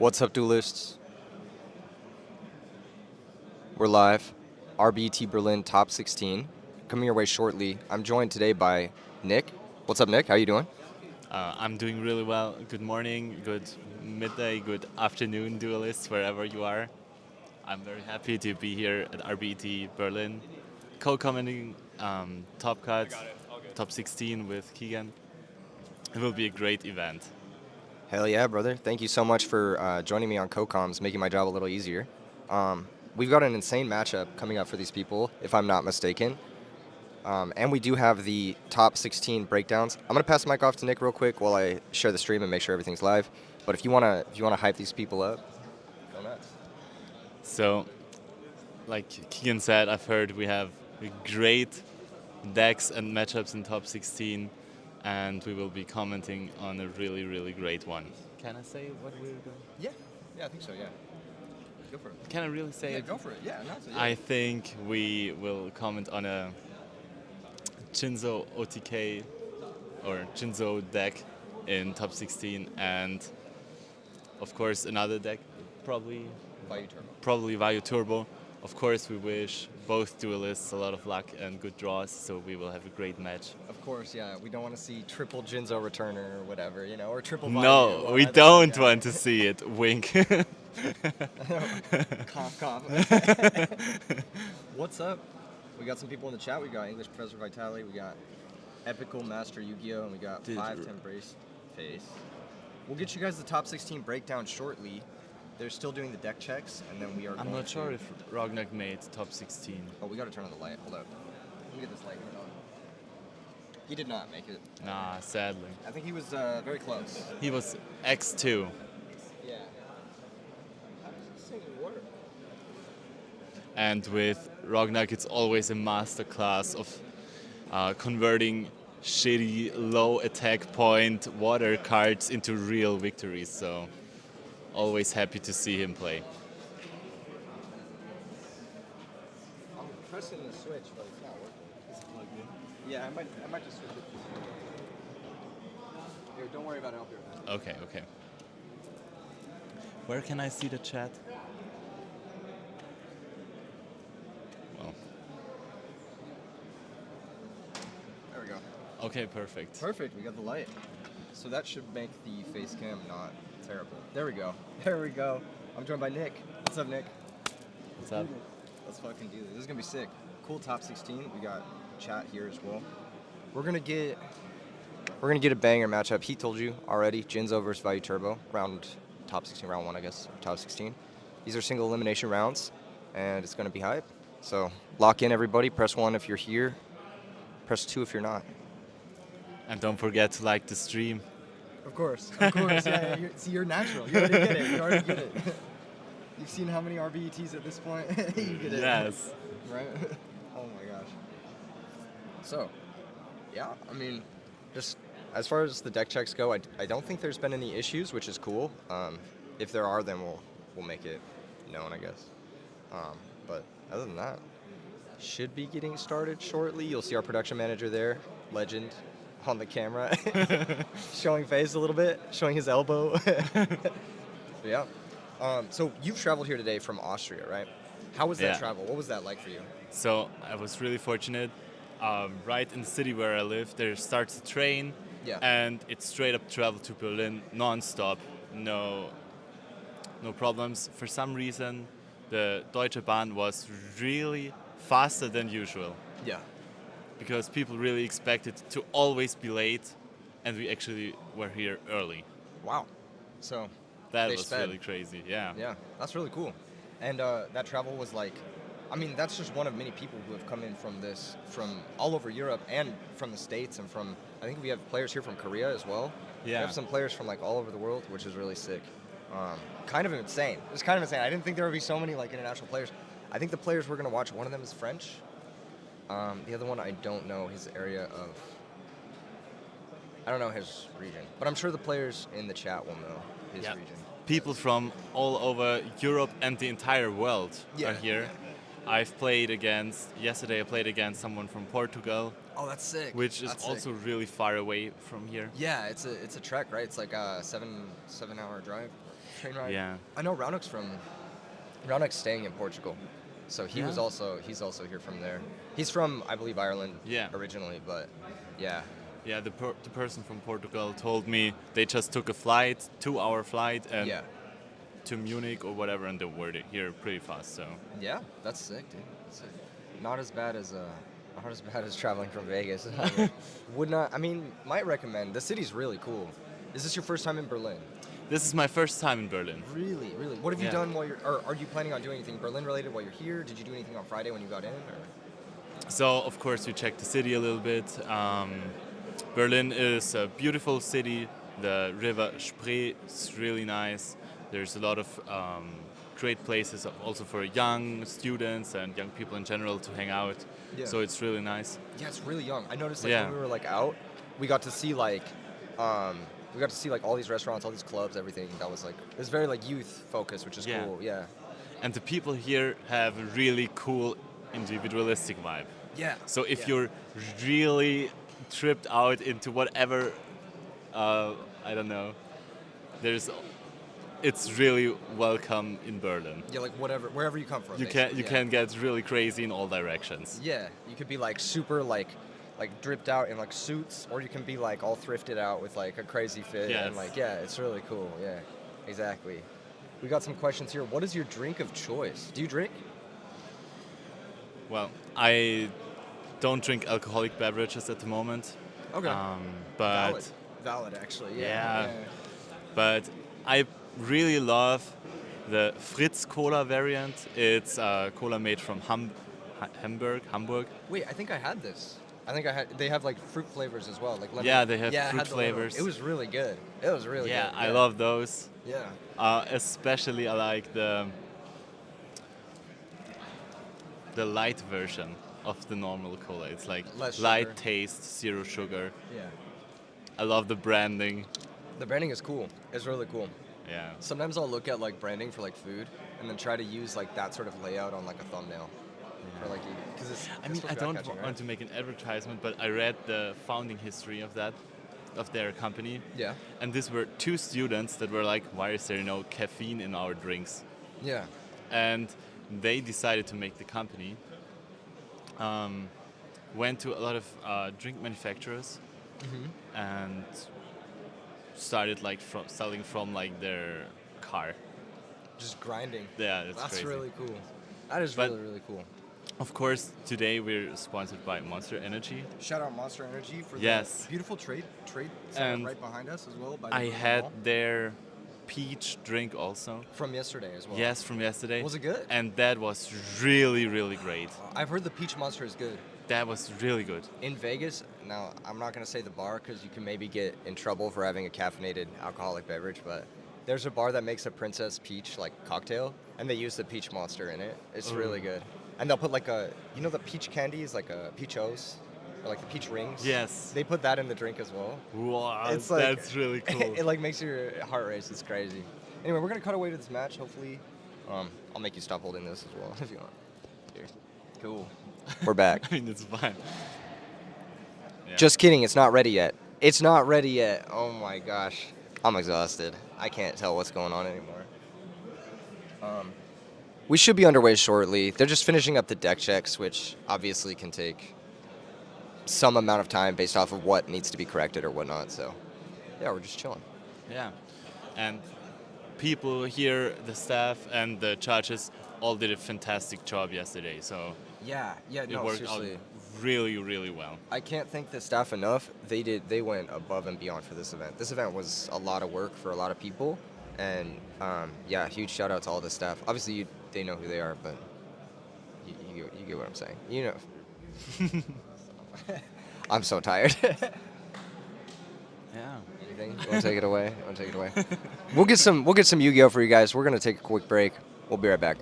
What's up, duelists? We're live. RBET Berlin top 16. Coming your way shortly. I'm joined today by Nick. What's up, Nick? How you doing? I'm doing really well. Good morning, good midday, good afternoon, duelists, wherever you are. I'm very happy to be here at RBET Berlin, co-commenting Top Cut, Top 16 with Keegan. It will be a great event. Hell yeah, brother. Thank you so much for joining me on CoComs, making my job a little easier. We've got an insane matchup coming up for these people, if I'm not mistaken. And we do have the top 16 breakdowns. I'm gonna pass the mic off to Nick real quick while I share the stream and make sure everything's live. But if you wanna hype these people up, go nuts. So, like Keegan said, I've heard we have great decks and matchups in top 16, and we will be commenting on a really, really great one. Can I say what we're doing? Yeah, I think so. Yeah, go for it. Can I really say it? Go for it. Yeah, no, I think we will comment on a Jinzo OTK or Jinzo deck in top 16, and of course another deck, probably Vayu Turbo. Of course, we wish both duelists a lot of luck and good draws, so we will have a great match. Of course, yeah. We don't want to see triple Jinzo returner or whatever, or triple. No, Vayu. we don't want to see it. Wink. Cough, cough. What's up? We got some people in the chat. We got English Professor Vitali. We got Epical Master Yugioh, and we got 5 to Embrace Face. We'll get you guys the top 16 breakdown shortly. They're still doing the deck checks, and then we are. I'm not sure if Rognak made top 16. Oh, we got to turn on the light. Hold up. Let me get this light turned on. He did not make it. Nah, sadly. I think he was very close. He was X2. Yeah. And with Rognak, it's always a masterclass of converting shitty low attack point water cards into real victories. So always happy to see him play. I'm pressing the switch, but it's not working. Is it plugged in? Yeah, I might just switch it. Here, don't worry about it. I'll be right back. Okay. Where can I see the chat? Well. There we go. Okay, perfect. Perfect, we got the light. So that should make the face cam not terrible. There we go. I'm joined by Nick. What's up, Nick? What's up? Let's fucking do this. This is gonna be sick. Cool top 16. We got chat here as well. We're gonna get a banger matchup. He told you already. Jinzo versus Vayu Turbo. Top 16, round 1, I guess. Top 16. These are single elimination rounds, and it's gonna be hype. So lock in, everybody. Press 1 if you're here. Press 2 if you're not. And don't forget to like the stream. Of course. Yeah, you're natural. You already get it. You've seen how many RBETs at this point? You get it. Yes. Right? Oh my gosh. So, yeah, I mean, just as far as the deck checks go, I don't think there's been any issues, which is cool. If there are, then we'll make it known, I guess. But other than that, should be getting started shortly. You'll see our production manager there, Legend, on the camera, showing face a little bit, showing his elbow. Yeah. So you've traveled here today from Austria, right? How was that travel? What was that like for you? So I was really fortunate. Right in the city where I live, there starts a train, and it's straight up travel to Berlin, non-stop, no problems. For some reason, the Deutsche Bahn was really faster than usual. Yeah. Because people really expected to always be late, and we actually were here early. Wow. So that was really crazy, yeah. Yeah, that's really cool. And that travel was like, I mean, that's just one of many people who have come in from all over Europe and from the States, and I think we have players here from Korea as well. Yeah. We have some players from like all over the world, which is really sick. Kind of insane. It was kind of insane. I didn't think there would be so many like international players. I think the players we're gonna watch, one of them is French. The other one, I don't know his area of, I don't know his region, but I'm sure the players in the chat will know his region. People from all over Europe and the entire world are here. Yesterday I played against someone from Portugal, Oh, that's sick. which is That's also sick. really far away from here. Yeah, it's a trek, right? It's like a 7 hour drive, train ride. Yeah. I know Raunak's staying in Portugal, so Yeah? he's also here from there. He's from, I believe, Ireland Yeah. originally, but yeah. Yeah, the person from Portugal told me they just took a flight, 2-hour flight, and Yeah. to Munich or whatever, and they were here pretty fast. So Yeah, that's sick, dude. That's sick. Not as bad as traveling from Vegas. I mean, might recommend. The city's really cool. Is this your first time in Berlin? this is my first time in Berlin. Really, really. What have you Yeah. done or are you planning on doing anything Berlin related while you're here? Did you do anything on Friday when you got in? Or? So of course we checked the city a little bit. Berlin is a beautiful city. The river Spree is really nice. There's a lot of great places also for young students and young people in general to hang out. Yeah. So it's really nice. Yeah, it's really young. I noticed Yeah. when we were out, we got to see all these restaurants, all these clubs, everything. That was it was very youth focused, which is Yeah. cool. Yeah. And the people here have a really cool individualistic vibe. Yeah. So if Yeah. you're really tripped out into whatever, I don't know, it's really welcome in Berlin. Yeah, wherever you come from. You basically, can get really crazy in all directions. Yeah, you could be super dripped out in suits, or you can be all thrifted out with a crazy fit and Yes. yeah, it's really cool. Yeah, exactly. We got some questions here. What is your drink of choice? Do you drink? Well, I don't drink alcoholic beverages at the moment. Okay. But Valid actually. Yeah. But I really love the Fritz Cola variant. It's cola made from Hamburg. Wait, I think I had this. They have fruit flavors as well, lemon. Yeah, they have I fruit had the lemon. flavors. It was really good. It was really Yeah, good. I love those. Yeah. Especially I like the light version of the normal cola. It's Less light sugar. taste, 0 sugar. Yeah. I love the branding. The branding is cool. It's really cool. Yeah. Sometimes I'll look at branding for food and then try to use that sort of layout on a thumbnail. For because it's. I mean, I don't want to make an advertisement, but I read the founding history of their company. Yeah. And these were 2 students that were like, why is there no caffeine in our drinks? Yeah. And they decided to make the company. Went to a lot of drink manufacturers and started selling from their car. Just grinding. Yeah, That's crazy. really cool. That is But- really, really cool. Of course, today we're sponsored by Monster Energy. Shout out Monster Energy for Yes. the beautiful trade And right behind us as well. By the I Berlin had Wall. their peach drink also. From yesterday as well. Yes, from yesterday. Was it good? And that was really, really great. I've heard the peach monster is good. That was really good. In Vegas, now I'm not going to say the bar because you can maybe get in trouble for having a caffeinated alcoholic beverage, but there's a bar that makes a princess peach cocktail, and they use the peach monster in it. It's really good. And they'll put the peach candies, a peachos, or the peach rings. Yes. They put that in the drink as well. Wow, It's that's really cool. it makes your heart race. It's crazy. Anyway, we're gonna cut away to this match. Hopefully, I'll make you stop holding this as well if you want. Here. Cool. We're back. I mean, it's fine. Yeah. Just kidding. It's not ready yet. It's not ready yet. Oh my gosh. I'm exhausted. I can't tell what's going on anymore. We should be underway shortly. They're just finishing up the deck checks, which obviously can take some amount of time based off of what needs to be corrected or whatnot. So, yeah, we're just chilling. Yeah. And people here, the staff and the judges all did a fantastic job yesterday. So Yeah, it worked out really, really well. I can't thank the staff enough. They went above and beyond for this event. This event was a lot of work for a lot of people, and yeah, huge shout out to all the staff. Obviously, they know who they are, but you get what I'm saying. You know. I'm so tired. Yeah. Anything? You want to take it away? We'll get some Yu-Gi-Oh for you guys. We're gonna take a quick break. We'll be right back.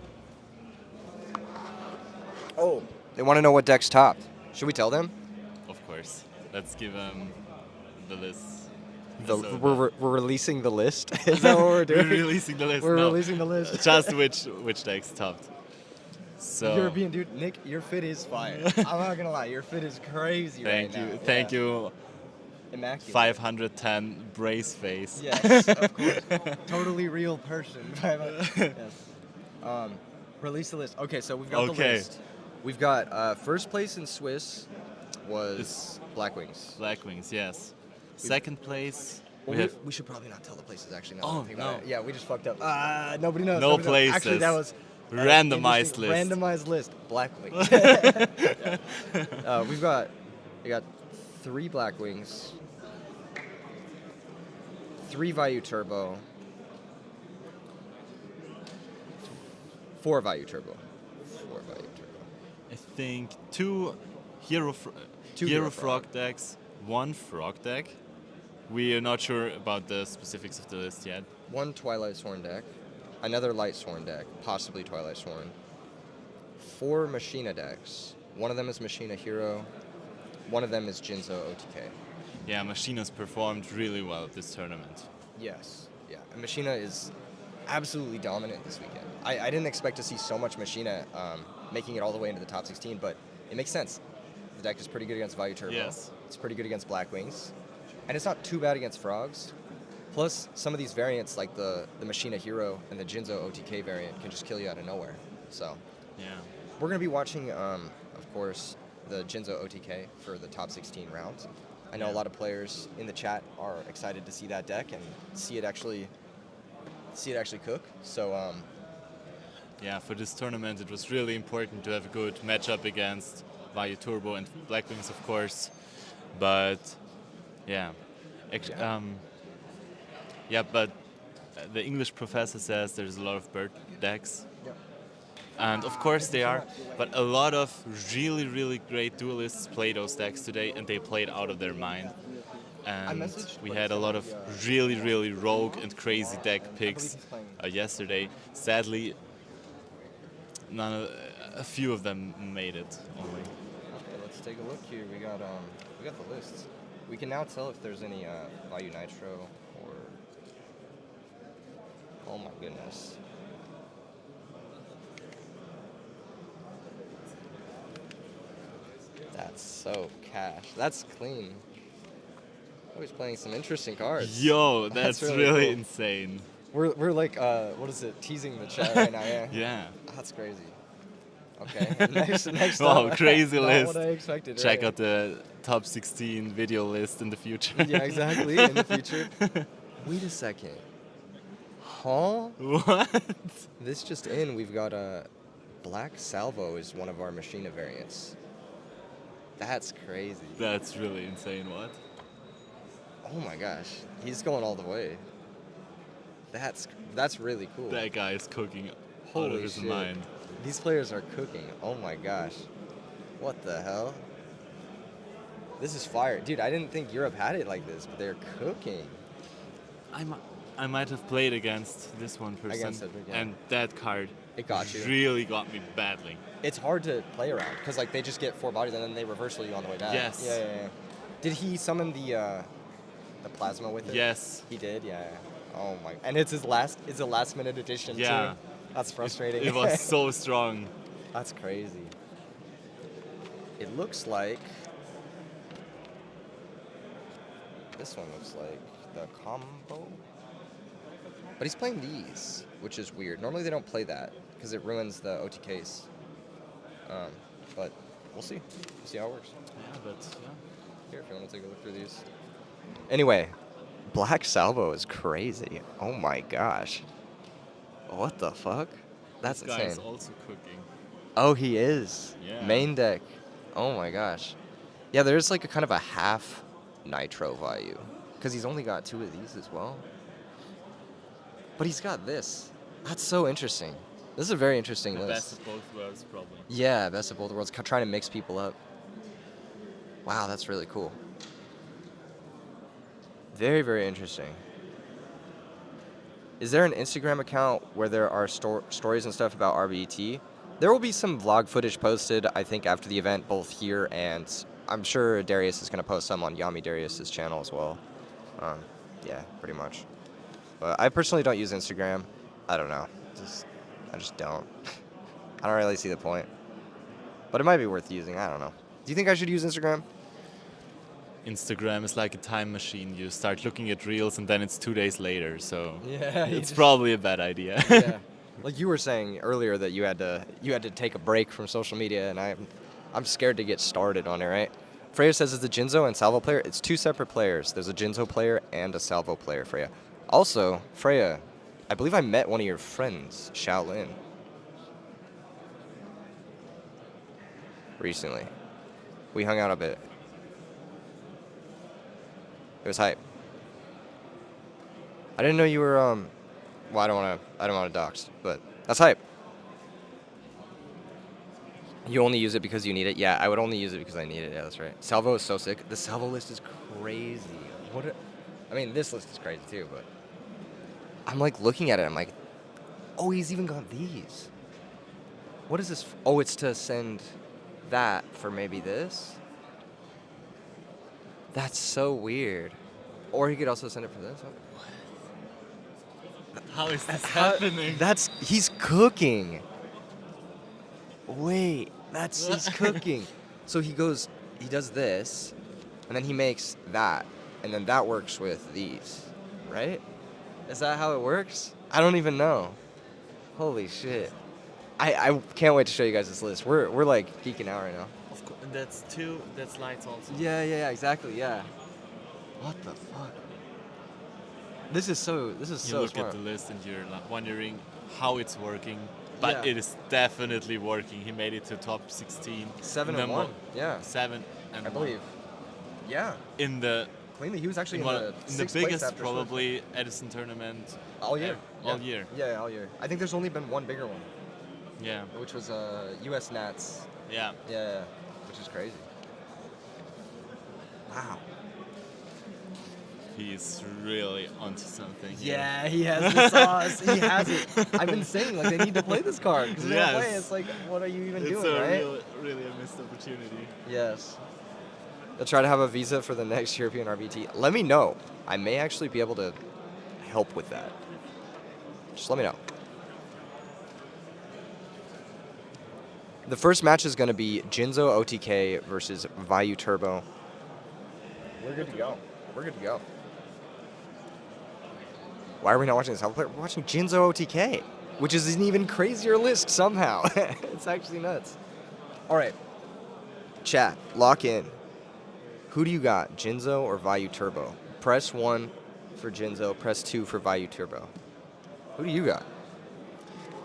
Oh, they want to know what deck's topped. Should we tell them? Of course. Let's give them the list. We're releasing the list. Is that what we're doing? We're releasing the list. We're No. releasing the list. Just which decks topped. So European dude, Nick, your fit is fire. I'm not gonna lie, your fit is crazy right now. thank Yeah. you. Immaculate. 510 brace face. Yes, of course. Totally real person. Yes. Release the list. Okay, so we've got the Okay. list. We've got first place in Swiss was It's Black Wings. Black Wings, yes. Second place, Well, we have we should probably not tell the places actually. Now that Oh, I think about no. it. Yeah, we just fucked up. Nobody knows. No nobody knows. places. Actually, that was Randomized interesting. list. Randomized list. Black Wings. We got 3 Black Wings, 3 Vayu Turbo, 4 Vayu Turbo, 4 Vayu Turbo. I think 2 Hero, Two Hero Hero Frog decks, 1 Frog deck. We are not sure about the specifics of the list yet. 1 Twilight Sworn deck, another Light Sworn deck, possibly Twilight Sworn, 4 Machina decks. One of them is Machina Hero, one of them is Jinzo OTK. Yeah, Machina's performed really well at this tournament. Yes, yeah. And Machina is absolutely dominant this weekend. I didn't expect to see so much Machina making it all the way into the top 16, but it makes sense. The deck is pretty good against Vayu Turbo. Yes. It's pretty good against Black Wings. And it's not too bad against Frogs. Plus, some of these variants, like the Machina Hero and the Jinzo OTK variant, can just kill you out of nowhere. So, Yeah. we're going to be watching, of course, the Jinzo OTK for the top 16 rounds. I know a lot of players in the chat are excited to see that deck and see it actually cook. So, Yeah, for this tournament it was really important to have a good matchup against Vayu Turbo and Black Wings, of course. But yeah, but the English professor says there's a lot of bird decks. yeah. And of course they are, but a lot of really, really great duelists play those decks today, and they played out of their mind. And we had a lot of really, really rogue and crazy deck picks yesterday. Sadly, a few of them made it only. Okay, let's take a look here. We got the lists. We can now tell if there's any Vayu Nitro or. Oh my goodness. That's so cash. That's clean. Oh, he's playing some interesting cards. Yo, that's really cool. insane. We're like what is it? Teasing the chat right now. Yeah. Yeah. That's crazy. Okay. Next Wow, up. crazy Not list. what I expected. Check right? out the top 16 video list in the future. Yeah, exactly. In the future. Wait a second. Huh? What? This just in, we've got a Black Salvo is one of our Machina variants. That's crazy. That's really insane. What? Oh my gosh, he's going all the way. That's really cool. That guy is cooking out Holy of his shit. mind. These players are cooking. Oh my gosh. What the hell? This is fire. Dude, I didn't think Europe had it like this, but they're cooking. I might have played against this one person, Against it, yeah. and that card It got you. really got me badly. It's hard to play around because like they just get 4 bodies and then they reversal you on the way back. Yes. Yeah. Did he summon the plasma with it? Yes. He did. Yeah. Oh my. And it's a last minute addition Yeah. too. That's frustrating. It was so strong. That's crazy. It looks like this one looks like the combo. But he's playing these, which is weird. Normally they don't play that because it ruins the OTKs. But we'll see. We'll see how it works. Yeah, but yeah. Here, if you want to take a look through these. Anyway, Black Salvo is crazy. Oh my gosh. What the fuck? That's This guy is insane. also cooking. Oh, he is. Yeah. Main deck. Oh my gosh. Yeah, there's like a kind of a half Nitro value because he's only got 2 of these as well. But he's got this. That's so interesting. This is a very interesting The list. best of both worlds, probably. Yeah, best of both worlds. Trying to mix people up. Wow, that's really cool. Very, very interesting. Is there an Instagram account where there are stories and stuff about RBET? There will be some vlog footage posted, I think, after the event, both here and I'm sure Darius is going to post some on Yami Darius's channel as well. Yeah, pretty much. But I personally don't use Instagram. I don't know. I just don't. I don't really see the point. But it might be worth using. I don't know. Do you think I should use Instagram? Instagram is like a time machine. You start looking at reels and then it's 2 days later. So Yeah, it's probably a bad idea. Yeah. Like you were saying earlier that you had to take a break from social media, and I'm scared to get started on it, right? Freya says it's a Jinzo and Salvo player. It's two separate players. There's a Jinzo player and a Salvo player, Freya. Also, Freya, I believe I met one of your friends, Shaolin, recently. We hung out a bit. It was hype. I didn't know you were well, I don't want to dox, but that's hype. You only use it because you need it? Yeah, I would only use it because I need it. Yeah, that's right. Salvo is so sick. The Salvo list is crazy. I mean, this list is crazy too, but I'm like looking at it. I'm like, oh, he's even got these. What is this? Oh, it's to send that for maybe this? That's so weird. Or he could also send it for this. How is this happening? He's cooking. Wait, he's cooking. So he does this, and then he makes that, and then that works with these, right? Is that how it works? I don't even know. Holy shit. I can't wait to show you guys this list. We're like geeking out right now. Of course, that's lights also. Yeah, exactly, yeah. What the fuck? This is so You look smart. at the list and you're like wondering how it's working, but Yeah. it is definitely working. He made it to top 16. 7 and Number 1. Yeah, 7 and I believe. Yeah, in the cleanly. He was actually in in the sixth place biggest after probably Edison tournament all year. all year. Yeah, all year. I think there's only been one bigger one, Yeah, which was US Nats. yeah. Yeah, which is crazy. Wow. He's really onto something. Yeah, he has the sauce. He has it. I've been saying like they need to play this card because if they don't play, Yes. it's like what are you even It's doing, right? really a missed opportunity. Yes. I'll try to have a visa for the next European RBT. Let me know. I may actually be able to help with that. Just let me know. The first match is going to be Jinzo OTK versus Vayu Turbo. We're good to go. We're good to go. Why are we not watching this? We're watching Jinzo OTK, which is an even crazier list somehow. It's actually nuts. All right. Chat, lock in. Who do you got, Jinzo or Vayu Turbo? Press 1 for Jinzo, press 2 for Vayu Turbo. Who do you got?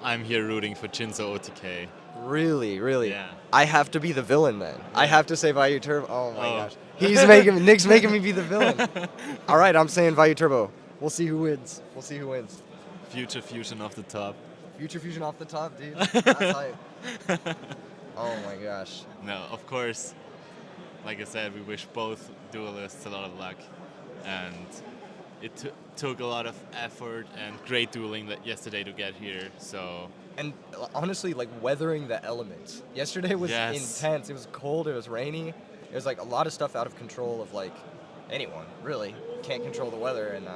I'm here rooting for Jinzo OTK. Really, really? Yeah. I have to be the villain then. I have to say Vayu Turbo. Oh my Oh. gosh. Nick's making me be the villain. All right, I'm saying Vayu Turbo. We'll see who wins. Future fusion off the top. Future Fusion off the top, dude. That's hype. Oh my gosh. No, of course, like I said, we wish both duelists a lot of luck. And it took a lot of effort and great dueling yesterday to get here. So And honestly, like weathering the elements. Yesterday was Yes. intense. It was cold. It was rainy. It was like a lot of stuff out of control of like anyone, really. Can't control the weather. And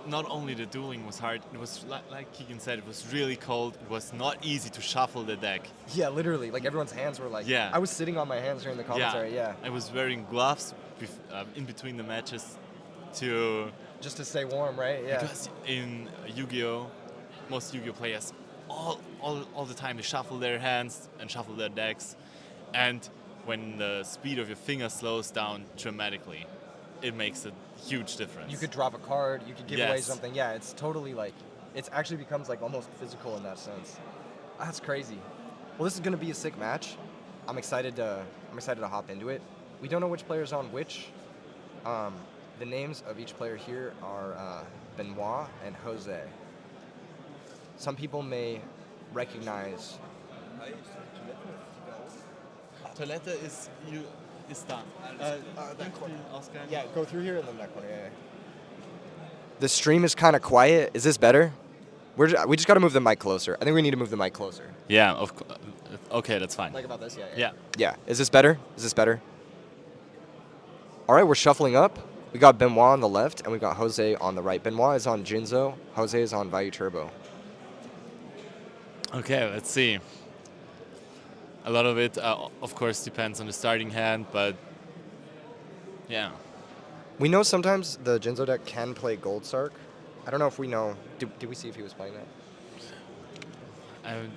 not only the dueling was hard, it was like Keegan said, it was really cold. It was not easy to shuffle the deck. yeah, literally, like everyone's hands were like. Yeah. I was sitting on my hands during the commentary. Yeah. I was wearing gloves in between the matches to Just to stay warm, right? Yeah. because in Yu-Gi-Oh, most Yu-Gi-Oh players all the time they shuffle their hands and shuffle their decks, and when the speed of your finger slows down dramatically, it makes a huge difference. You could drop a card. You could give away Yes. something. Yeah, it's totally like, it actually becomes like almost physical in that sense. That's crazy. Well, this is gonna be a sick match. I'm excited to hop into it. We don't know which player's on which. The names of each player here are Benoit and Jose. Some people may recognize. Toilette is da. Yeah, go through here and then that corner. Yeah. The stream is kind of quiet. Is this better? We just got to move the mic closer. I think we need to move the mic closer. Yeah, okay, that's fine. Like about this, Yeah. Yeah. Is this better? All right, we're shuffling up. We got Benoit on the left, and we got Jose on the right. Benoit is on Jinzo. Jose is on Vayu Turbo. Okay, let's see. A lot of it, of course, depends on the starting hand, but yeah. We know sometimes the Jinzo deck can play Gold Sark. I don't know if we know. Did we see if he was playing that?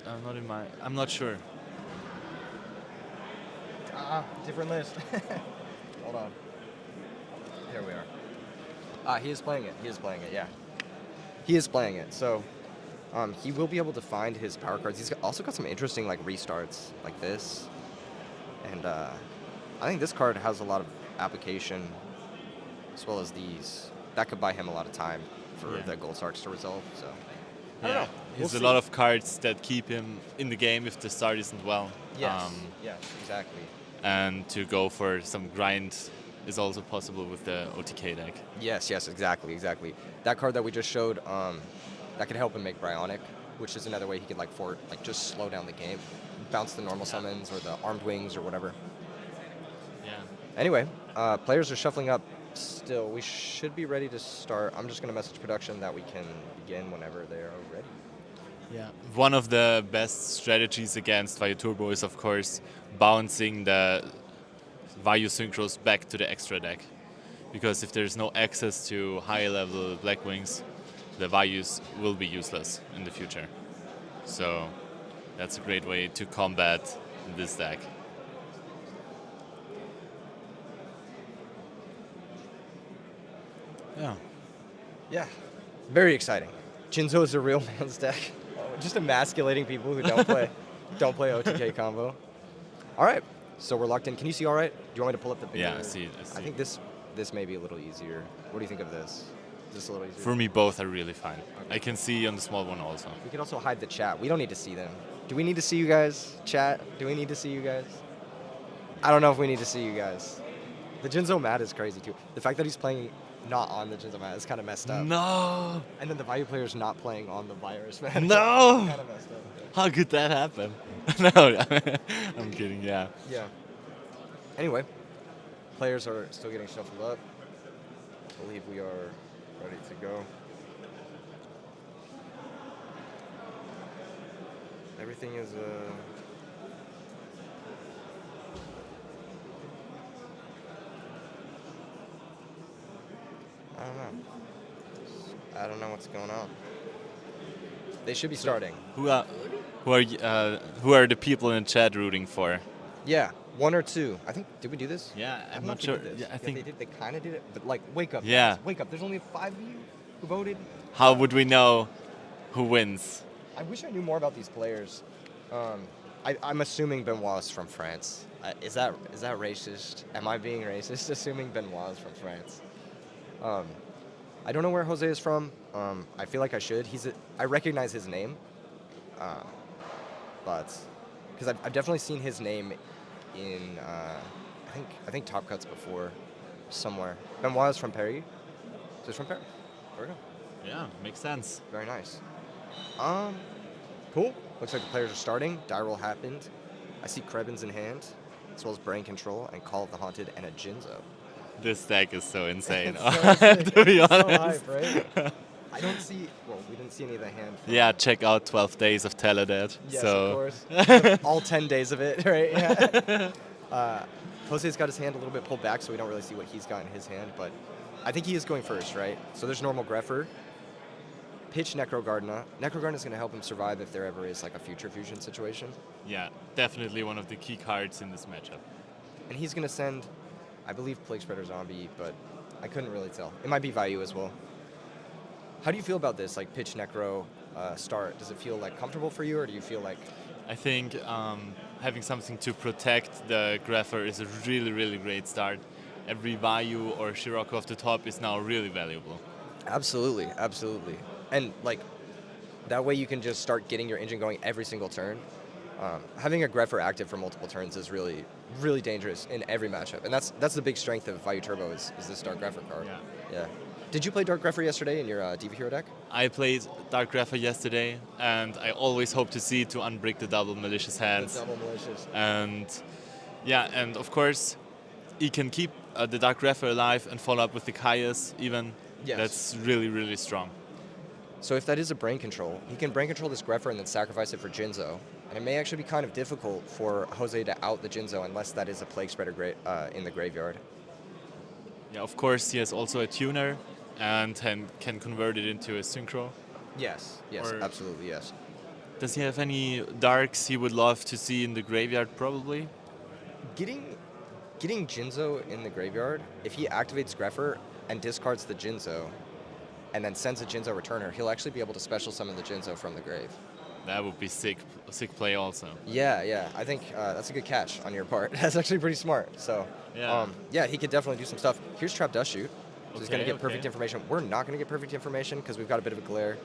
I'm not in my. I'm not sure. Different list. Hold on. Here we are. He is playing it. He is playing it. Yeah. He is playing it. So, he will be able to find his power cards. He's also got some interesting like restarts like this, and I think this card has a lot of application, as well as these. That could buy him a lot of time for the Gold Sarks to resolve. So, I don't know. He has We'll a lot see. of cards that keep him in the game if the start isn't well. Yes. Yes. Exactly. And to go for some grind is also possible with the OTK deck. Yes, exactly. That card that we just showed, that could help him make Bryonic, which is another way he could just slow down the game, bounce the normal summons or the armed wings or whatever. Yeah. Anyway, players are shuffling up still. We should be ready to start. I'm just going to message production that we can begin whenever they are ready. Yeah. One of the best strategies against Vayu Turbo is, of course, bouncing the Vayu Synchros back to the extra deck. Because if there's no access to high level Black Wings, the Vayus will be useless in the future. So that's a great way to combat this deck. Yeah. Yeah, very exciting. Jinzo is a real man's deck. Just emasculating people who don't play OTK combo. All right, so we're locked in. Can you see all right? Do you want me to pull up the bigger? Yeah, I see. I think this may be a little easier. What do you think of this? Is this a little easier? For me, both are really fine. Okay. I can see on the small one also. We can also hide the chat. We don't need to see them. Do we need to see you guys? Chat, do we need to see you guys? I don't know if we need to see you guys. The Jinzo mat is crazy too. The fact that he's playing not on the Jinzo mat is kind of messed up. No! And then the Vayu player's not playing on the virus mat. No! Kind of messed up. How could that happen? No, I'm kidding, yeah. Yeah. Anyway, players are still getting shuffled up. I believe we are ready to go. Everything is I don't know what's going on. They should be starting. Who are the people in chat rooting for? Yeah, one or two. I think, did we do this? Yeah, I I'm don't know not if we sure. did this. Yeah, I think. they did. They kind of did it, but like, wake up. Yeah. Guys. Wake up. There's only 5 of you who voted. How would we know who wins? I wish I knew more about these players. I'm assuming Benoit is from France. Is that racist? Am I being racist assuming Benoit is from France? I don't know where Jose is from. I feel like I should. I recognize his name, but because I've definitely seen his name in I think Top Cuts before somewhere. Benoit is from Paris. Is this from Paris? There we go. Yeah, makes sense. Very nice. Cool. Looks like the players are starting. Die roll happened. I see Krebins in hand, as well as Brain Control and Call of the Haunted and a Jinzo. This deck is so insane, It's so to be so honest. hype, right? I don't see. Well, we didn't see any of the hand. Yeah, check out 12 Days of Teledead. Yes, so. of course. All 10 days of it, right? Yeah. Jose's got his hand a little bit pulled back, so we don't really see what he's got in his hand. But I think he is going first, right? So there's normal Greffer. Pitch Necrogardna. Necrogardna's going to help him survive if there ever is like a future fusion situation. Yeah, definitely one of the key cards in this matchup. And he's going to send, I believe, Plague Spreader Zombie, but I couldn't really tell. It might be Vayu as well. How do you feel about this, like pitch Necro start? Does it feel like comfortable for you, or do you feel like? I think having something to protect the Greffer is a really, really great start. Every Vayu or Shiroko off the top is now really valuable. Absolutely, absolutely. And like that way you can just start getting your engine going every single turn. Having a Greffer active for multiple turns is really, really dangerous in every matchup. And that's the big strength of Vayu Turbo is this Dark Greffer card. Yeah. Did you play Dark Greffer yesterday in your Diva Hero deck? I played Dark Greffer yesterday, and I always hope to see to unbrick the double malicious hands. The double malicious. And yeah, and of course, he can keep the Dark Greffer alive and follow up with the Kaias even. Yes. That's really, really strong. So if that is a brain control, he can brain control this Greffer and then sacrifice it for Jinzo. And it may actually be kind of difficult for Jose to out the Jinzo unless that is a Plague Spreader in the graveyard. Yeah, of course, he has also a tuner and can convert it into a synchro. Yes, Or- absolutely, yes. Does he have any darks he would love to see in the graveyard? Probably. Getting Jinzo in the graveyard, if he activates Greffer and discards the Jinzo, and then sends a Jinzo returner, he'll actually be able to special summon the Jinzo from the grave. That would be sick play also. Yeah. I think that's a good catch on your part. That's actually pretty smart. So, Yeah. he could definitely do some stuff. Here's Trap Dust Shoot. So he's going to Okay, get perfect okay. information. We're not going to get perfect information because we've got a bit of a glare.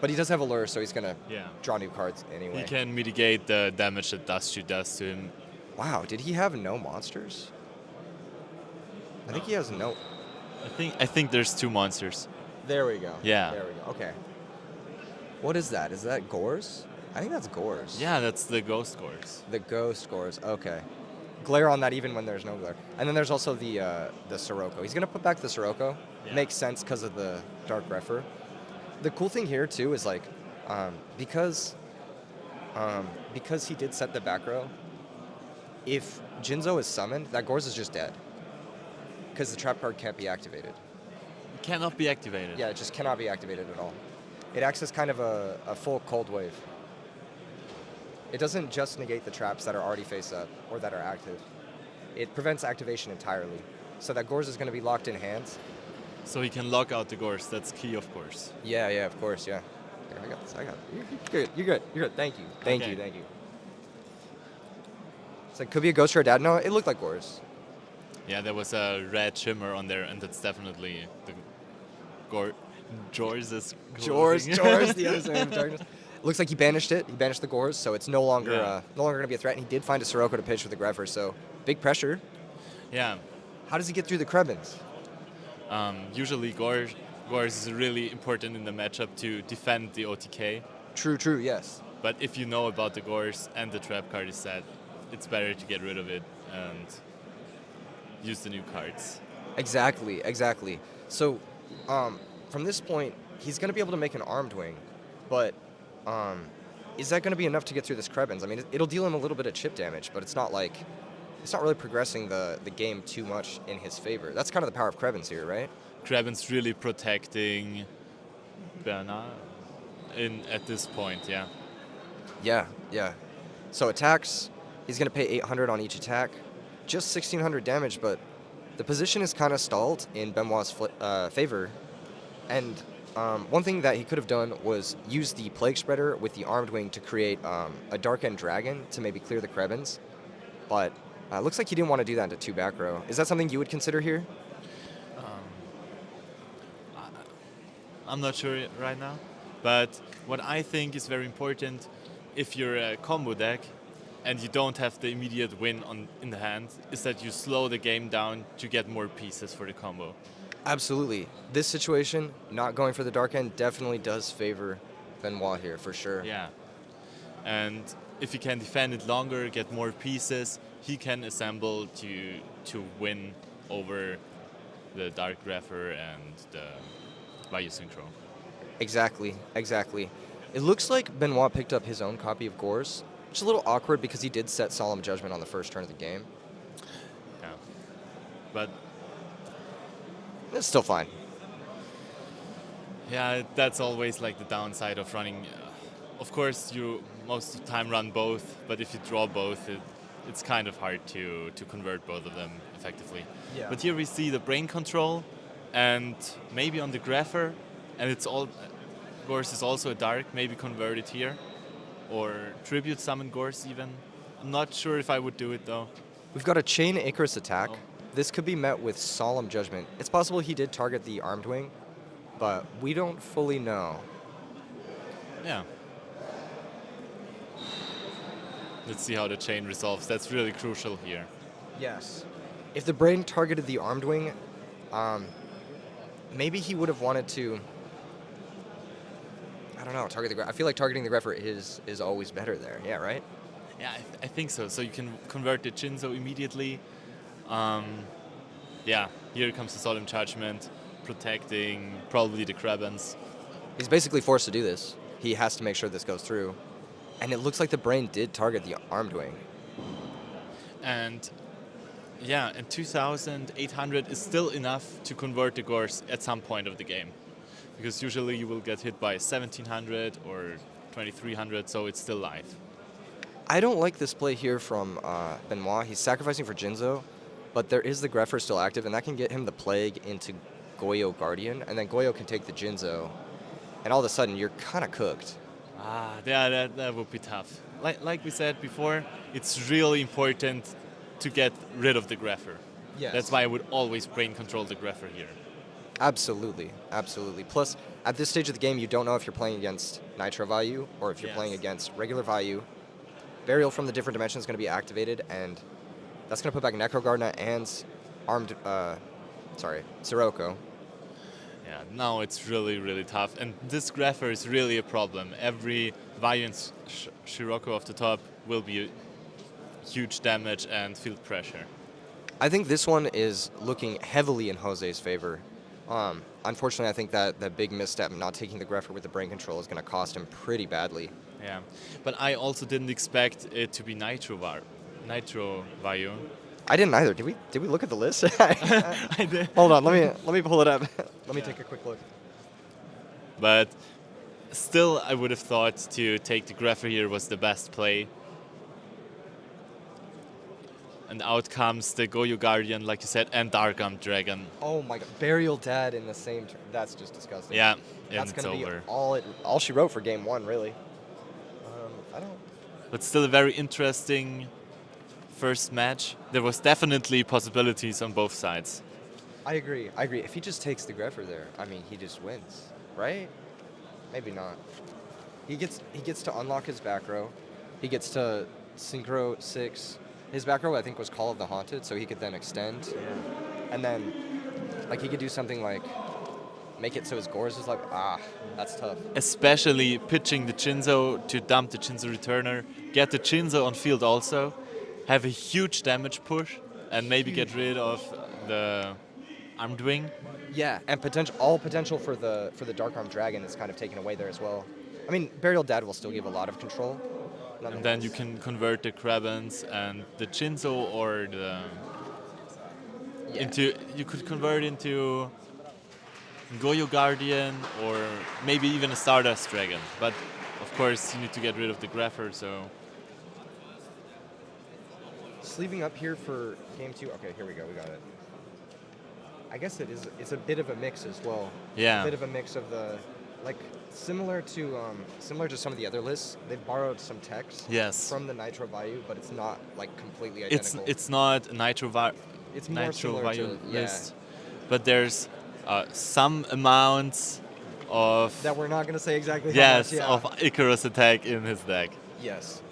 But he does have a lure, so he's going to Yeah. draw new cards anyway. He can mitigate the damage that Dust Shoot does to him. Wow, did he have no monsters? I think he has no. I think there's 2 monsters. There we go. Yeah. There we go. Okay. What is that? Is that Gores? I think that's Gores. Yeah, that's the Ghost Gores. The Ghost Gores. Okay. Glare on that even when there's no glare. And then there's also the Sirocco. He's gonna put back the Sirocco. Yeah. Makes sense because of the Dark Greffer. The cool thing here too is like, because he did set the back row. If Jinzo is summoned, that Gores is just dead. Because the trap card can't be activated. Cannot be activated. Yeah, it just cannot be activated at all. It acts as kind of a full cold wave. It doesn't just negate the traps that are already face up or that are active. It prevents activation entirely. So that Gores is going to be locked in hands. So he can lock out the Gores. That's key, of course. Yeah, of course, yeah. Here, I got this, You're good. Thank you. Thank you. It's like, could be a Ghost or a Dad. No, it looked like Gores. Yeah, there was a red shimmer on there, and that's definitely the Jor's is Jor's, closing. the other side of darkness. Looks like he banished it. He banished the Gores, so it's no longer going to be a threat. And he did find a Sirocco to pitch with the Greffer, so big pressure. Yeah. How does he get through the Krebins? Usually Gores is really important in the matchup to defend the OTK. True, yes. But if you know about the Gores and the trap card is set, it's better to get rid of it and use the new cards. Exactly. So, from this point, he's going to be able to make an Armed Wing, but is that going to be enough to get through this Krebins? I mean, it'll deal him a little bit of chip damage, but it's not really progressing the game too much in his favor. That's kind of the power of Krebins here, right? Krebin's really protecting Bernard at this point, yeah. Yeah. So attacks, he's going to pay 800 on each attack. Just 1,600 damage, but the position is kind of stalled in Benoit's favor. And one thing that he could have done was use the Plague Spreader with the Armed Wing to create a Dark End Dragon to maybe clear the Krebins. But looks like he didn't want to do that into 2 back row. Is that something you would consider here? I'm not sure right now, but what I think is very important, if you're a combo deck and you don't have the immediate win in the hand, is that you slow the game down to get more pieces for the combo. Absolutely. This situation, not going for the Dark End, definitely does favor Benoit here, for sure. Yeah. And if he can defend it longer, get more pieces, he can assemble to win over the Dark Greffer and the Vayu Synchro. Exactly. It looks like Benoit picked up his own copy of Gores, which is a little awkward because he did set Solemn Judgment on the first turn of the game. Yeah. But It's still fine. yeah, that's always like the downside of running. Of course, you most of the time run both, but if you draw both, it's kind of hard to convert both of them effectively. Yeah. But here we see the brain control, and maybe on the Greffer, and it's all Gores is also a dark. Maybe convert it here, or tribute summon Gores even. I'm not sure if I would do it though. We've got a Chain Icarus attack. Oh. This could be met with Solemn Judgment. It's possible he did target the Armed Wing, but we don't fully know. Yeah. Let's see how the chain resolves. That's really crucial here. Yes. If the brain targeted the Armed Wing, maybe he would have wanted to, I don't know, target the Greffer. I feel like targeting the Greffer is always better there. Yeah, right? Yeah, I think so. So you can convert the Jinzo immediately. Yeah, here comes the Solemn Judgment, protecting probably the Krebins. He's basically forced to do this. He has to make sure this goes through. And it looks like the brain did target the armed wing. And yeah, and 2,800 is still enough to convert the Gors at some point of the game. Because usually you will get hit by 1,700 or 2,300, so it's still live. I don't like this play here from Benoit. He's sacrificing for Jinzo, but there is the Greffer still active, and that can get him the Plague into Goyo Guardian, and then Goyo can take the Jinzo, and all of a sudden you're kind of cooked. Yeah, that would be tough. Like we said before, it's really important to get rid of the Greffer. Yes. That's why I would always brain control the Greffer here. Absolutely, absolutely. Plus, at this stage of the game, you don't know if you're playing against Nitro Vayu or if you're playing against regular Vayu. Burial from the different dimensions is going to be activated, and that's going to put back Necro Gardna and armed, Sirocco. Yeah, now it's really, really tough. And this Greffer is really a problem. Every Vayu and Sirocco off the top will be huge damage and field pressure. I think this one is looking heavily in Jose's favor. Unfortunately, I think that big misstep not taking the Greffer with the brain control is going to cost him pretty badly. Yeah, but I also didn't expect it to be Nitro Vayu. I didn't either. Did we look at the list? I did. Hold on, let me pull it up. Let me take a quick look. But still, I would have thought to take the Greffer here was the best play. And out comes the Goyo Guardian, like you said, and Dark Armed Dragon. Oh my god, Burial Dad in the same turn. That's just disgusting. Yeah, that's and it's gonna over. be all she wrote for game one, really. I don't. But still a very interesting first match. There was definitely possibilities on both sides. I agree. If he just takes the Greffer there, I mean, he just wins, right? Maybe not. He gets to unlock his back row. He gets to Synchro 6. His back row, I think, was Call of the Haunted, so he could then extend. Yeah. And then, like, he could do something like make it so his Gors is like, that's tough. Especially pitching the Jinzo to dump the Jinzo returner, get the Jinzo on field also, have a huge damage push, and maybe get rid of the Armed Wing. Yeah, and all potential for the Dark Armed Dragon is kind of taken away there as well. I mean, Burial Dad will still give a lot of control. And then you can convert the Krabans and the Jinzo or the you could convert into Goyo Guardian or maybe even a Stardust Dragon. But of course you need to get rid of the Greffer, so sleeving up here for game 2. Okay, here we go. We got it. I guess it's a bit of a mix as well. Yeah. A bit of a mix of the similar to some of the other lists. They've borrowed some text from the Nitro Vayu, but it's not like completely identical. It's not a Nitro it's more Vayu list, but there's some amounts of that we're not going to say exactly how much, of Icarus attack in his deck. Yes.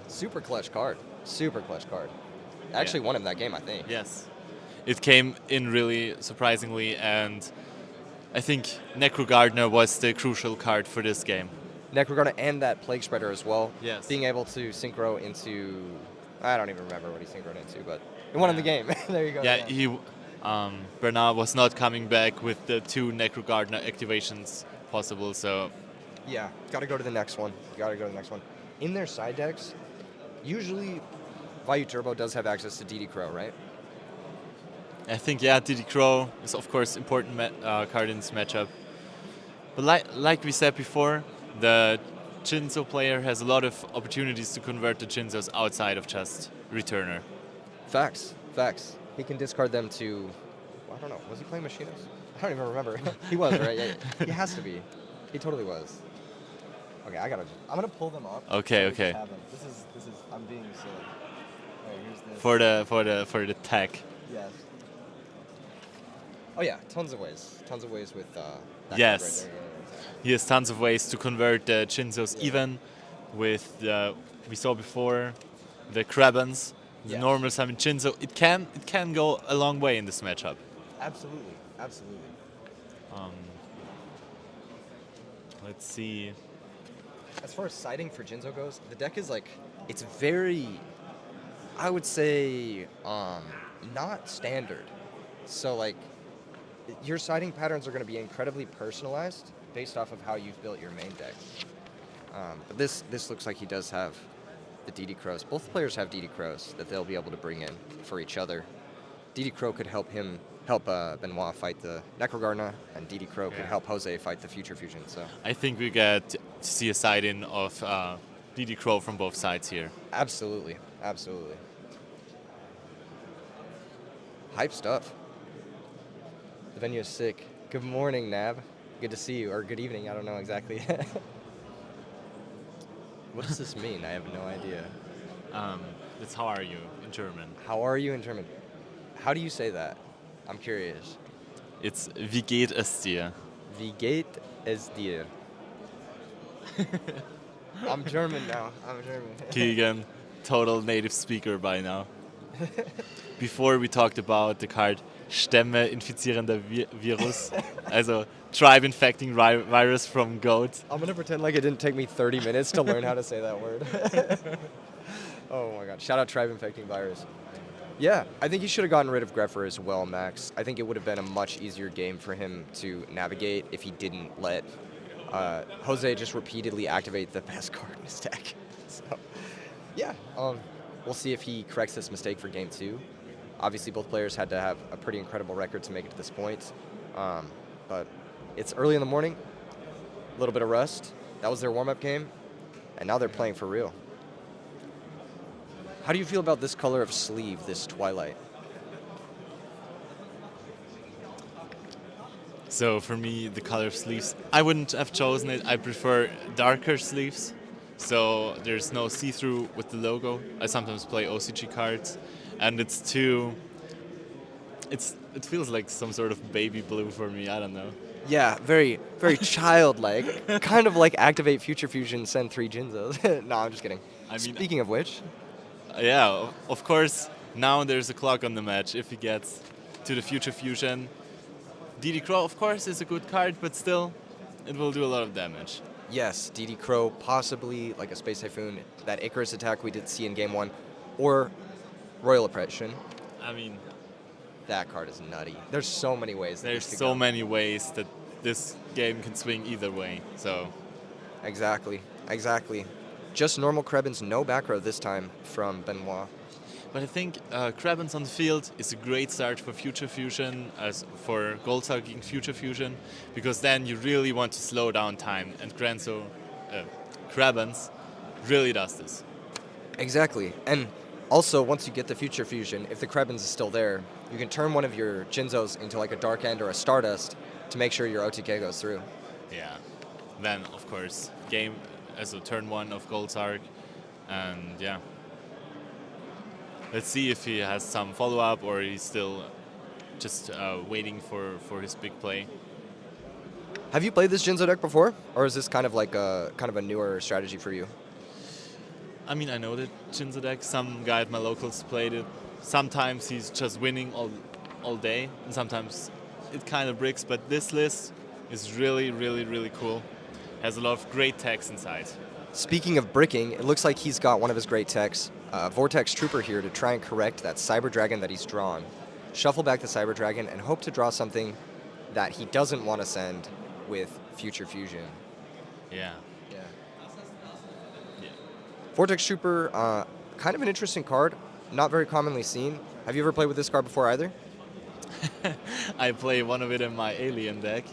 Super clutch card. Actually won him that game, I think. Yes. It came in really surprisingly, and I think Necro Gardener was the crucial card for this game. Necro Gardener and that Plague Spreader as well. Yes. Being able to synchro into, I don't even remember what he synchroed into, but it won him the game. There you go. Yeah, Bernard was not coming back with the 2 Necro Gardener activations possible, so... Yeah, gotta go to the next one. In their side decks, usually Vayu Turbo does have access to DD Crow, right? I think, DD Crow is, of course, important card in this matchup. But like we said before, the Jinzo player has a lot of opportunities to convert the Jinzos outside of just Returner. Facts. He can discard them to, I don't know, was he playing Machinos? I don't even remember. He was, right? Yeah, he has to be. He totally was. Okay, I'm gonna pull them up. Okay. This is, I'm being silly. Alright, here's this. For the tech. Yes. Oh yeah, tons of ways with that yes. card right there. He has tons of ways to convert the Jinzos, even with we saw before the Krabans, the normal summon Jinzo. It can go a long way in this matchup. Absolutely. Let's see. As far as siding for Jinzo goes, the deck is it's very, I would say, not standard. So your siding patterns are going to be incredibly personalized, based off of how you've built your main deck. But this looks like he does have the DD Crows. Both players have DD Crows that they'll be able to bring in for each other. DD Crow could help Benoit fight the Necrogarna, and DD Crow could help Jose fight the Future Fusion. So I think we get to see a side-in of DD Crow from both sides here. absolutely. Hype stuff. The venue is sick. Good morning, Nab. Good to see you, or good evening. I don't know exactly. What does this mean? I have no idea. That's how are you in German. How are you in German? How do you say that? I'm curious. It's wie geht es dir? Wie geht es dir? I'm German now. I'm German. Keegan, total native speaker by now. Before we talked about the card Stämme infizierender Virus, also tribe infecting virus from goat. I'm gonna pretend like it didn't take me 30 minutes to learn how to say that word. Oh my god. Shout out tribe infecting virus. Yeah, I think he should have gotten rid of Greffer as well, Max. I think it would have been a much easier game for him to navigate if he didn't let Jose just repeatedly activate the best card in his deck. So, yeah, we'll see if he corrects this mistake for game 2. Obviously, both players had to have a pretty incredible record to make it to this point. But it's early in the morning, a little bit of rust. That was their warm-up game, and now they're playing for real. How do you feel about this color of sleeve, this Twilight? So for me, the color of sleeves, I wouldn't have chosen it. I prefer darker sleeves. So there's no see-through with the logo. I sometimes play OCG cards, and it feels like some sort of baby blue for me. I don't know. Yeah, very, very childlike. Kind of like activate Future Fusion, send 3 Jinzos. No, I'm just kidding. I mean, Speaking of which, yeah, of course, now there's a clock on the match. If he gets to the Future Fusion, DD Crow, of course, is a good card, but still, it will do a lot of damage. yes, DD Crow, possibly like a Space Typhoon, that Icarus attack we did see in game 1, or Royal Oppression. I mean, That card is nutty. There's so many ways. That there's this could so go. many ways that this game can swing either way. So Exactly. Just normal Krebins, no back row this time from Benoit. but I think Krebins on the field is a great start for Future Fusion, as for Gold Sucking Future Fusion, because then you really want to slow down time, and Krebins really does this. Exactly. And also, once you get the Future Fusion, if the Krebins is still there, you can turn one of your Jinzos into like a Dark End or a Stardust to make sure your OTK goes through. Yeah. Then, of course, game as a turn 1 of Gold's Arc, and yeah. Let's see if he has some follow-up or he's still just waiting for his big play. Have you played this Jinzo deck before? Or is this kind of like a newer strategy for you? I mean, I know that Jinzo deck, some guy at my locals played it. Sometimes he's just winning all day, and sometimes it kind of bricks, but this list is really, really, really cool. Has a lot of great techs inside. Speaking of bricking, it looks like he's got one of his great techs, Vortex Trooper here, to try and correct that Cyber Dragon that he's drawn. Shuffle back the Cyber Dragon and hope to draw something that he doesn't want to send with Future Fusion. Yeah. Vortex Trooper, kind of an interesting card, not very commonly seen. Have you ever played with this card before either? I play one of it in my alien deck.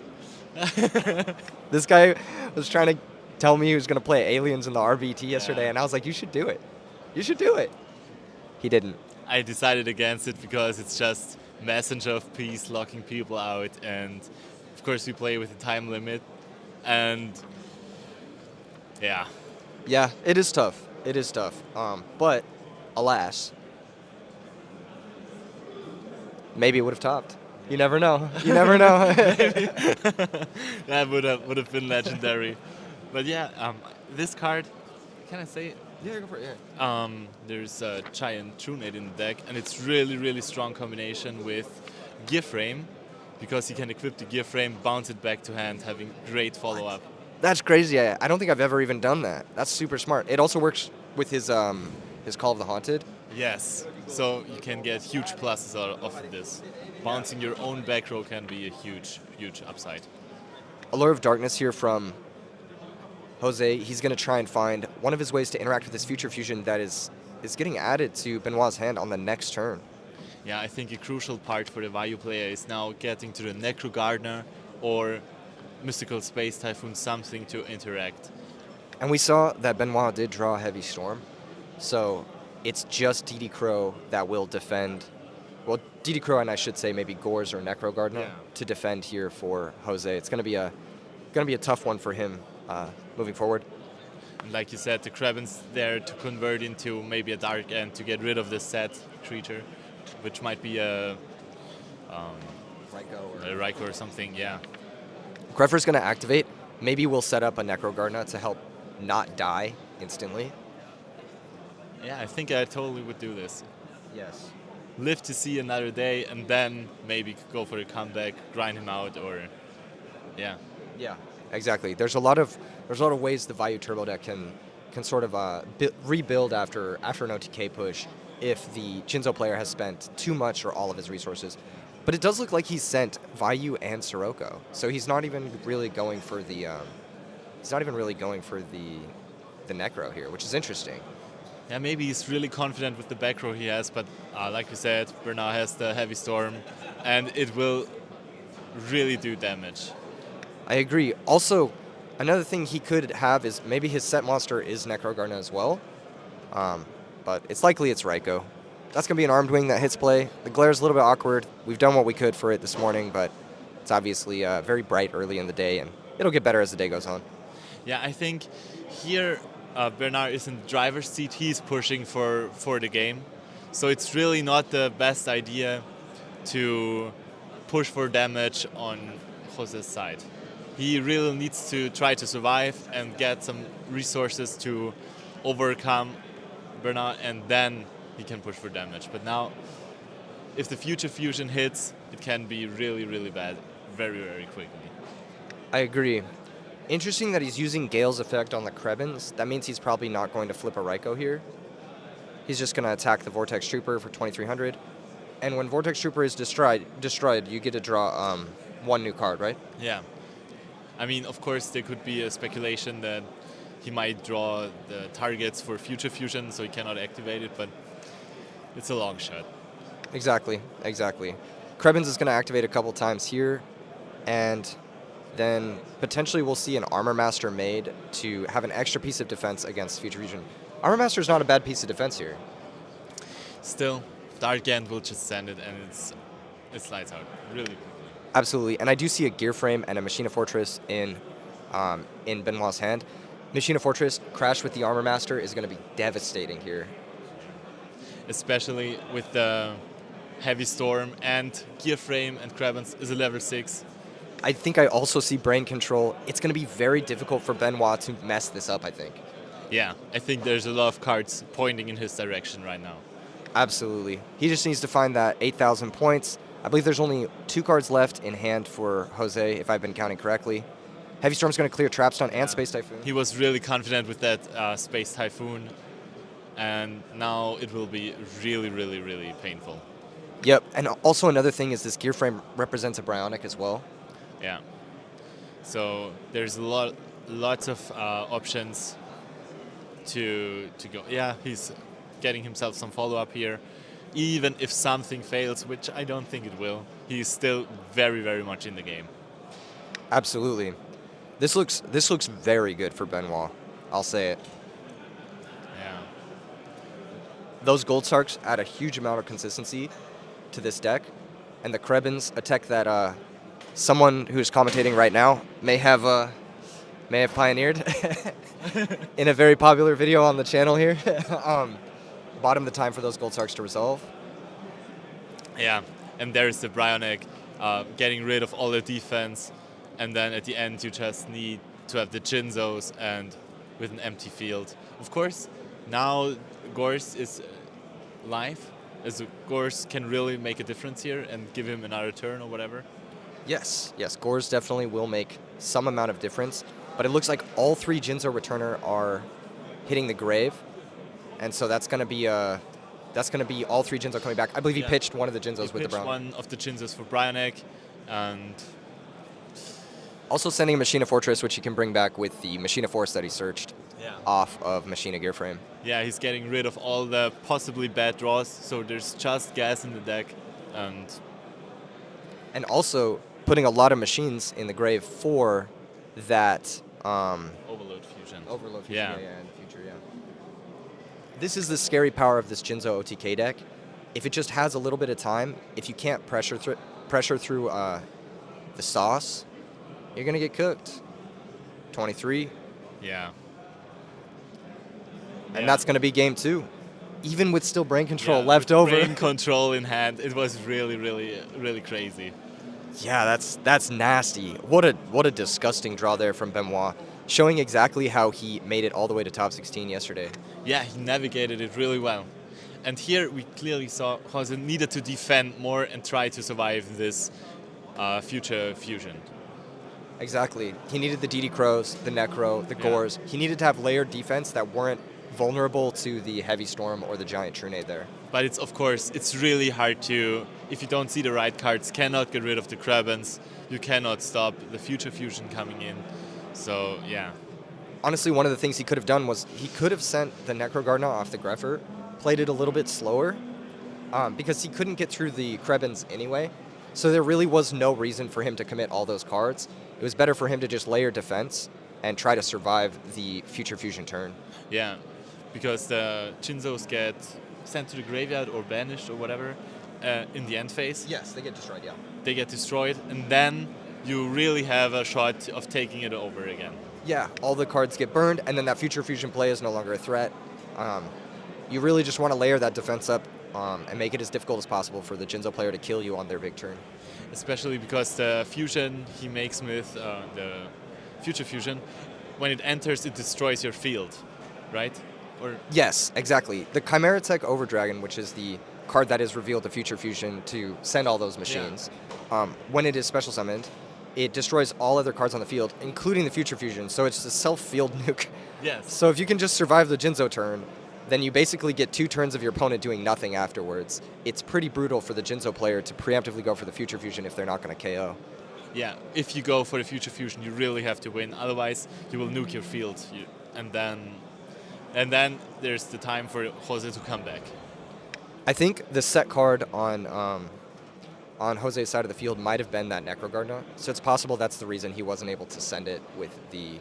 This guy was trying to tell me he was going to play aliens in the RBT yesterday, and I was like, you should do it. You should do it. He didn't. I decided against it because it's just messenger of peace, locking people out, and of course we play with a time limit, and yeah. Yeah, it is tough. It is tough. But, alas, maybe it would have topped. You never know. You never know. That would have been legendary. But yeah, this card, can I say it? Yeah, go for it, yeah. There's a giant Trunade in the deck, and it's really, really strong combination with Gear Frame, because he can equip the Gear Frame, bounce it back to hand, having great follow-up. That's crazy. I don't think I've ever even done that. That's super smart. It also works with his Call of the Haunted. Yes, so you can get huge pluses out of this. Bouncing your own back row can be a huge, huge upside. Allure of Darkness here from Jose. He's going to try and find one of his ways to interact with this Future Fusion that is getting added to Benoit's hand on the next turn. Yeah, I think a crucial part for the Vayu player is now getting to the Necro Gardener or Mystical Space Typhoon, something to interact. And we saw that Benoit did draw a Heavy Storm, so it's just DD Crow that will defend. Well, DD Crow and I should say maybe Gors or Necro Gardener to defend here for Jose. It's going to be a tough one for him moving forward. Like you said, the Kraben's there to convert into maybe a Dark End to get rid of the set creature, which might be a Raikou or something, yeah. Greffer's going to activate. Maybe we'll set up a Necro Gardener to help not die instantly. Yeah, I think I totally would do this. Yes. Live to see another day, and then maybe go for a comeback, grind him out, or yeah. Yeah, exactly. There's a lot of ways the Vayu Turbo deck can sort of rebuild after an OTK push if the Jinzo player has spent too much or all of his resources. But it does look like he's sent Vayu and Sirocco, so he's not even really going for the Necro here, which is interesting. Yeah, maybe he's really confident with the back row he has, but like we said, Bernard has the Heavy Storm, and it will really do damage. I agree. Also, another thing he could have is maybe his set monster is Necro Gardener as well, but it's likely it's Raikou. That's going to be an Armed Wing that hits play. The glare's a little bit awkward. We've done what we could for it this morning, but it's obviously very bright early in the day, and it'll get better as the day goes on. Yeah, I think here Bernard is in the driver's seat. He's pushing for the game. So it's really not the best idea to push for damage on Jose's side. He really needs to try to survive and get some resources to overcome Bernard, and then he can push for damage. But now, if the Future Fusion hits, it can be really, really bad very, very quickly. I agree. Interesting that he's using Gale's effect on the Krebens. That means he's probably not going to flip a Raikou here. He's just going to attack the Vortex Trooper for 2,300. And when Vortex Trooper is destroyed, you get to draw one new card, right? Yeah. I mean, of course, there could be a speculation that he might draw the targets for Future Fusion, so he cannot activate it, but it's a long shot. Exactly. Krebens is going to activate a couple times here, and then potentially we'll see an Armor Master made to have an extra piece of defense against Future Fusion. Armor Master is not a bad piece of defense here. Still, Dark End will just send it, and it slides out really quickly. Absolutely, and I do see a Gear Frame and a Machina Fortress in Benoit's hand. Machina Fortress crash with the Armor Master is going to be devastating here. Especially with the Heavy Storm and Gear Frame and Krebens is a level 6. I think I also see Brain Control. It's going to be very difficult for Benoit to mess this up, I think. Yeah, I think there's a lot of cards pointing in his direction right now. Absolutely. He just needs to find that 8,000 points. I believe there's only 2 cards left in hand for Jose, if I've been counting correctly. Heavy Storm's going to clear Trapstone and Space Typhoon. He was really confident with that Space Typhoon, and now it will be really, really, really painful. Yep, and also another thing is this Gear Frame represents a Bryonic as well. Yeah. So there's lots of options to go. Yeah, he's getting himself some follow-up here. Even if something fails, which I don't think it will, he's still very, very much in the game. Absolutely. This looks very good for Benoit. I'll say it. Yeah. Those Gold Sarks add a huge amount of consistency to this deck, and the Krebens, a tech that someone who's commentating right now may have pioneered in a very popular video on the channel here. Bought him the time for those Gold Sarks to resolve. Yeah, and there's the Bryonic getting rid of all the defense, and then at the end you just need to have the Jinzos and with an empty field. Of course, now Gors is live, as Gors can really make a difference here and give him another turn or whatever. Yes, Gors definitely will make some amount of difference, but it looks like all 3 Jinzo Returner are hitting the grave, and so that's going to be all 3 Jinzo coming back. I believe he pitched one of the Jinzos with the Brown. One of the Jinzos for Bryonic, and Also sending a Machina Fortress, which he can bring back with the Machina Force that he searched off of Machina Gearframe. Yeah, he's getting rid of all the possibly bad draws, so there's just gas in the deck. And also putting a lot of machines in the grave for that Overload Fusion. Overload Fusion, Yeah. in the future, yeah. This is the scary power of this Jinzo OTK deck. If it just has a little bit of time, if you can't pressure through the sauce, you're going to get cooked. 23. Yeah. And that's going to be game 2. Even with still brain control left with over. Brain control in hand. It was really, really, really crazy. Yeah, that's nasty. What a disgusting draw there from Benoit, showing exactly how he made it all the way to top 16 yesterday. Yeah, he navigated it really well. And here we clearly saw Jose needed to defend more and try to survive this future fusion. Exactly. He needed the DD Crows, the Necro, the Gores. He needed to have layered defense that weren't vulnerable to the Heavy Storm or the Giant Trunade there. But it's, of course, it's really hard to, if you don't see the right cards, cannot get rid of the Krabens. You cannot stop the future fusion coming in. So, yeah. Honestly, one of the things he could have done was he could have sent the Necro Gardener off the Greffer, played it a little bit slower, because he couldn't get through the Krebens anyway. So there really was no reason for him to commit all those cards. It was better for him to just layer defense and try to survive the future fusion turn. Yeah, because the Jinzos get sent to the graveyard or banished or whatever in the end phase. Yes, they get destroyed, yeah. They get destroyed, and then you really have a shot of taking it over again. Yeah, all the cards get burned, and then that future fusion play is no longer a threat. You really just want to layer that defense up and make it as difficult as possible for the Jinzo player to kill you on their big turn. Especially because the fusion he makes with the future fusion, when it enters, it destroys your field, right? Or yes, exactly. The Chimera Tech Overdragon, which is the card that is revealed to future fusion to send all those machines, when it is special summoned, it destroys all other cards on the field, including the future fusion. So it's a self-field nuke. Yes. So if you can just survive the Jinzo turn, then you basically get 2 turns of your opponent doing nothing afterwards. It's pretty brutal for the Jinzo player to preemptively go for the future fusion if they're not going to KO. Yeah, if you go for the future fusion, you really have to win. Otherwise, you will nuke your field, and then there's the time for Jose to come back. I think the set card on Jose's side of the field might have been that Necro Gardener, so it's possible that's the reason he wasn't able to send it with the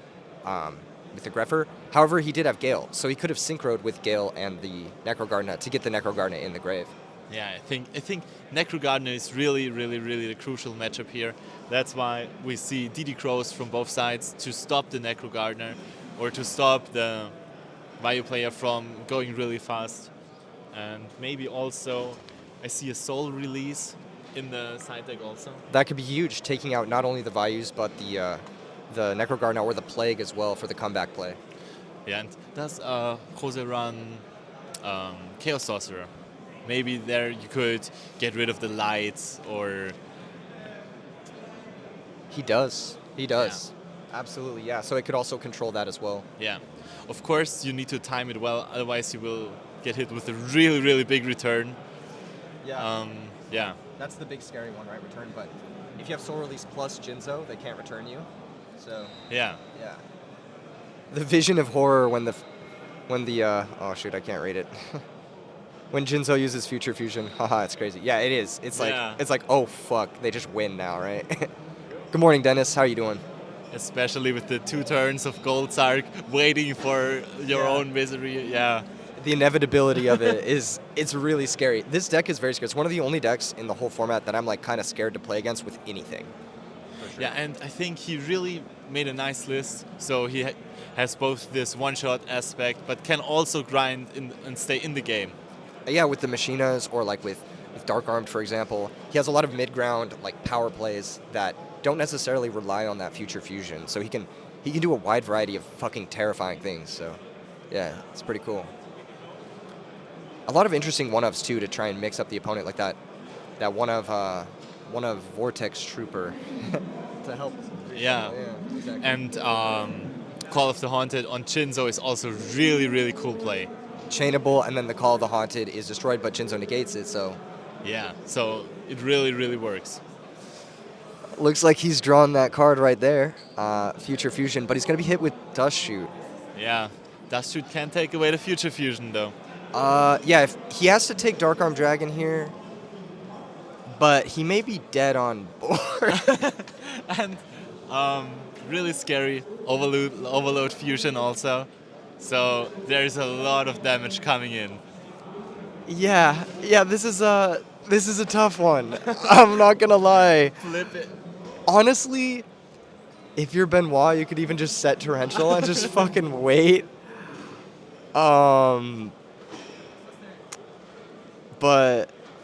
Greffer. However, he did have Gale, so he could have synchroed with Gale and the Necro Gardener to get the Necro Gardener in the grave. Yeah, I think Necro Gardener is really, really, really the crucial matchup here. That's why we see DD Crows from both sides to stop the Necro Gardener or to stop the Vayu player from going really fast. And maybe also I see a Soul Release in the side deck also. That could be huge, taking out not only the Vayus, but the Necro Gardener or the Plague as well for the comeback play. Yeah, and does Jose run Chaos Sorcerer? Maybe there you could get rid of the lights or... He does. Yeah. Absolutely, yeah. So it could also control that as well. Yeah. Of course, you need to time it well, otherwise you will get hit with a really, really big return. Yeah. Yeah. That's the big scary one, right? Return, but if you have Soul Release plus Jinzo, they can't return you. So... Yeah. Yeah. The vision of horror when the oh shoot, I can't read it. When Jinzo uses Future Fusion, haha, it's crazy. Yeah, it is. It's like oh fuck, they just win now, right? Good morning, Dennis. How are you doing? Especially with the 2 turns of Gold Sark waiting for your own misery. Yeah. The inevitability of it it's really scary. This deck is very scary. It's one of the only decks in the whole format that I'm like kind of scared to play against with anything. Sure. Yeah, and I think he really made a nice list. So he has both this one-shot aspect, but can also grind and stay in the game. Yeah, with the Machinas or like with Dark Armed, for example, he has a lot of mid-ground like power plays that don't necessarily rely on that future fusion. So he can do a wide variety of fucking terrifying things. So yeah, it's pretty cool. A lot of interesting one-ofs too to try and mix up the opponent, like that one of Vortex Trooper to help. Yeah, exactly. And Call of the Haunted on Jinzo is also really, really cool play. Chainable, and then the Call of the Haunted is destroyed, but Jinzo negates it, so... Yeah, so it really, really works. Looks like he's drawn that card right there, Future Fusion, but he's going to be hit with Dust Shoot. Yeah, Dust Shoot can take away the Future Fusion though. Yeah, if he has to take Dark Arm Dragon here, but he may be dead on board. And really scary overload fusion also. So there's a lot of damage coming in. Yeah, this is a tough one. I'm not gonna lie. Flip it. Honestly, if you're Benoit, you could even just set Torrential and just fucking wait. But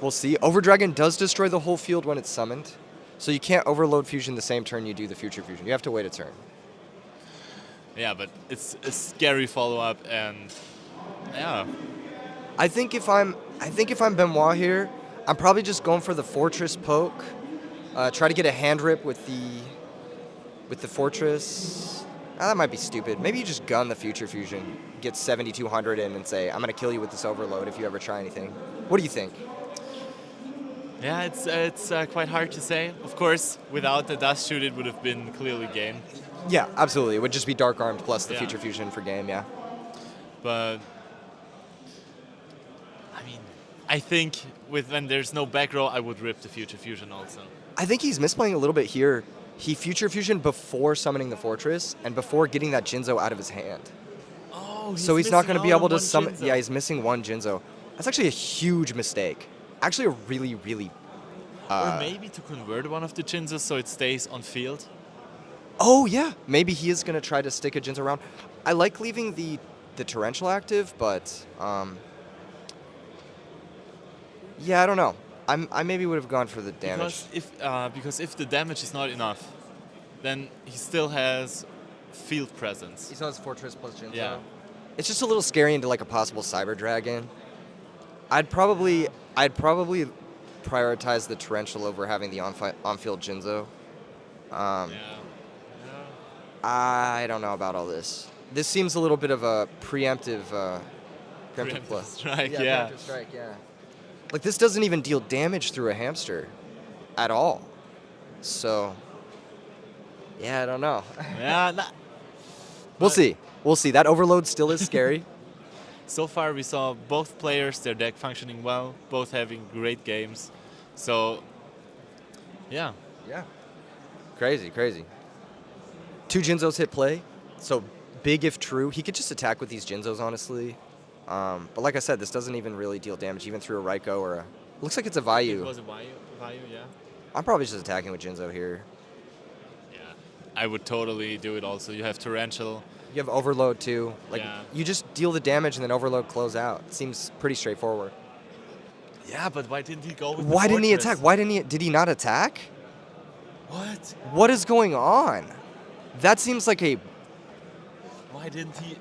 we'll see. Overdragon does destroy the whole field when it's summoned, so you can't overload fusion the same turn you do the Future Fusion. You have to wait a turn. Yeah, but it's a scary follow-up, and yeah. I think if I'm Benoit here, I'm probably just going for the Fortress poke. Try to get a hand rip with the Fortress. That might be stupid. Maybe you just gun the Future Fusion, get 7,200 in, and say, I'm gonna kill you with this overload if you ever try anything. What do you think? Yeah, it's quite hard to say. Of course, without the Dust Shoot, it would have been clearly game. Yeah, absolutely. It would just be Dark Armed plus the Yeah. Future Fusion for game, yeah. But I mean, I think when there's no back row, I would rip the Future Fusion also. I think he's misplaying a little bit here. He Future Fusion before summoning the Fortress and before getting that Jinzo out of his hand. Oh, So he's not going to be able to summon. Jinzo. Yeah, he's missing one Jinzo. That's actually a huge mistake. Actually, a really, really. Or maybe to convert one of the Jinzos so it stays on field. Oh yeah, maybe he is going to try to stick a Jinzo around. I like leaving the Torrential active, but yeah, I don't know. I maybe would have gone for the damage. Because if the damage is not enough, then he still has field presence. He still has Fortress plus Jinzo. Yeah. It's just a little scary into like a possible Cyber Dragon. I'd probably prioritize the Torrential over having the on-field Jinzo. Yeah. I don't know about all this. This seems a little bit of a preemptive play. Strike, yeah. Preemptive strike, yeah. Like this doesn't even deal damage through a hamster at all. So, yeah, I don't know. Yeah, We'll see. We'll see. That overload still is scary. so far we saw both players, their deck functioning well, both having great games. So, yeah. Yeah. Crazy. 2 Jinzos hit play. So big if true. He could just attack with these Jinzos, honestly. But like I said, this doesn't even really deal damage, even through a Raikou or a... Looks like it's a It Vayu. was a Vayu, yeah. I'm probably just attacking with Jinzo here. Yeah, I would totally do it also. You have Torrential. You have Overload, too. Like, Yeah. you just deal the damage and then Overload close out. It seems pretty straightforward. Yeah, but why didn't he go with Why the didn't he Fortress? attack? Why didn't he... Did he not attack? What? What is going on? That seems like a... Why didn't he?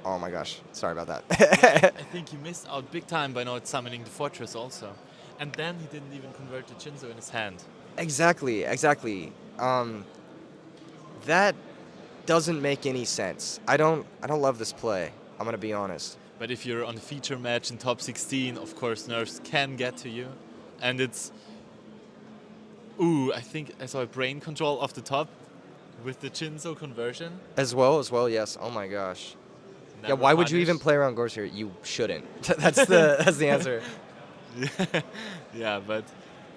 Oh my gosh. Sorry about that. I think he missed out big time by not summoning the Fortress also. And then he didn't even convert the Jinzo in his hand. Exactly. That doesn't make any sense. I don't love this play. I'm gonna be honest. But if you're on a feature match in top 16, of course nerfs can get to you. And it's... Ooh, I think I saw a brain control off the top with the Jinzo conversion. As well, yes. Oh my gosh. Yeah, Never why would you even punished. play around Gorse here? You shouldn't. That's the answer. Yeah, but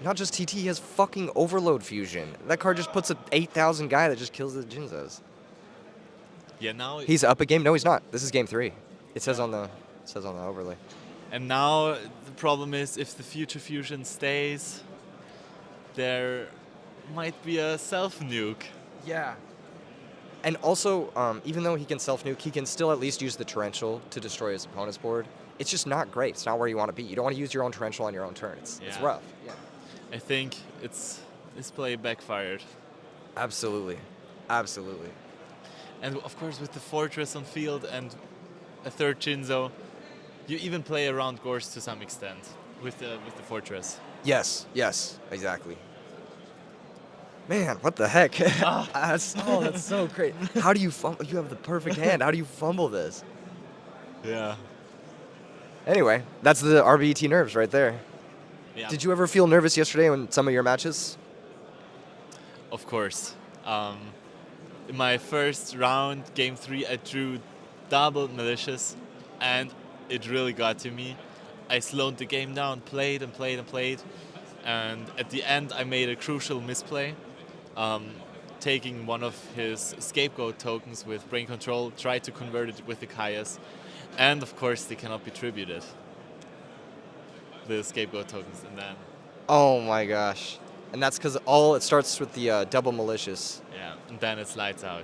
Not just TT, he has fucking Overload Fusion. That card just puts a 8,000 guy that just kills the Jinzos. yeah, now He's up a game? No, he's not. This is game 3. It says on the overlay. and now the problem is if the Future Fusion stays, there might be a self nuke. Yeah. And also, even though he can self-nuke, he can still at least use the Torrential to destroy his opponent's board. It's just not great. It's not where you want to be. You don't want to use your own Torrential on your own turn. It's Yeah. rough. Yeah. I think this play backfired. Absolutely. And of course with the Fortress on field and a third Jinzo, you even play around Gorse to some extent with the Fortress. Yes, exactly. Man, what the heck? That's so great. How do you fumble? You have the perfect hand. How do you fumble this? Yeah. Anyway, that's the RBET nerves right there. Yeah. Did you ever feel nervous yesterday in some of your matches? Of course. In my first round, game 3, I drew double malicious, and it really got to me. I slowed the game down, played and played and played, and at the end I made a crucial misplay, taking one of his scapegoat tokens with brain control, tried to convert it with the Kaias, and of course they cannot be tributed, the scapegoat tokens, and then Oh my gosh. And that's because it starts with the double malicious. yeah, and then it's lights out.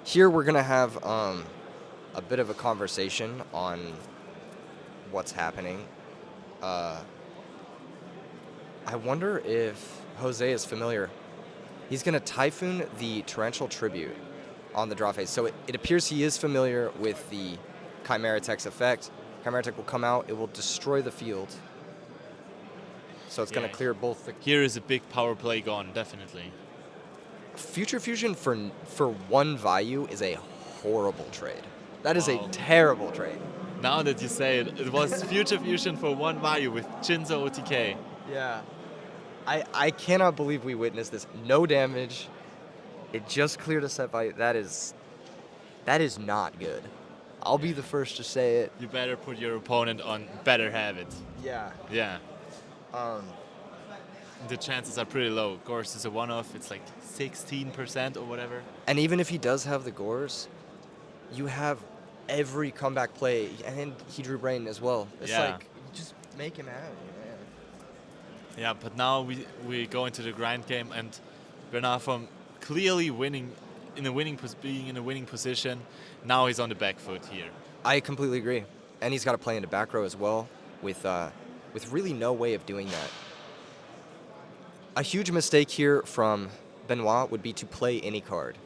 Here we're going to have a bit of a conversation on what's happening. I wonder if Jose is familiar. He's going to Typhoon the Torrential Tribute on the draw phase. So it appears he is familiar with the Chimera Tech's effect. Chimera Tech will come out. It will destroy the field. So it's going to clear both the... Here is a big power play gone, definitely. Future Fusion for one value is a horrible trade. That is a Wow. terrible trade. Now that you say it, it was Future Fusion for 1 value with Jinzo OTK. Yeah. I cannot believe we witnessed this. No damage. It just cleared a set value. That is not good. I'll be the first to say it. You better put your opponent on better habit. Yeah. Yeah. The chances are pretty low. Of course, it's a one-off. It's like 16% or whatever. And even if he does have the Gores, you have every comeback play, and he drew Brain as well. It's Yeah. like, just make him happy, man. Yeah, but now we go into the grind game, and Bernard from clearly winning, being in a winning position. Now he's on the back foot here. I completely agree. And he's got to play into back row as well, with really no way of doing that. A huge mistake here from Benoit would be to play any card.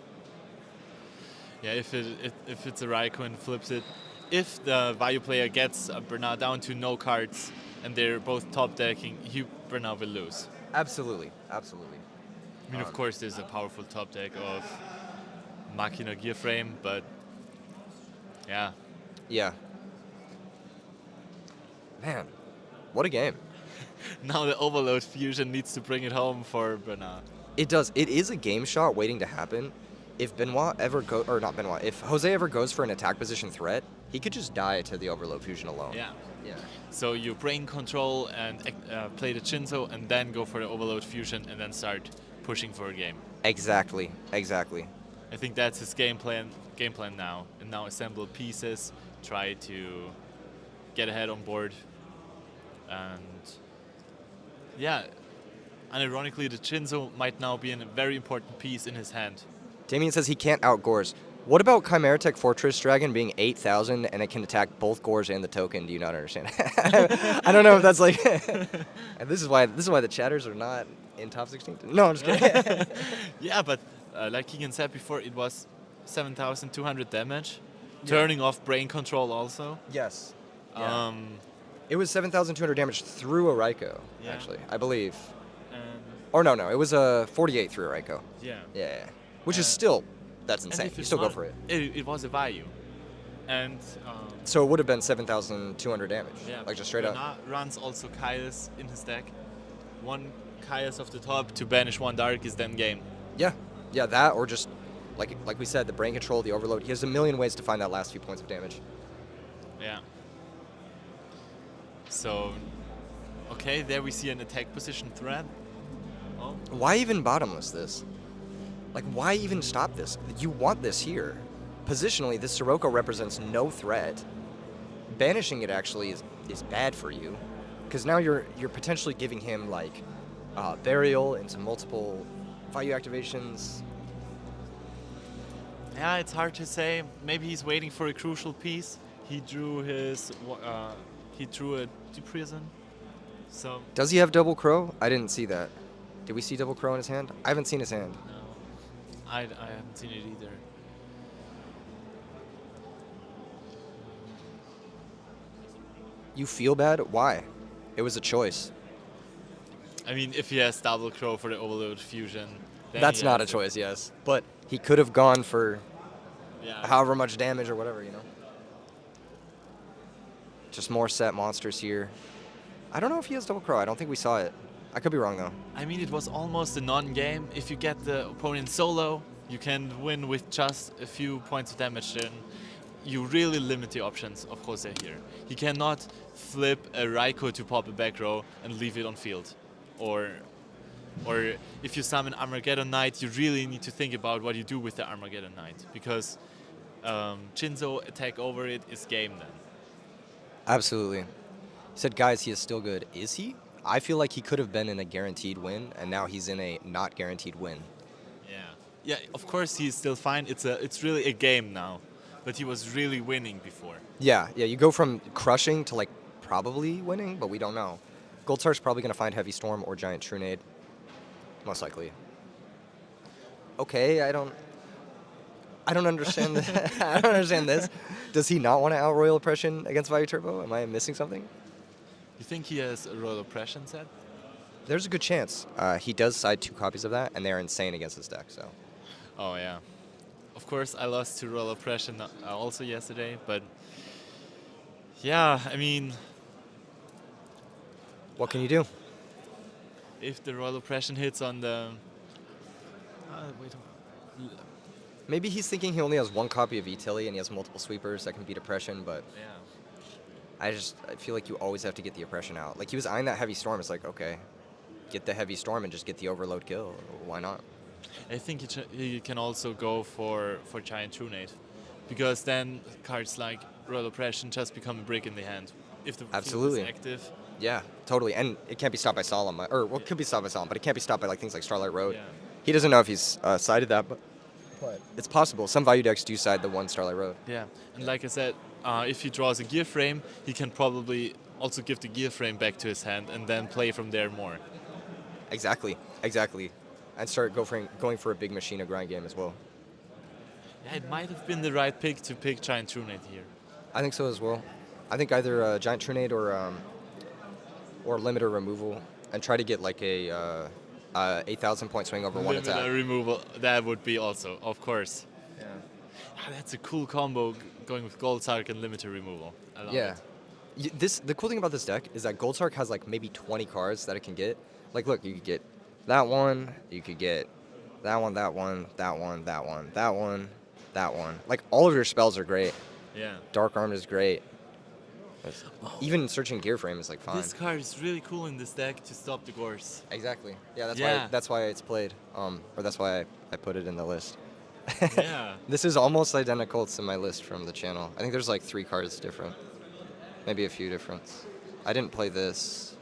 Yeah, if it's a Raikou and flips it, if the value player gets Bernard down to no cards and they're both top decking, Bernard will lose. Absolutely, absolutely. I mean, of course, there's a powerful top deck of Machina Gear Frame, but yeah. Yeah. Man, what a game. Now the Overload Fusion needs to bring it home for Bernard. It does. It is a game shot waiting to happen. If Benoit ever if Jose ever goes for an attack position threat, he could just die to the Overload Fusion alone. Yeah. Yeah. So you brain control and play the Chinzo and then go for the Overload Fusion and then start pushing for a game. Exactly. Exactly. I think that's his game plan now. And now assemble pieces, try to get ahead on board. And yeah, unironically, the Chinzo might now be a very important piece in his hand. Damien says he can't out Gores. What about Chimera Tech Fortress Dragon being 8,000 and it can attack both Gores and the token? Do you not understand? I don't know if that's like... and this is why the chatters are not in top 16. No, I'm just kidding. Yeah, but like Keegan said before, it was 7,200 damage, turning off brain control also. Yes. Yeah. It was 7,200 damage through a Raikou, Yeah. actually, I believe. And Or no, it was a 48 through a Raikou. yeah. Yeah. Which is still, that's And insane. if You it's still go not- for it. It was a value. And So it would have been 7,200 damage, yeah, like just straight up. Bernard runs also Kaias in his deck. One Kaias off the top to banish one dark is then game. Yeah, that or just, like we said, the brain control, the overload. He has a million ways to find that last few points of damage. Yeah. So, okay, there we see an attack position threat. Oh. Why even bottomless this? Like, why even stop this? You want this here. Positionally, this Sirocco represents no threat. Banishing it actually is bad for you, because now you're potentially giving him like burial into multiple value activations. Yeah, it's hard to say. Maybe he's waiting for a crucial piece. He drew a Deprison. So Does he have double crow? I didn't see that. Did we see double crow in his hand? I haven't seen his hand. no, I haven't seen it either. You feel bad? Why? It was a choice. I mean, if he has double crow for the Overload Fusion, then That's he not a has it. choice, yes. But he could have gone for Yeah. however much damage or whatever, you know? Just more set monsters here. I don't know if he has double crow. I don't think we saw it. I could be wrong though. I mean, it was almost a non-game. If you get the opponent solo, you can win with just a few points of damage. Then you really limit the options of Jose here. He cannot flip a Raikou to pop a back row and leave it on field, or if you summon Armageddon Knight, you really need to think about what you do with the Armageddon Knight, because Jinzo attack over it is game then. Absolutely. He said, guys, he is still good. Is he? I feel like he could have been in a guaranteed win, and now he's in a not guaranteed win. Yeah, of course he's still fine. It's really a game now, but he was really winning before. Yeah, you go from crushing to like probably winning, but we don't know. Goldstar's probably going to find Heavy Storm or Giant Trunade, most likely. Okay, I don't understand this. I don't understand this. Does he not want to out Royal Oppression against Value Turbo? Am I missing something? You think he has a Royal Oppression set? There's a good chance. He does side 2 copies of that, and they're insane against this deck. So. Oh yeah. Of course, I lost to Royal Oppression also yesterday, but yeah, I mean, What can you do? if the Royal Oppression hits on the wait. Maybe he's thinking he only has 1 copy of E-Tilly and he has multiple sweepers that can beat Oppression, but Yeah. I feel like you always have to get the Oppression out. Like, he was eyeing that Heavy Storm. It's like, okay, get the Heavy Storm and just get the Overload kill. Why not? I think he can also go for Giant Trunade, because then cards like Royal Oppression just become a brick in the hand. If the field Absolutely. is active. Yeah, totally. And it can't be stopped by Solemn. Or, well, it could be stopped by Solemn, but it can't be stopped by like things like Starlight Road. Yeah. He doesn't know if he's sided that, but it's possible. Some value decks do side the 1 Starlight Road. Yeah, and like I said, if he draws a gear frame, he can probably also give the gear frame back to his hand and then play from there more. Exactly. And start going for a big machine, a grind game as well. Yeah, it might have been the right pick to pick Giant Trunade here. I think so as well. I think either Giant Trunade or Limiter Removal, and try to get like a 8,000 point swing over 1 Limiter attack. removal, that would be also, of course. Yeah. Ah, that's a cool combo going with Gold Sark and Limiter removal. I love Yeah. it. The cool thing about this deck is that Goldsark has like maybe 20 cards that it can get. Like, look, you could get that one, you could get that one, that one, that one, that one, that one, that one. Like, all of your spells are great. Yeah. Dark Arm is great. Even searching Gear Frame is like fine. This card is really cool in this deck to stop the Gorse. Exactly. Yeah, Yeah. that's why it's played. Or that's why I put it in the list. Yeah. This is almost identical to my list from the channel. I think there's like 3 cards different. Maybe a few difference. I didn't play this.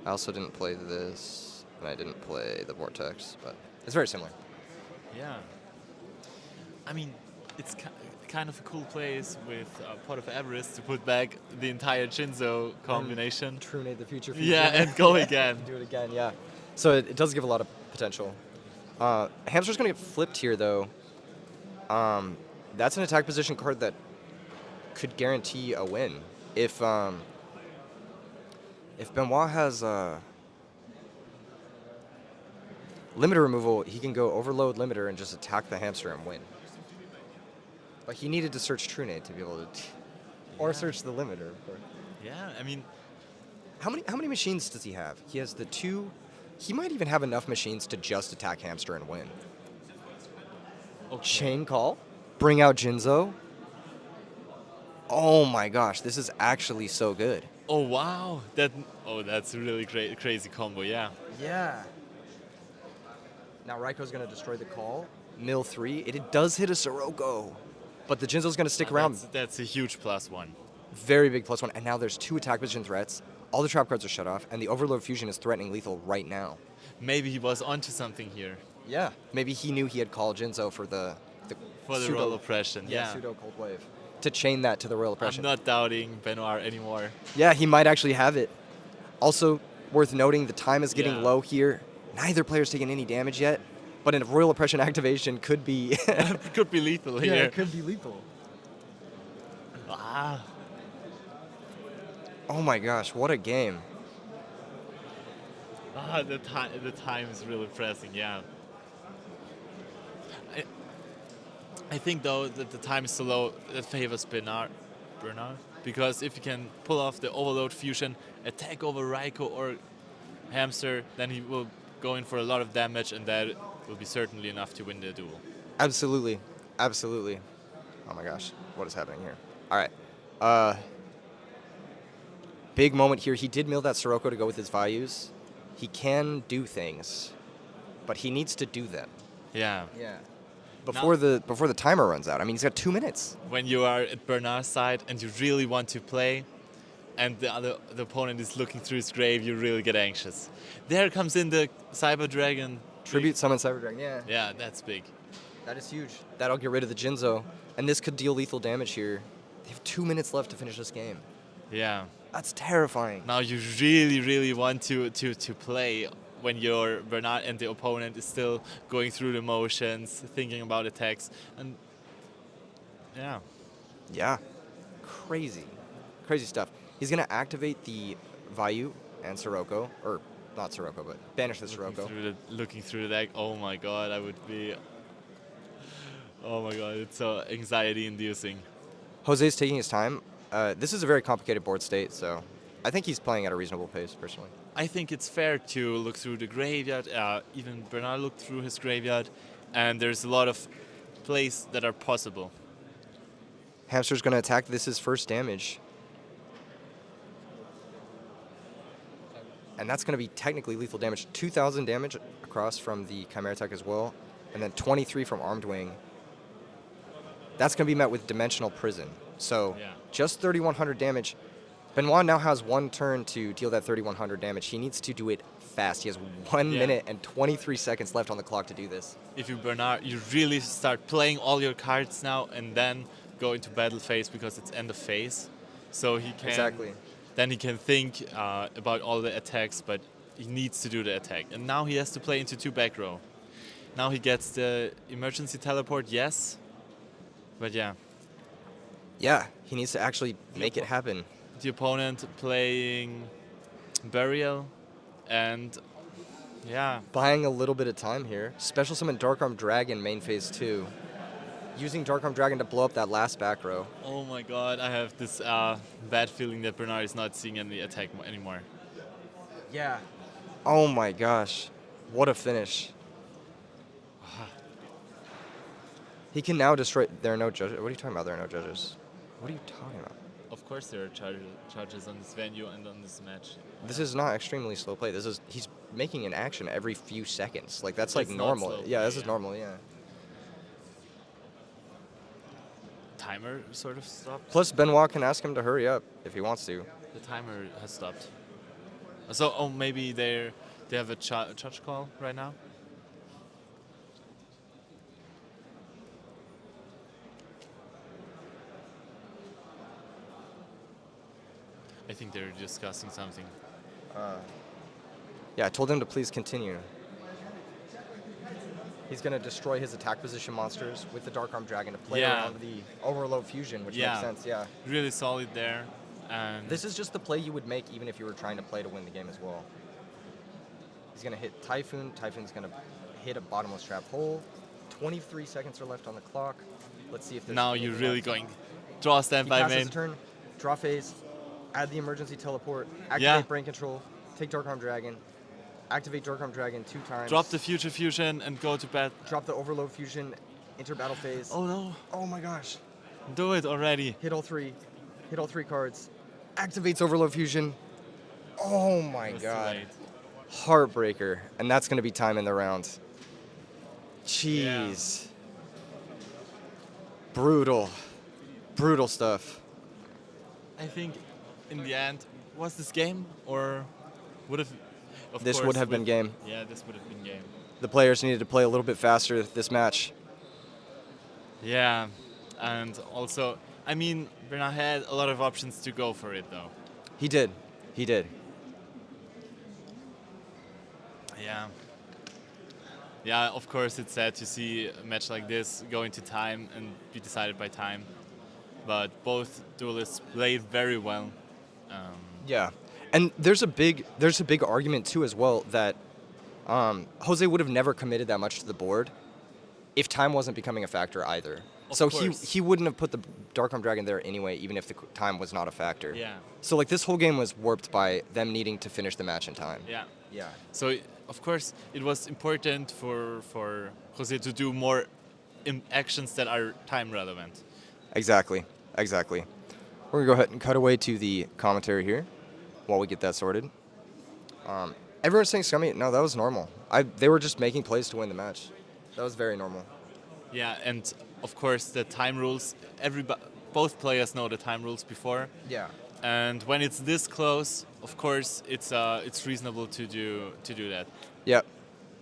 I also didn't play this. And I didn't play the Vortex, but it's very similar. Yeah. I mean, it's kind of a cool place with Pot of Avarice to put back the entire Jinzo combination. Trunade the future. Yeah, and go again. Do it again, yeah. So it does give a lot of potential. Hamster's going to get flipped here, though. That's an attack position card that could guarantee a win. If Benoit has limiter removal, he can go overload limiter and just attack the hamster and win. But he needed to search Trunade to be able to, or search the limiter, of course. Yeah, I mean, How many machines does he have? He has the 2. He might even have enough machines to just attack hamster and win. okay. Chain Call, bring out Jinzo. Oh my gosh, this is actually so good. Oh wow, that's a really crazy combo. Yeah. Yeah. Now Raikou's gonna destroy the call. Mill 3. It does hit a Sirocco, but the Jinzo's gonna stick around. That's a huge +1. Very big +1. And now there's 2 attack position threats. All the trap cards are shut off, and the Overload Fusion is threatening lethal right now. Maybe he was onto something here Yeah. Maybe he knew he had called Jinzo for the for the Royal Oppression. Yeah. pseudo Cold Wave. To chain that to the Royal Oppression. I'm not doubting Benoit anymore. Yeah, he might actually have it. Also, worth noting, the time is getting Yeah. low here. Neither player's taken any damage yet, but a Royal Oppression activation could be... Could be lethal here. could be lethal. Ah. Oh my gosh, what a game. The time is really pressing. Yeah. I think though that the time is so low that favors Bernard, because if you can pull off the Overload Fusion, attack over Raikou, or Hamster, then he will go in for a lot of damage, and that will be certainly enough to win the duel. Absolutely. Absolutely. Oh my gosh. What is happening here? All right. Big moment here. He did mill that Sirocco to go with his values. He can do things, but he needs to do them. Yeah. Yeah. Before the timer runs out. I mean, he's got 2 minutes. When you are at Bernard's side and you really want to play, and the opponent is looking through his grave, you really get anxious. There comes in the Cyber Dragon. Tribute summon Cyber Dragon. Yeah. Yeah, that's big. That is huge. That'll get rid of the Jinzo, and this could deal lethal damage here. They have 2 minutes left to finish this game. Yeah. That's terrifying. Now you really, really want to play when your Bernard and the opponent is still going through the motions, thinking about attacks, and yeah. Yeah. Crazy. Crazy stuff. He's going to activate the Vayu and Sirocco, or not Sirocco, but banish the Sirocco. Looking through the deck, oh my god, I would be... Oh my god, it's so anxiety-inducing. Jose's taking his time. This is a very complicated board state, so I think he's playing at a reasonable pace, personally. I think it's fair to look through the graveyard. Even Bernard looked through his graveyard, and there's a lot of plays that are possible. Hamster's going to attack. This is first damage. And that's going to be technically lethal damage. 2,000 damage across from the Chimera attack as well, and then 23 from Armed Wing. That's going to be met with Dimensional Prison. So just 3,100 damage. Benoit now has 1 turn to deal that 3,100 damage. He needs to do it fast. He has 1 minute and 23 seconds left on the clock to do this. If you Bernard, you really start playing all your cards now and then go into battle phase because it's end of phase. So he can then he can think about all the attacks, but he needs to do the attack. And now he has to play into 2 back row. Now he gets the emergency teleport, yes. But yeah. Yeah, he needs to actually make it happen. The opponent playing Burial, and yeah. Buying a little bit of time here. Special summon Dark Arm Dragon main phase 2. Using Dark Arm Dragon to blow up that last back row. Oh my god, I have this bad feeling that Bernard is not seeing any attack anymore. Yeah. Oh my gosh. What a finish. He can now destroy... There are no judges. What are you talking about? There are no judges. What are you talking about? Of course there are charges on this venue and on this match. This is not extremely slow play. This is... He's making an action every few seconds. Like, that's It's like not normal. slow Yeah, play, this is normal, yeah. Timer sort of stopped. Plus, Benoit can ask him to hurry up if he wants to. The timer has stopped. So, maybe they have a judge call right now? I think they're discussing something. Yeah, I told him to please continue. He's going to destroy his attack position monsters with the Dark Arm Dragon to play around the Overload Fusion, which makes sense, yeah. Really solid there. And this is just the play you would make even if you were trying to play to win the game as well. He's going to hit Typhoon. Typhoon's going to hit a bottomless trap hole. 23 seconds are left on the clock. Let's see if there's... Now you're really going... Draw standby main. He passes a turn, draw phase, add the emergency teleport, activate Brain Control, take Dark Arm Dragon, activate Dark Arm Dragon 2 times. Drop the Future Fusion and go to bed. Drop the Overload Fusion, enter battle phase. Oh no. Oh my gosh. Do it already. Hit all 3. Hit all 3 cards. Activates Overload Fusion. Oh my god. Heartbreaker. And that's going to be time in the round. Jeez. Yeah. Brutal. Brutal stuff. I think in the end, was this game or would have... This would have been game. Yeah, this would have been game. The players needed to play a little bit faster this match. Yeah, and also, I mean, Bernard had a lot of options to go for it, though. He did. He did. Yeah. Yeah, of course, it's sad to see a match like this go into time and be decided by time. But both duelists played very well. Yeah. And there's a big argument too as well that Jose would have never committed that much to the board if time wasn't becoming a factor either. So he wouldn't have put the Dark Arm Dragon there anyway, even if the time was not a factor. Yeah. So like this whole game was warped by them needing to finish the match in time. Yeah. Yeah. So of course it was important for Jose to do more actions that are time relevant. Exactly. Exactly. We're going to go ahead and cut away to the commentary here while we get that sorted. Everyone's saying scummy. No, that was normal. They were just making plays to win the match. That was very normal. Yeah, and of course the time rules. Both players know the time rules before. Yeah. And when it's this close, of course it's reasonable to do that. Yep.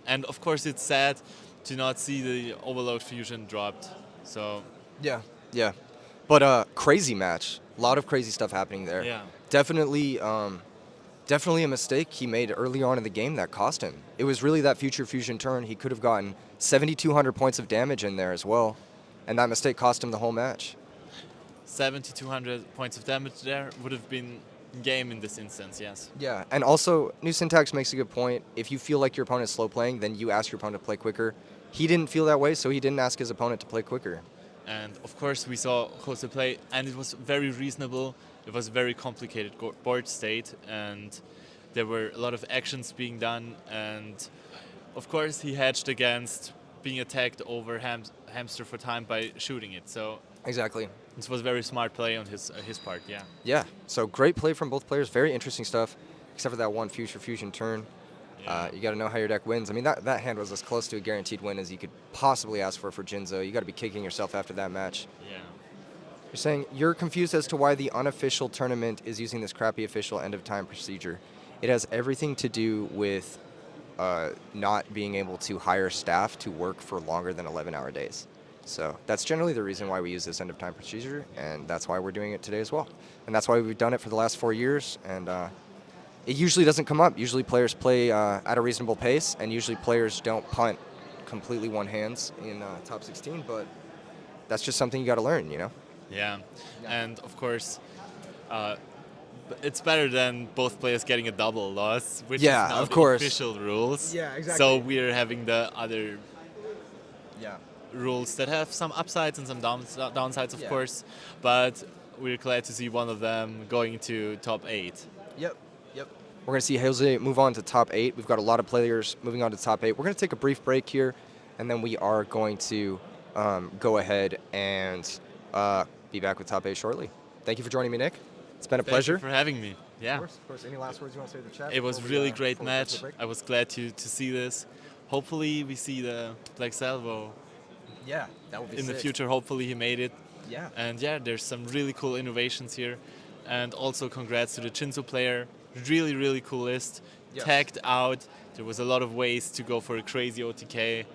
And of course it's sad to not see the overload fusion dropped. So Yeah. Yeah. But crazy match. A lot of crazy stuff happening there. yeah. Definitely a mistake he made early on in the game that cost him. It was really that future fusion turn. He could have gotten 7,200 points of damage in there as well. And that mistake cost him the whole match. 7,200 points of damage there would have been game in this instance, yes. Yeah, and also, New Syntax makes a good point. If you feel like your opponent's slow playing, then you ask your opponent to play quicker. He didn't feel that way, so he didn't ask his opponent to play quicker. And of course we saw Jose play, and it was very reasonable. It was a very complicated board state, and there were a lot of actions being done, and of course he hedged against being attacked over hamster for time by shooting it. So Exactly. this was very smart play on his part, yeah. Yeah, so great play from both players. Very interesting stuff, except for that one future fusion turn. Yeah. You got to know how your deck wins. I mean, that hand was as close to a guaranteed win as you could possibly ask for Jinzo. You got to be kicking yourself after that match. Yeah. You're saying you're confused as to why the unofficial tournament is using this crappy official end of time procedure. It has everything to do with not being able to hire staff to work for longer than 11-hour days. So that's generally the reason why we use this end of time procedure, and that's why we're doing it today as well. And that's why we've done it for the last 4 years, and it usually doesn't come up. Usually players play at a reasonable pace, and usually players don't punt completely one hands in top 16, but that's just something you got to learn, you know? Yeah, and of course, it's better than both players getting a double loss, which Yeah, is not of the course. official rules. Yeah, exactly. So we're having the other Yeah. rules that have some upsides and some downsides, of Yeah. course, but we're glad to see one of them going to top 8. Yep. We're going to see Jose move on to top 8. We've got a lot of players moving on to top 8. We're going to take a brief break here, and then we are going to go ahead and be back with top 8 shortly. Thank you for joining me, Nick. It's been a pleasure. Thank you for having me. Yeah. Of course. Any last words you want to say to the chat? It was really great match. I was glad to see this. Hopefully we see the Black Salvo Yeah, that would be in the sick. future. Hopefully he made it. Yeah. And yeah, there's some really cool innovations here. And also congrats to the Jinzo player. Really, really cool list. Yes. Tagged out. There was a lot of ways to go for a crazy OTK.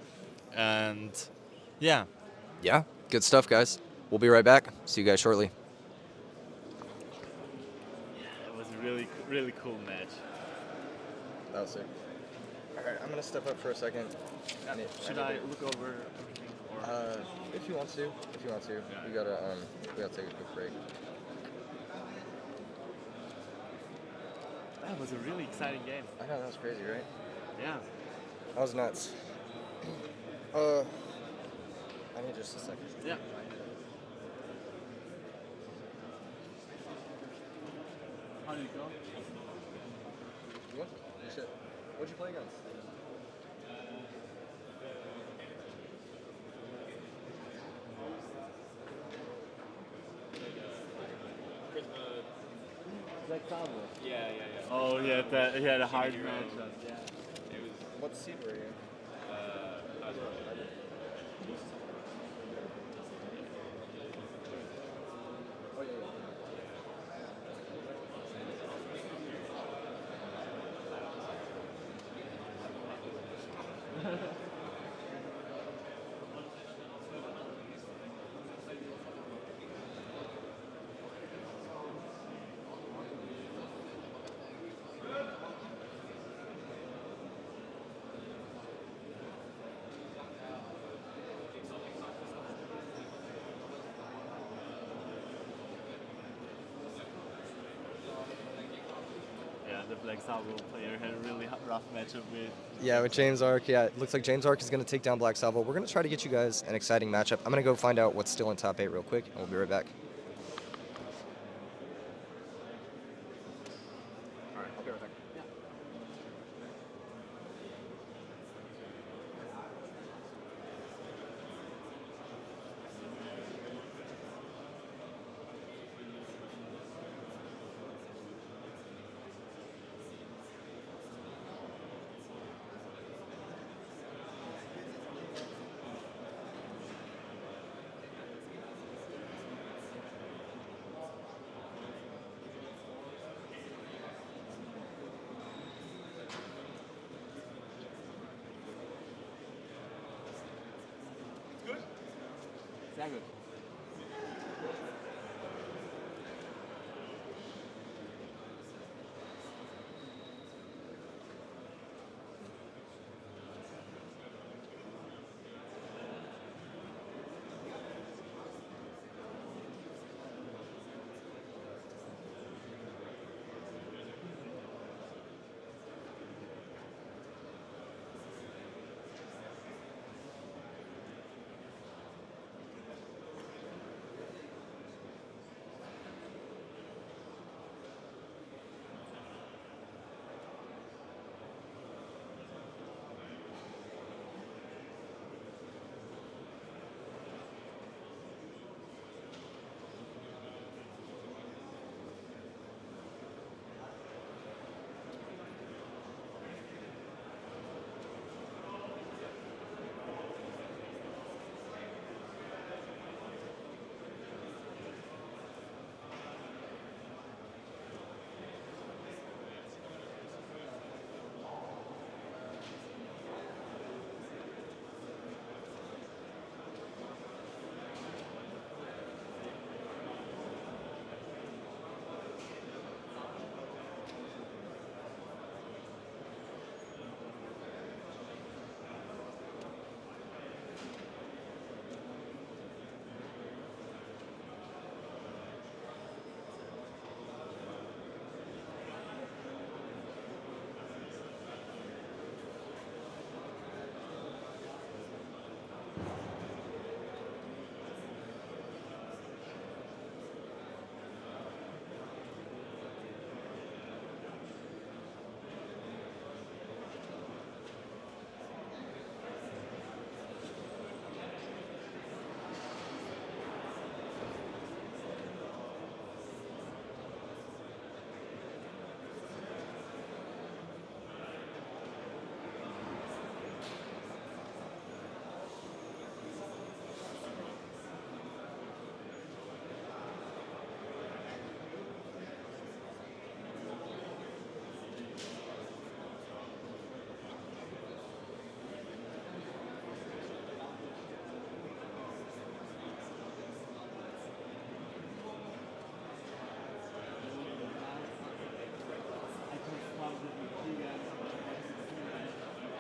And yeah. Yeah, good stuff, guys. We'll be right back. See you guys shortly. It was a really, really cool match. That was sick. All right, I'm going to step up for a second. Should I look over everything? Or? If you want to. Yeah. We gotta take a quick break. That was a really exciting game. I know, that was crazy, right? Yeah. That was nuts. I need just a second. Yeah. How did it go? What? Shit. What'd you play against? Oh yeah, he had a hard matchup. Yeah. What seed were you in? Oh, yeah. Yeah, the Black Salvo player had a really rough matchup with. Yeah, with James Ark. Yeah, it looks like James Ark is going to take down Black Salvo. We're going to try to get you guys an exciting matchup. I'm going to go find out what's still in top 8 real quick, and we'll be right back. All right, I'll be right back. Sehr gut.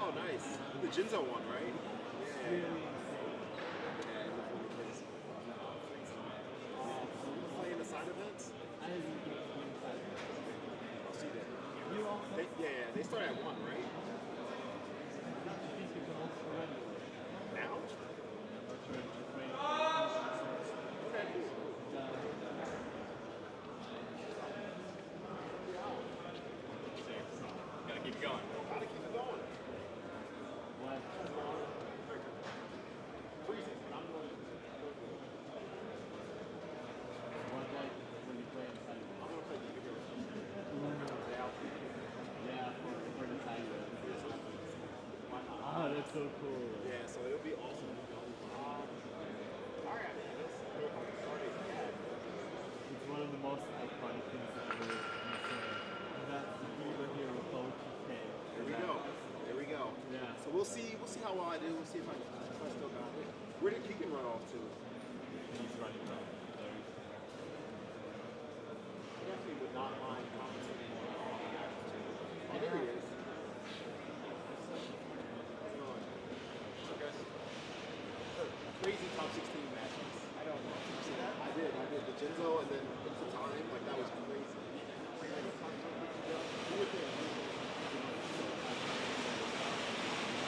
Oh, nice. The Jinzo one, right? Playing the side events? I'll see that. Yeah, they start at 1, right? Now? Okay, cool. Gotta keep it going. Gotta keep it going. Oh, that's so cool. Yeah, so it'll be awesome. Alright, It's one of the most iconic things ever. And that's the Diva Hero Code There we go. There we go. Yeah. So we'll see how well I do. We'll see if I still got it. Where did Keegan run off to? He's running from there. I definitely would not mind commenting more on that. Oh, there he is. Crazy top 16 matches. I don't know. Did you see that? I did. The Jinzo and then the time, like that was crazy. You would think.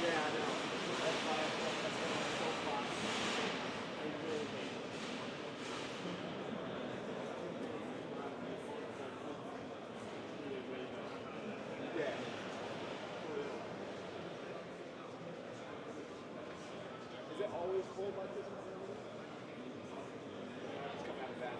Yeah, I know. That's why that's so fun. I really hate it. Yeah. Is it always cold like this? Just come out of that.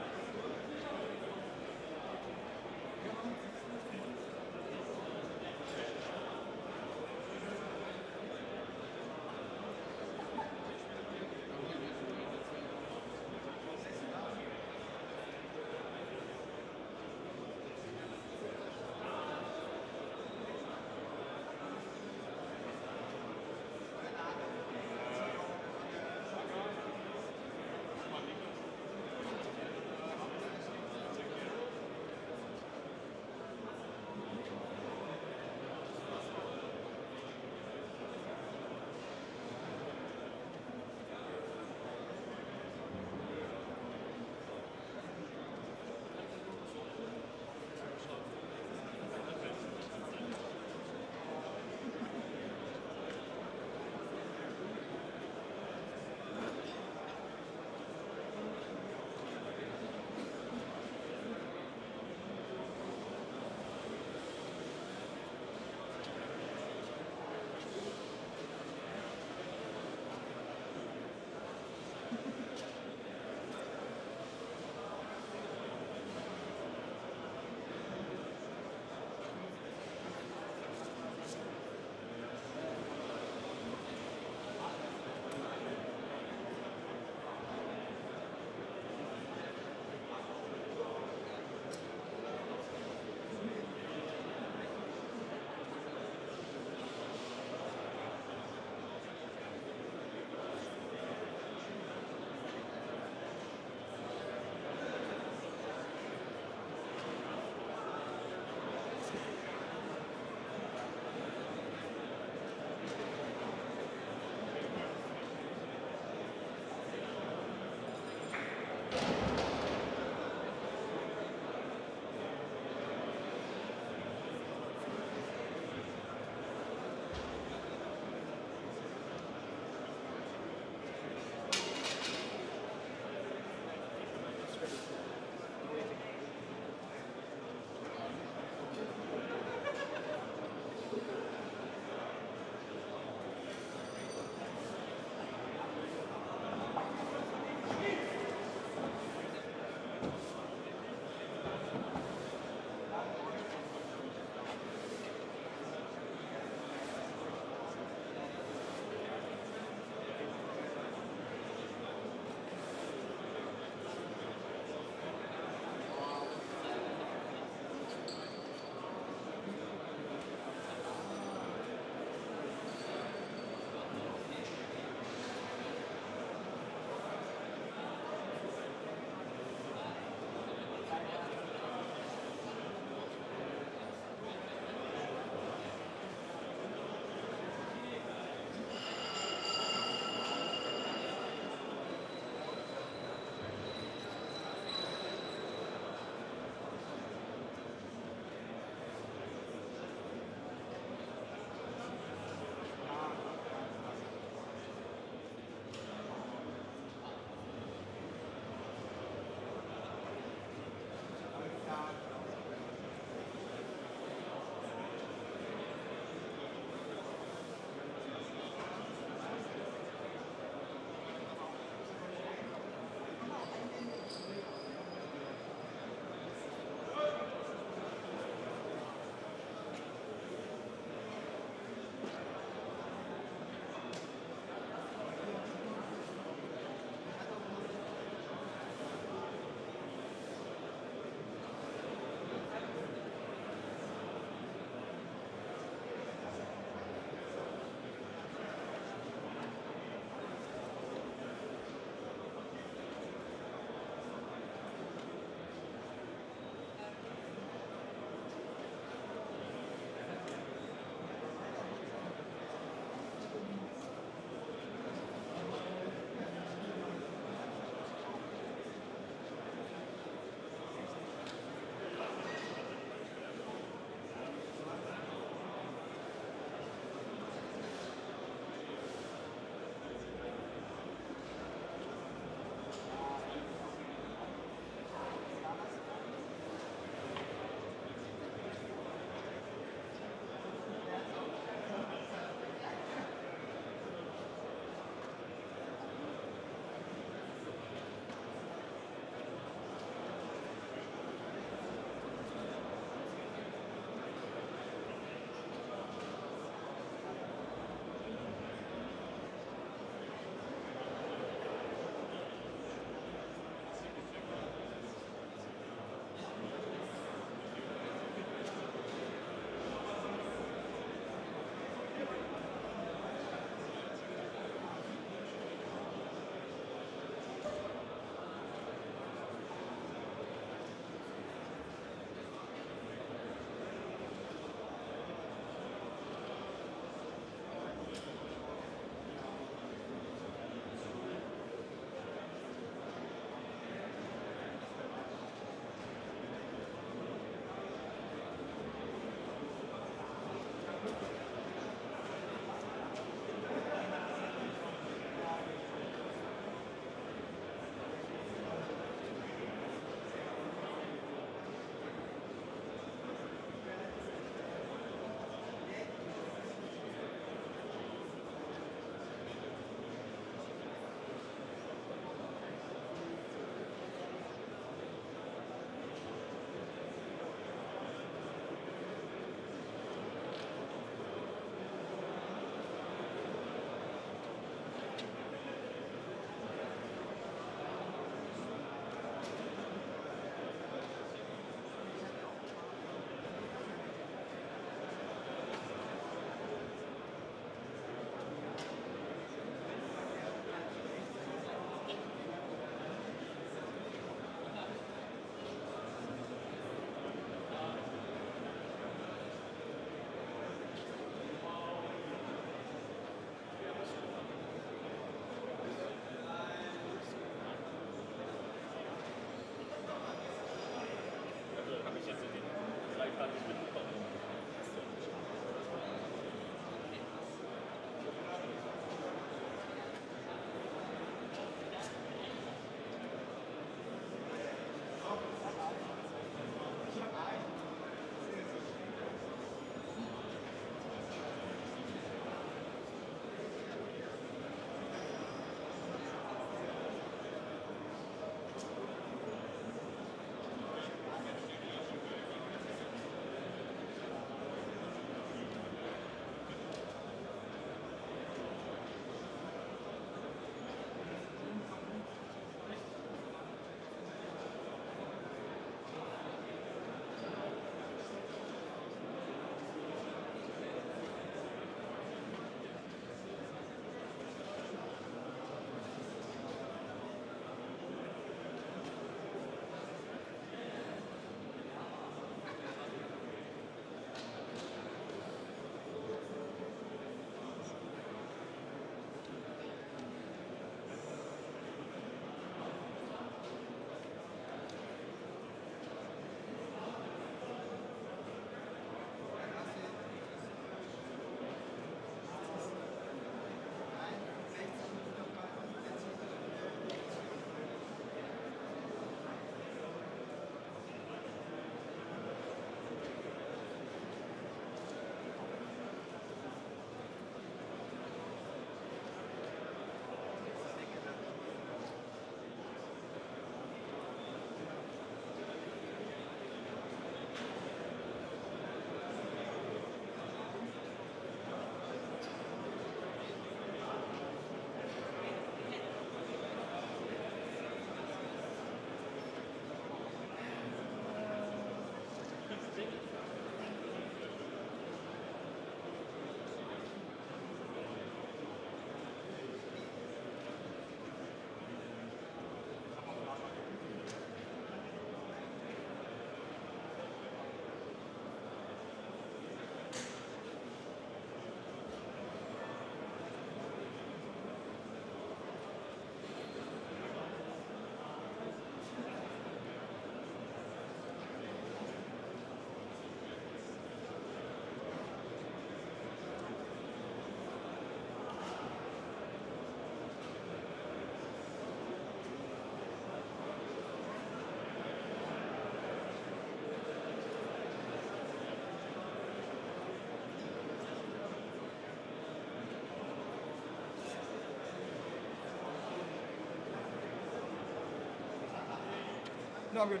No, I'm good.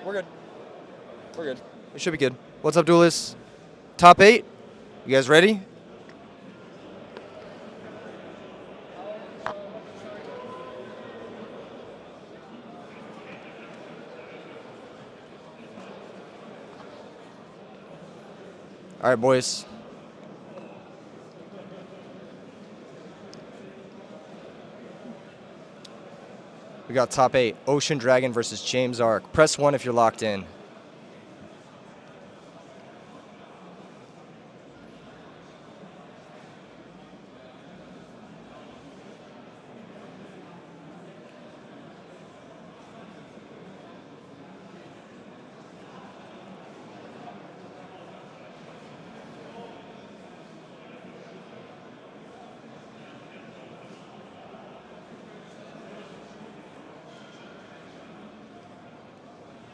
We're good. We're good. We should be good. What's up, duelists? Top 8? You guys ready? All right, boys. We got top 8. Ocean Dragon versus James Ark. Press 1 if you're locked in.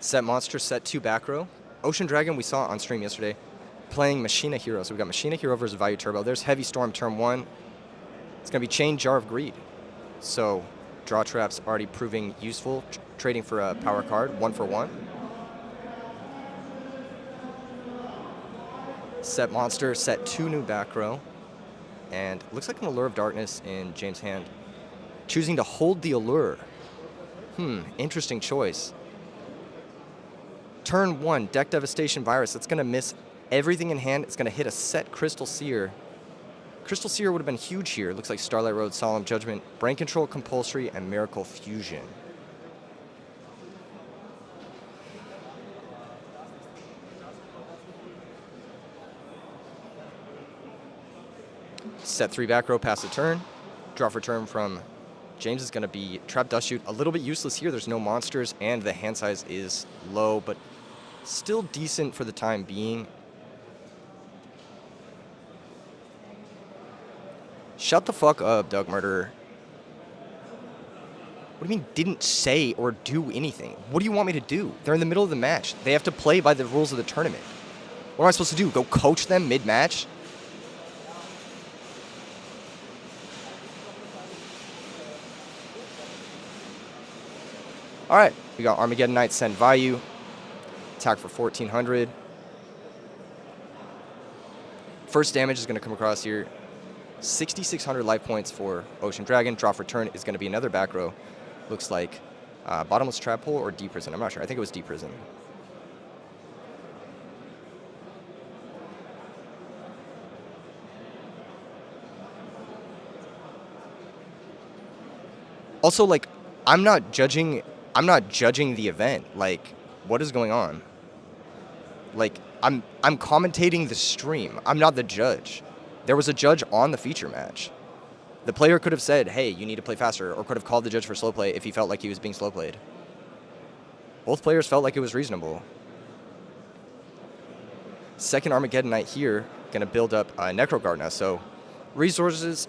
Set Monster, set 2 back row. Ocean Dragon we saw on stream yesterday playing Machina Hero. So we got Machina Hero versus Value Turbo. There's Heavy Storm turn 1. It's going to be Chain Jar of Greed. So draw traps already proving useful. Trading for a power card, 1 for 1. Set Monster, set 2 new back row. And looks like an Allure of Darkness in James' hand. Choosing to hold the Allure. Interesting choice. Turn 1, Deck Devastation Virus. That's going to miss everything in hand. It's going to hit a set Crystal Seer. Crystal Seer would have been huge here. Looks like Starlight Road, Solemn Judgment, Brain Control, Compulsory, and Miracle Fusion. Set 3 back row, pass the turn. Draw for turn from James is going to be Trap Dust Shoot. A little bit useless here. There's no monsters, and the hand size is low, but still decent for the time being. Shut the fuck up, Doug Murderer. What do you mean didn't say or do anything? What do you want me to do? They're in the middle of the match. They have to play by the rules of the tournament. What am I supposed to do? Go coach them mid-match? All right, we got Armageddon Knight, send value. Attack for 1,400. First damage is going to come across here. 6,600 life points for Ocean Dragon. Draw for turn is going to be another back row. Looks like Bottomless Trap Hole or Deep Prison. I'm not sure. I think it was Deep Prison. Also, like, I'm not judging the event. Like, what is going on? Like, I'm commentating the stream. I'm not the judge. There was a judge on the feature match. The player could have said, hey, you need to play faster, or could have called the judge for slow play if he felt like he was being slow played. Both players felt like it was reasonable. Second Armageddon Knight here, gonna build up Necro Guard now. So resources,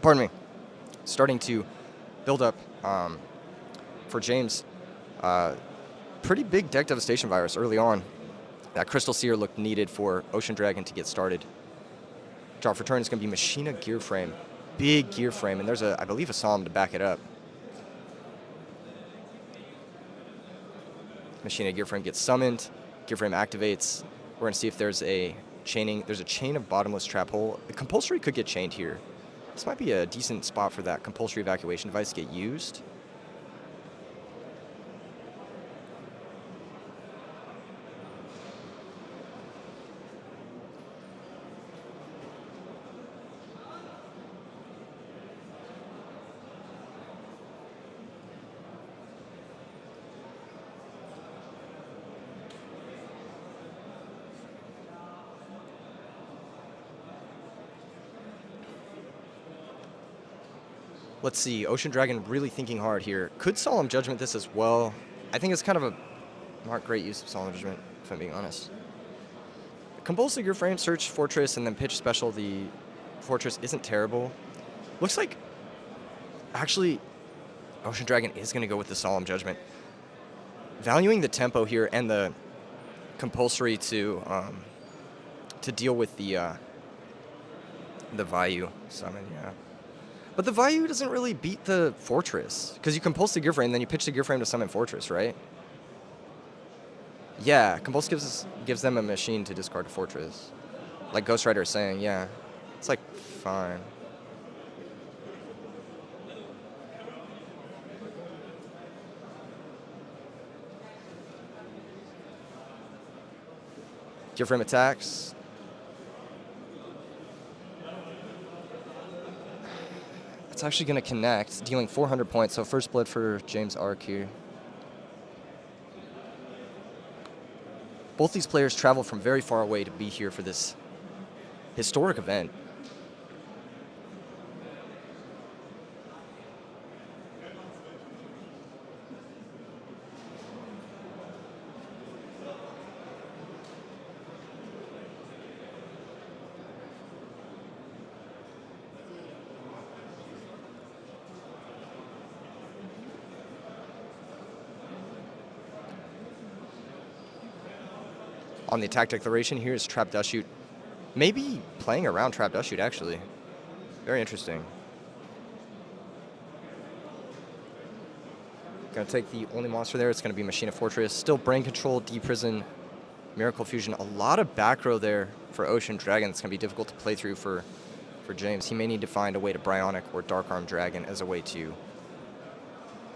pardon me, starting to build up for James. Pretty big Deck Devastation Virus early on. That Crystal Seer looked needed for Ocean Dragon to get started. Draw for turn is going to be Machina Gear Frame. Big gear frame, and there's, I believe, a Solemn to back it up. Machina Gear Frame gets summoned. Gear Frame activates. We're going to see if there's a chaining. There's a chain of Bottomless Trap Hole. The Compulsory could get chained here. This might be a decent spot for that Compulsory Evacuation device to get used. Let's see, Ocean Dragon really thinking hard here. Could Solemn Judgment this as well? I think it's kind of a not great use of Solemn Judgment, if I'm being honest. Compulsive Gear Frame, search Fortress, and then pitch special. The Fortress isn't terrible. Looks like, actually, Ocean Dragon is going to go with the Solemn Judgment. Valuing the tempo here and the compulsory to deal with the value summon, yeah. But the Vayu doesn't really beat the Fortress, because you compulse the gear frame, then you pitch the gear frame to summon Fortress, right? Yeah, compulse gives them a machine to discard a Fortress. Like Ghost Rider is saying, yeah. It's like, fine. Gear frame attacks. It's actually going to connect, dealing 400 points. So first blood for James Ark here. Both these players traveled from very far away to be here for this historic event. On the attack declaration, here is Trap Dust Shoot. Maybe playing around Trap Dust Shoot, actually. Very interesting. Gonna take the only monster there. It's gonna be Machina Fortress. Still Brain Control, D-Prison, Miracle Fusion. A lot of back row there for Ocean Dragon. It's gonna be difficult to play through for James. He may need to find a way to Bryonic or Dark Arm Dragon as a way to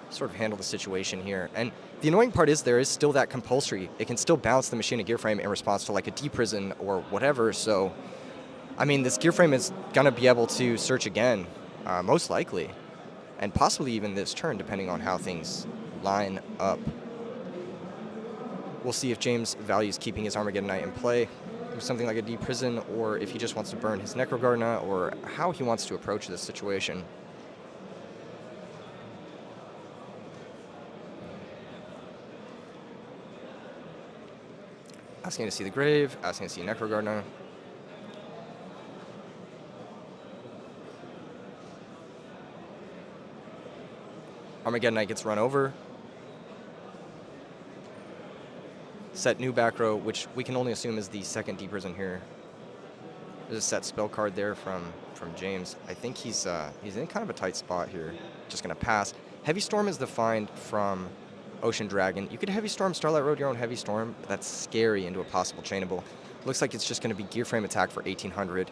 sort of handle the situation here. And the annoying part is there is still that compulsory. It can still bounce the Machina gear frame in response to like a D-Prison or whatever. So, I mean, this gear frame is going to be able to search again, most likely. And possibly even this turn, depending on how things line up. We'll see if James values keeping his Armageddon Knight in play, do something like a D-Prison, or if he just wants to burn his Necrogardna, or how he wants to approach this situation. Asking to see the grave, asking to see Necrogardna. Armageddon Knight gets run over. Set new back row, which we can only assume is the second D-Prison here. There's a set spell card there from James. I think he's in kind of a tight spot here. Just gonna pass. Heavy Storm is defined from Ocean Dragon. You could Heavy Storm, Starlight Road your own Heavy Storm, but that's scary into a possible chainable. Looks like it's just going to be gear frame attack for 1800.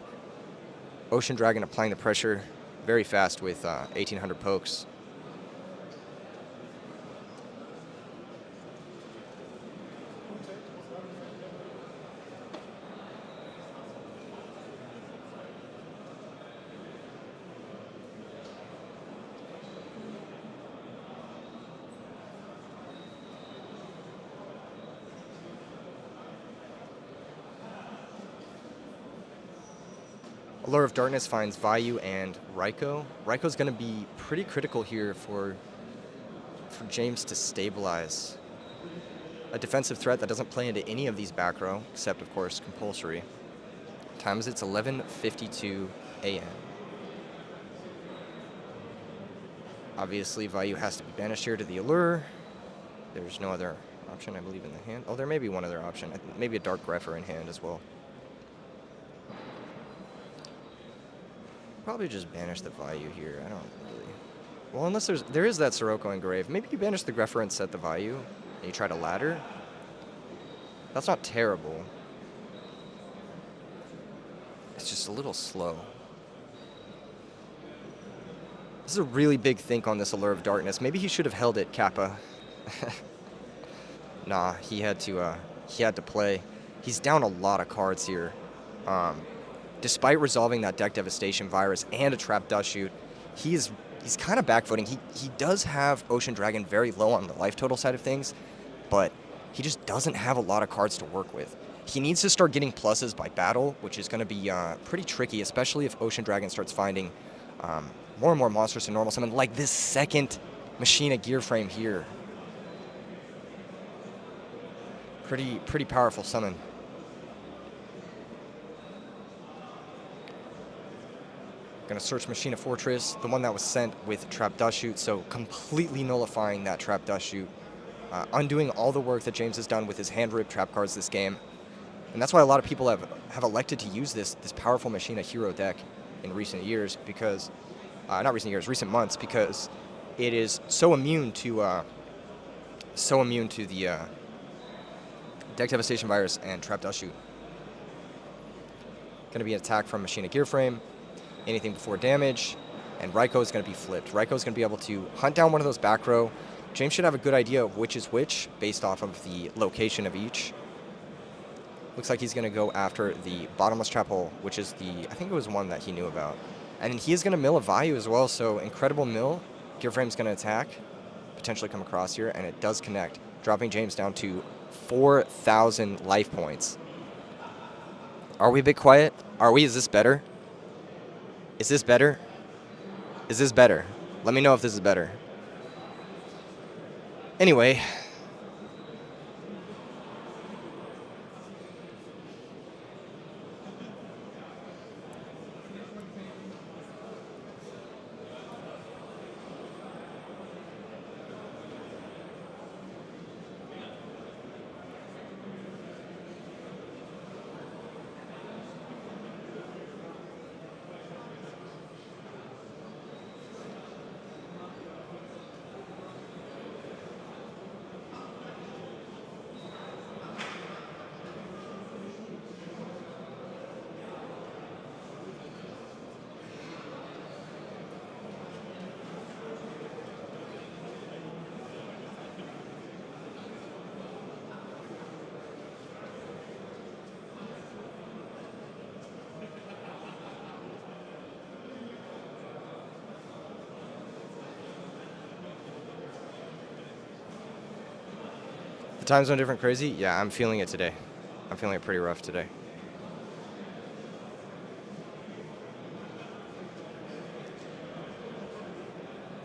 Ocean Dragon applying the pressure very fast with 1800 pokes. Allure of Darkness finds Vayu and Raikou. Raikou's going to be pretty critical here for James to stabilize. A defensive threat that doesn't play into any of these back row, except, of course, compulsory. Times it's 11:52 a.m. Obviously, Vayu has to be banished here to the Allure. There's no other option, I believe, in the hand. Oh, there may be one other option. Maybe a Dark Grepher in hand as well. Probably just banish the Vayu here. I don't really... Well, unless there is that Sirocco Engrave. Maybe you banish the Grepher and set the Vayu, and you try to ladder. That's not terrible. It's just a little slow. This is a really big think on this Allure of Darkness. Maybe he should have held it, Kappa. Nah, he had to play. He's down a lot of cards here. Despite resolving that Deck Devastation Virus and a Trap Dust Shoot, he's kind of backfooting. He does have Ocean Dragon very low on the life total side of things, but he just doesn't have a lot of cards to work with. He needs to start getting pluses by battle, which is going to be pretty tricky, especially if Ocean Dragon starts finding more and more monsters to normal summon, like this second Machina gear frame here. Pretty powerful summon. Gonna search Machina Fortress, the one that was sent with Trap Dust Shoot, so completely nullifying that Trap Dust Shoot. Undoing all the work that James has done with his hand-ripped trap cards this game. And that's why a lot of people have elected to use this powerful Machina hero deck in recent years, because not recent years, recent months, because it is so immune to the deck devastation virus and trap dust shoot. Going to be an attack from Machina Gear Frame, anything before damage, and Raikou is going to be flipped. Raikou is going to be able to hunt down one of those back row. James should have a good idea of which is which based off of the location of each. Looks like he's going to go after the bottomless trap hole, which is I think it was one that he knew about. And he is going to mill a Vayu as well, so incredible mill. Gear Frame's going to attack, potentially come across here, and it does connect, dropping James down to 4,000 life points. Are we a bit quiet? Are we? Is this better? Is this better? Is this better? Let me know if this is better. Anyway. The time zone different crazy? Yeah, I'm feeling it today. I'm feeling it pretty rough today.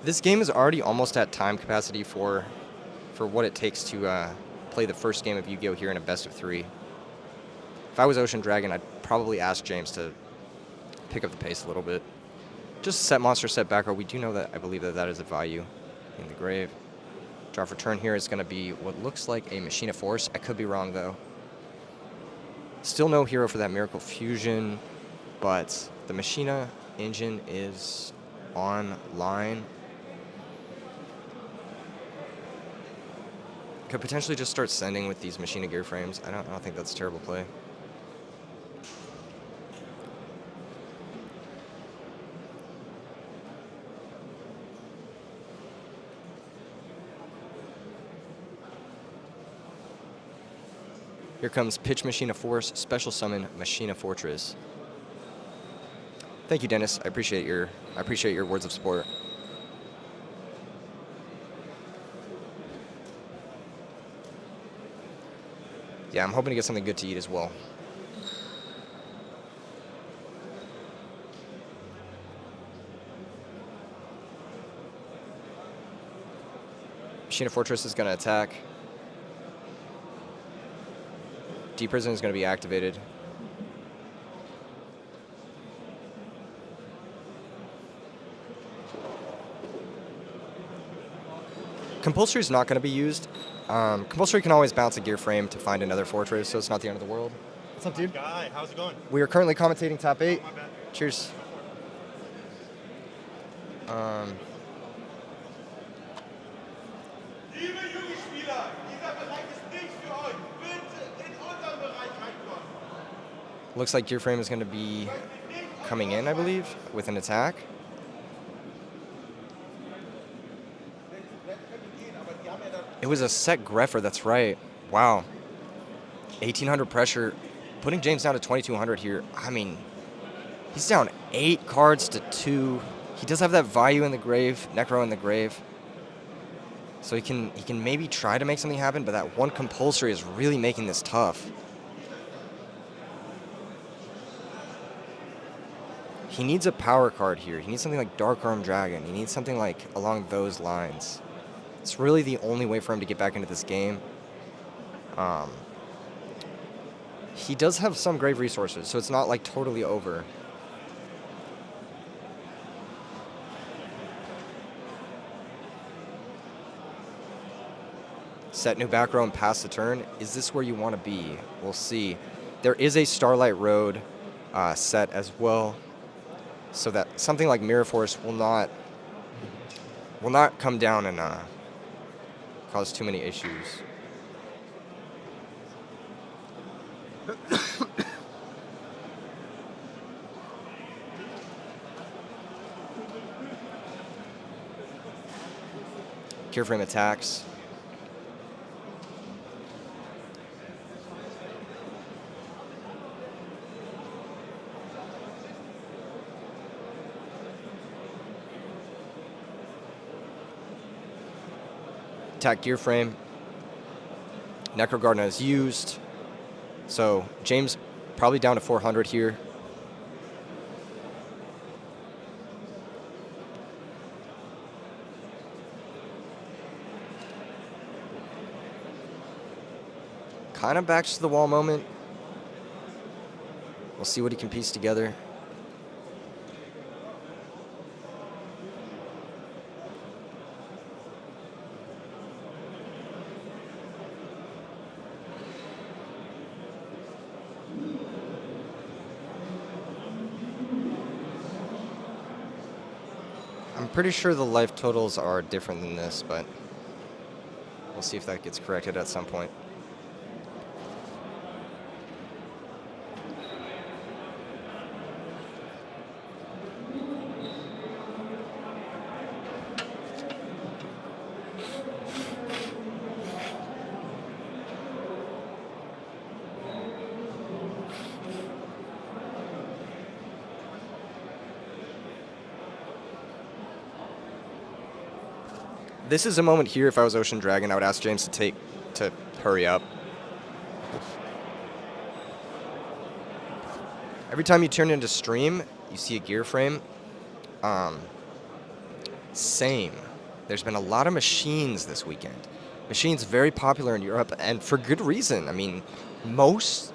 This game is already almost at time capacity for what it takes to play the first game of Yu-Gi-Oh! Here in a best of 3. If I was Ocean Dragon, I'd probably ask James to pick up the pace a little bit. Just set monster, set back row. We do know that, I believe that is a value in the grave. Draw for turn here is going to be what looks like a Machina Force. I could be wrong, though. Still no hero for that Miracle Fusion, but the Machina engine is online. Could potentially just start sending with these Machina Gear Frames. I don't think that's a terrible play. Here comes Pitch Machina Force, Special Summon Machina Fortress. Thank you, Dennis. I appreciate your words of support. Yeah, I'm hoping to get something good to eat as well. Machina Fortress is going to attack. Deep Prison is going to be activated. Compulsory is not going to be used. Compulsory can always bounce a gear frame to find another fortress, so it's not the end of the world. What's up, dude? Guy, how's it going? We are currently commentating top 8. Oh, my bad. Cheers. Liebe Jugendspieler, dieser Bereich ist nicht für euch. Bitte in unseren Bereich reinkommen. Looks like gear frame is going to be coming in, I believe, with an attack. It was a set Greffer, that's right. Wow. 1,800 pressure. Putting James down to 2,200 here. I mean, he's down 8 cards to 2. He does have that Vayu in the grave, Necro in the grave. So he can maybe try to make something happen, but that one compulsory is really making this tough. He needs a power card here. He needs something like Dark Arm Dragon. He needs something like along those lines. It's really the only way for him to get back into this game. He does have some grave resources, so it's not like totally over. Set new back row and pass the turn. Is this where you want to be? We'll see. There is a Starlight Road set as well. so that something like Mirror Force will not come down and cause too many issues. Gear frame attacks. Attack gear frame. Necrogarden is used. So James probably down to 400 here. Kind of backs to the wall moment. We'll see what he can piece together. I'm pretty sure the life totals are different than this, but we'll see if that gets corrected at some point. This is a moment here, if I was Ocean Dragon, I would ask James to hurry up. Every time you turn into stream, you see a gear frame. Same. There's been a lot of machines this weekend. Machines very popular in Europe, and for good reason. I mean, most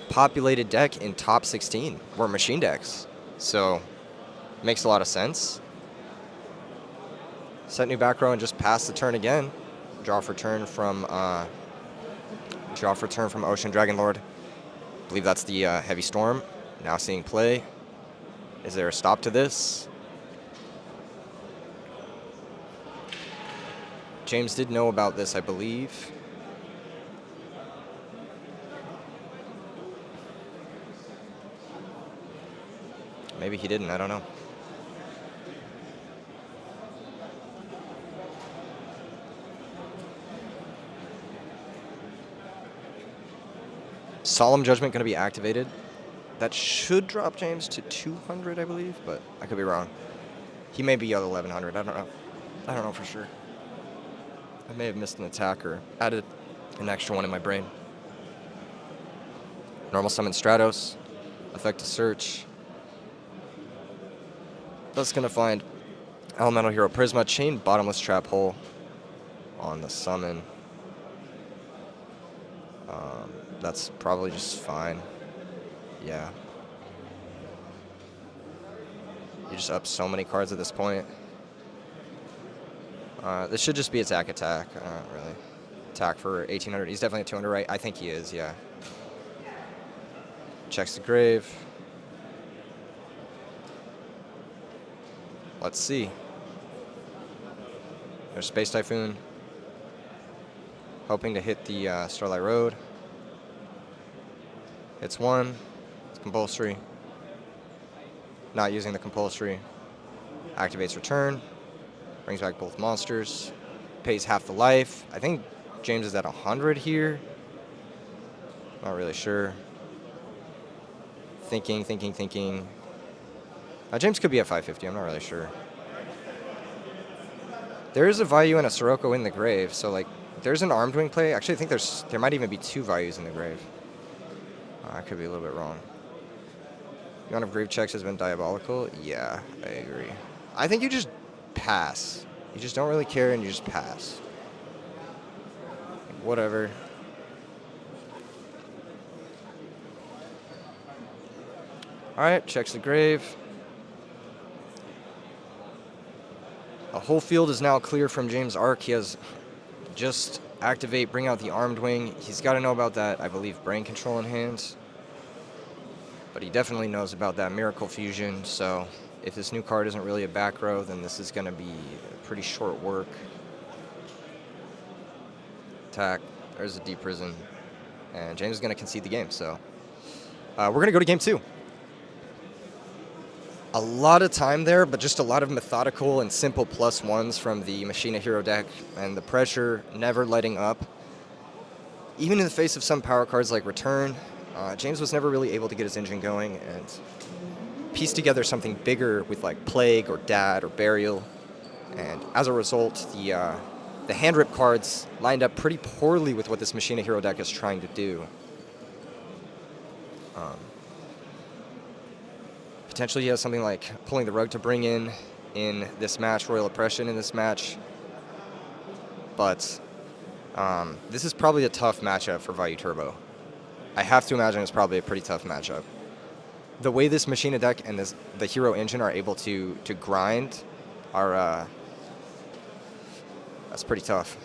populated deck in top 16 were machine decks. So, makes a lot of sense. Set new back row and just pass the turn again. Draw for turn from Ocean Dragon Lord. I believe that's the Heavy Storm. Now seeing play. Is there a stop to this? James did know about this, I believe. Maybe he didn't, I don't know. Solemn Judgment going to be activated. That should drop James to 200, I believe, but I could be wrong. He may be at 1100. I don't know. I don't know for sure. I may have missed an attack or added an extra one in my brain. Normal summon Stratos. Effect to search. That's going to find Elemental Hero Prisma. Chain Bottomless Trap Hole on the summon. That's probably just fine. Yeah. You just up so many cards at this point. This should just be attack. Really. Attack for 1800. He's definitely at 200, right? I think he is, yeah. Checks the grave. Let's see. There's Space Typhoon. Hoping to hit the Starlight Road. It's one. It's compulsory. Not using the compulsory. Activates return. Brings back both monsters. Pays half the life. I think James is at 100 here. Not really sure. Thinking. James could be at 550. I'm not really sure. There is a Vayu and a Sirocco in the grave, so like there's an Armed Wing play. Actually, I think there might even be two Vayus in the grave. I could be a little bit wrong. The amount of grave checks has been diabolical. Yeah, I agree. I think you just pass. You just don't really care and you just pass. Like, whatever. Alright, checks the grave. The whole field is now clear from James' Arc. He has just activate, bring out the Armed Wing. He's got to know about that, I believe, Brain Control in hand. but he definitely knows about that Miracle Fusion, so if this new card isn't really a back row, then this is going to be a pretty short work. Attack. There's a Deep Prison. And James is going to concede the game, so we're going to go to game 2. A lot of time there, but just a lot of methodical and simple +1s from the Machina Hero deck, and the pressure never letting up. Even in the face of some power cards like Return, James was never really able to get his engine going and piece together something bigger with like Plague or Dad or Burial. And as a result, the hand rip cards lined up pretty poorly with what this Machina Hero deck is trying to do. Potentially he has something like Pulling the Rug to bring in this match, Royal Oppression in this match. But this is probably a tough matchup for Vayu Turbo. I have to imagine it's probably a pretty tough matchup. The way this Machina deck and the Hero engine are able to grind are that's pretty tough.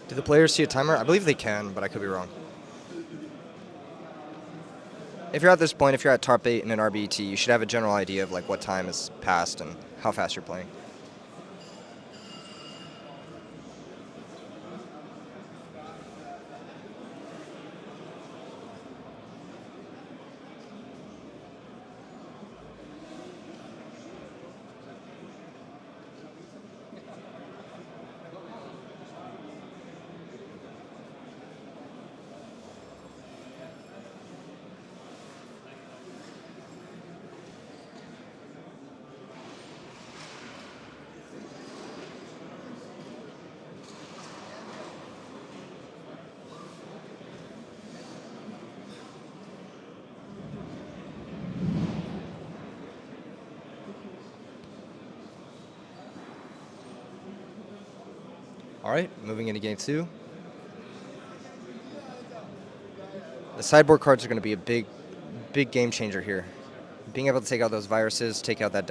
Do the players see a timer? I believe they can, but I could be wrong. If you're at this point, if you're at top 8 in an RBET, you should have a general idea of like what time has passed and how fast you're playing. All right, moving into game 2. The sideboard cards are going to be a big game changer here. Being able to take out those viruses, take out that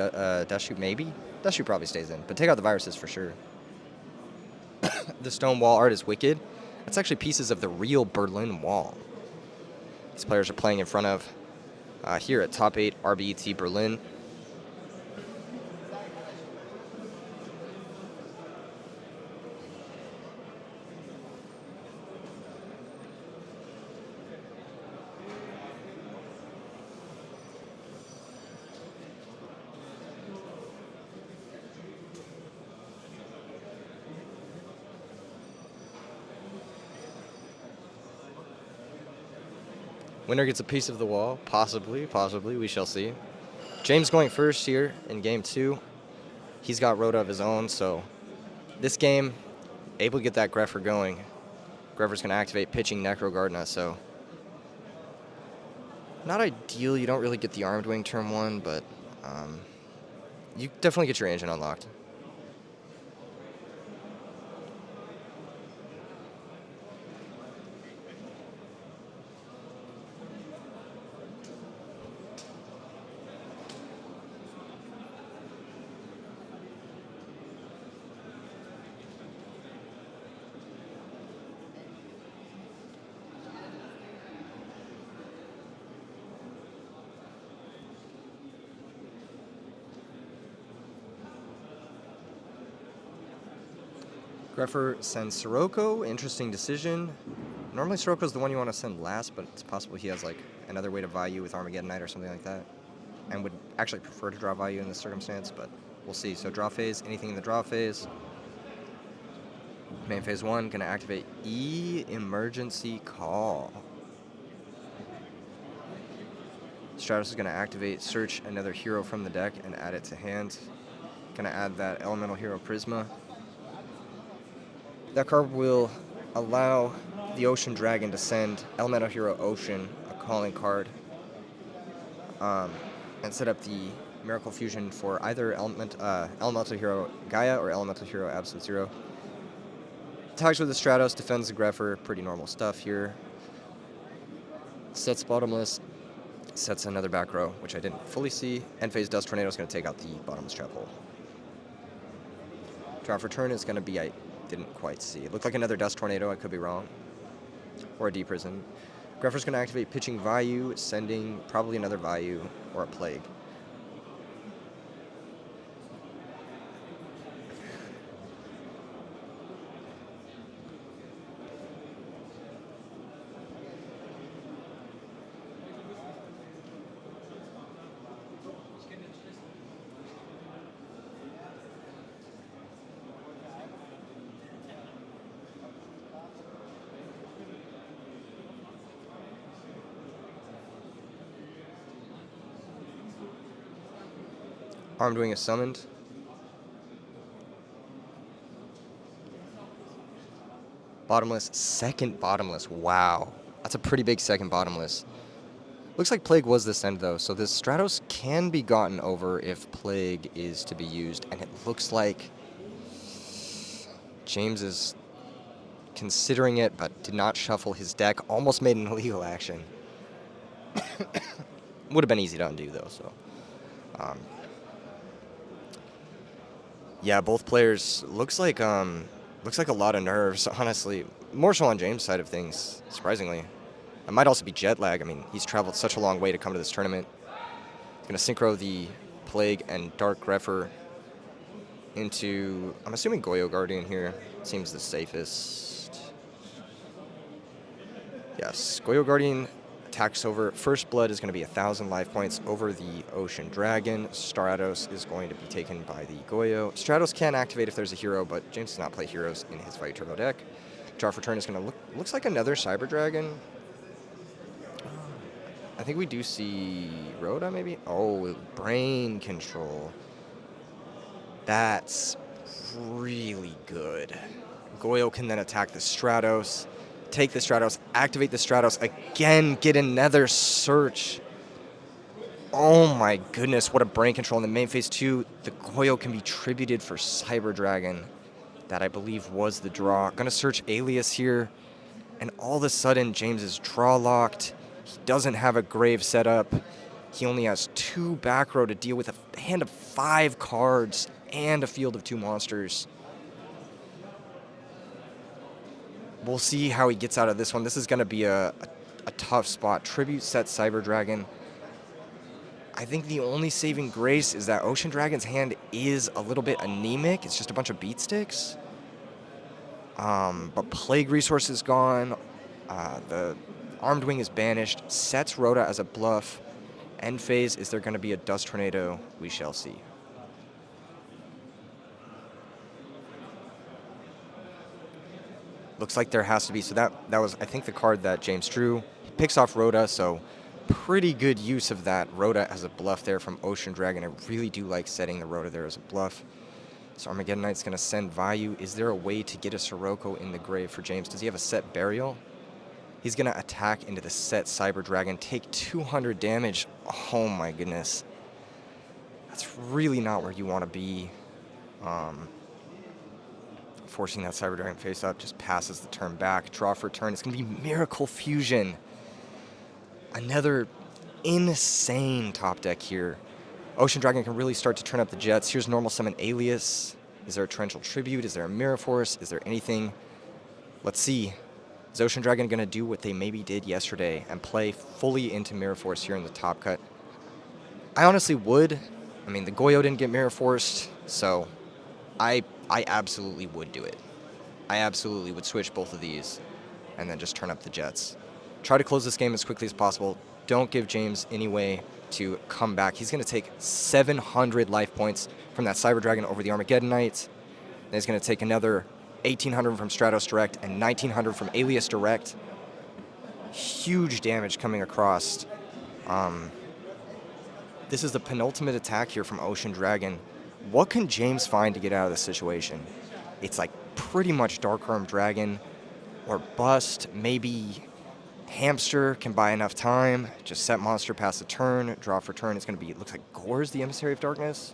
Dust Shoot maybe? Dust Shoot probably stays in, but take out the viruses for sure. The stone wall art is wicked. That's actually pieces of the real Berlin Wall. These players are playing in front of here at top 8 RBET Berlin. Winner gets a piece of the wall, possibly, we shall see. James going first here in game 2. He's got Rhoda of his own, so this game, able to get that Greffer going. Greffer's going to activate pitching Necro Gardna, so not ideal. You don't really get the Armed Wing turn 1, but you definitely get your engine unlocked. Greffer sends Sirocco. Interesting decision. Normally Sirocco's the one you want to send last, but it's possible he has like another way to Vayu with Armageddon Knight or something like that. And would actually prefer to draw Vayu in this circumstance, but we'll see. So draw phase, anything in the draw phase. Main phase 1, gonna activate emergency call. Stratos is gonna activate search another hero from the deck and add it to hand. Gonna add that elemental hero Prisma. That card will allow the Ocean Dragon to send elemental hero Ocean, a calling card, and set up the Miracle Fusion for either elemental hero Gaia or elemental hero Absolute Zero. Attacks with the Stratos, defends the Grepher, pretty normal stuff here. Sets Bottomless, sets another back row, which I didn't fully see. End phase Dust Tornado is going to take out the Bottomless Trap Hole. Draw for turn is going to be, I didn't quite see. It looked like another Dust Tornado, I could be wrong. Or a Deep Prison. Grepher's going to activate Pitching Vayu, sending probably another Vayu or a Plague. Armed Wing is summoned. Bottomless, second Bottomless. Wow. That's a pretty big second Bottomless. Looks like Plague was this end, though, so this Stratos can be gotten over if Plague is to be used, and it looks like James is considering it, but did not shuffle his deck. Almost made an illegal action. Would have been easy to undo, though, so... yeah, both players looks like a lot of nerves, honestly. More so on James' side of things, surprisingly. It might also be jet lag. I mean, he's traveled such a long way to come to this tournament. He's going to synchro the Plague and Dark Grepher into, I'm assuming Goyo Guardian here. Seems the safest. Yes, Goyo Guardian attacks over. First Blood is going to be 1,000 life points over the Ocean Dragon. Stratos is going to be taken by the Goyo. Stratos can activate if there's a hero, but James does not play heroes in his Vayu Turbo deck. Draw for turn is going to looks like another Cyber Dragon. I think we do see Rhoda, maybe? Oh, Brain Control. That's really good. Goyo can then attack the Stratos. Take the Stratos, activate the Stratos, again, get another search. Oh my goodness, what a brain control. In the main phase 2, the Goyo can be tributed for Cyber Dragon. That, I believe, was the draw. Gonna search Alias here, and all of a sudden, James is draw locked. He doesn't have a grave set up. He only has 2 back row to deal with a hand of 5 cards and a field of 2 monsters. We'll see how he gets out of this one. This is going to be a tough spot. Tribute set Cyber Dragon. I think the only saving grace is that Ocean Dragon's hand is a little bit anemic. It's just a bunch of beat sticks. But Plague Resource is gone. The Armed Wing is banished. Sets Rhoda as a bluff. End phase, is there going to be a Dust Tornado? We shall see. Looks like there has to be. So that was, I think, the card that James drew. He picks off Rhoda, so pretty good use of that Rhoda as a bluff there from Ocean Dragon. I really do like setting the Rhoda there as a bluff. So Armageddon Knight's going to send Vayu. Is there a way to get a Sirocco in the grave for James? Does he have a set Burial? He's going to attack into the set Cyber Dragon, take 200 damage. Oh my goodness. That's really not where you want to be. Forcing that Cyber Dragon face up, just passes the turn back. Draw for turn. It's going to be Miracle Fusion. Another insane top deck here. Ocean Dragon can really start to turn up the jets. Here's normal summon Alias. Is there a Torrential Tribute? Is there a Mirror Force? Is there anything? Let's see. Is Ocean Dragon going to do what they maybe did yesterday and play fully into Mirror Force here in the top cut? I honestly would. I mean, the Goyo didn't get Mirror Forced, so I absolutely would do it. I absolutely would switch both of these and then just turn up the jets. Try to close this game as quickly as possible. Don't give James any way to come back. He's going to take 700 life points from that Cyber Dragon over the Armageddon Knight. Then he's going to take another 1800 from Stratos Direct, and 1900 from Alias Direct. Huge damage coming across. This is the penultimate attack here from Ocean Dragon. What can James find to get out of this situation? It's like pretty much Dark Arm Dragon or bust. Maybe Hamster can buy enough time. Just set monster past the turn. Draw for turn. It's going to be, it looks like Gore's the Emissary of Darkness.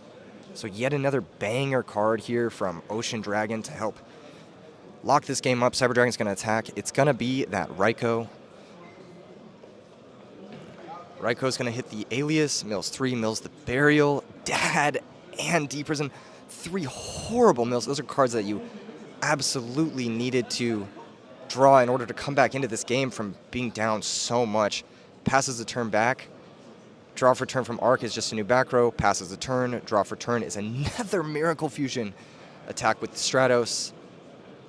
So yet another banger card here from Ocean Dragon to help lock this game up. Cyber Dragon's going to attack. It's going to be that Raikou. Raikou's going to hit the Alias, mills 3, mills the Burial, Dad, and Deep Prison. 3 horrible mills. Those are cards that you absolutely needed to draw in order to come back into this game from being down so much. Passes the turn back. Draw for turn from Arc is just a new back row. Passes the turn. Draw for turn is another Miracle Fusion attack with Stratos.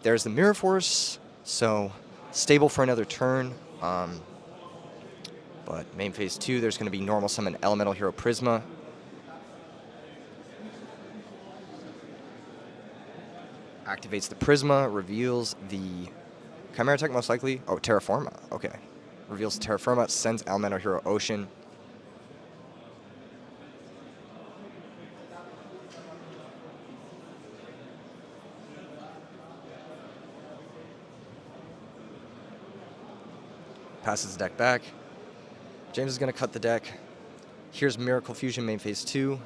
There's the Mirror Force, so stable for another turn. But main phase 2, there's going to be normal summon Elemental Hero Prisma. Activates the Prisma, reveals the Chimera Tech most likely. Oh, Terraforma. Okay. Reveals Terraforma, sends Elemental Hero Ocean. Passes the deck back. James is going to cut the deck. Here's Miracle Fusion main phase 2.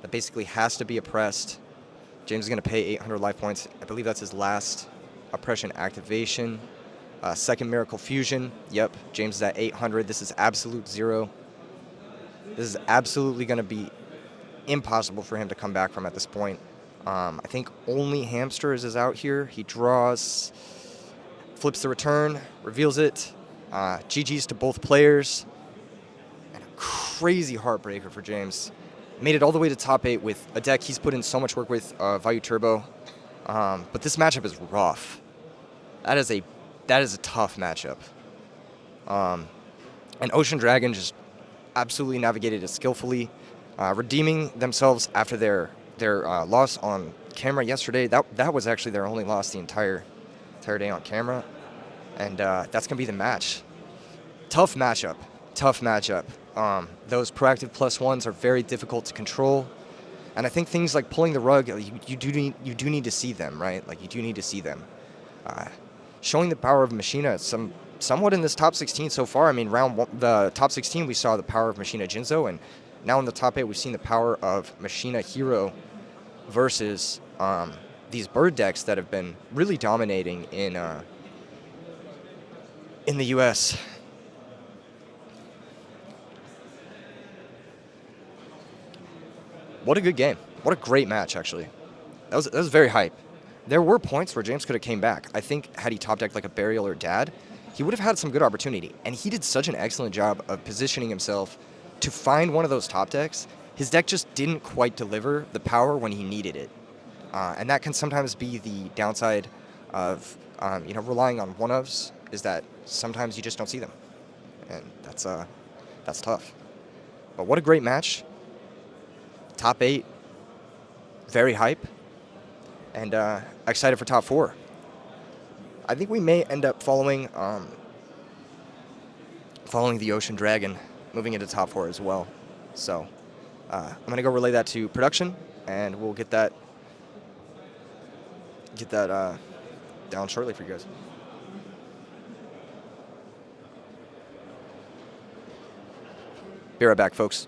That basically has to be oppressed. James is going to pay 800 life points. I believe that's his last oppression activation. Second Miracle Fusion. Yep, James is at 800. This is absolute 0. This is absolutely going to be impossible for him to come back from at this point. I think only Hamster is out here. He draws, flips the return, reveals it. GG's to both players. And a crazy heartbreaker for James. Made it all the way to top 8 with a deck he's put in so much work with, Vayu Turbo. But this matchup is rough. That is a tough matchup. And Ocean Dragon just absolutely navigated it skillfully, redeeming themselves after their loss on camera yesterday. That was actually their only loss the entire day on camera. And that's going to be the match. Tough matchup. Those proactive +1s are very difficult to control. And I think things like pulling the rug, you do need to see them, right? Like, you do need to see them. Showing the power of Machina somewhat in this top 16 so far. I mean, the top 16, we saw the power of Machina Jinzo, and now in the top 8, we've seen the power of Machina Hero versus these bird decks that have been really dominating in the U.S. What a good game. What a great match, actually. That was very hype. There were points where James could have came back. I think had he top decked like a Burial or Dad, he would have had some good opportunity. And he did such an excellent job of positioning himself to find one of those top decks. His deck just didn't quite deliver the power when he needed it. And that can sometimes be the downside of relying on one-ofs, is that sometimes you just don't see them. And that's tough. But what a great match. Top 8, very hype, and excited for top 4. I think we may end up following the Ocean Dragon, moving into top 4 as well. So I'm gonna go relay that to production, and we'll get that down shortly for you guys. Be right back, folks.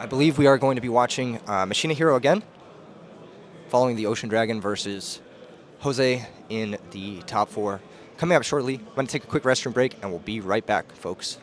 I believe we are going to be watching Machina Hero again, following the Ocean Dragon versus Jose in the top 4. Coming up shortly, I'm going to take a quick restroom break, and we'll be right back, folks.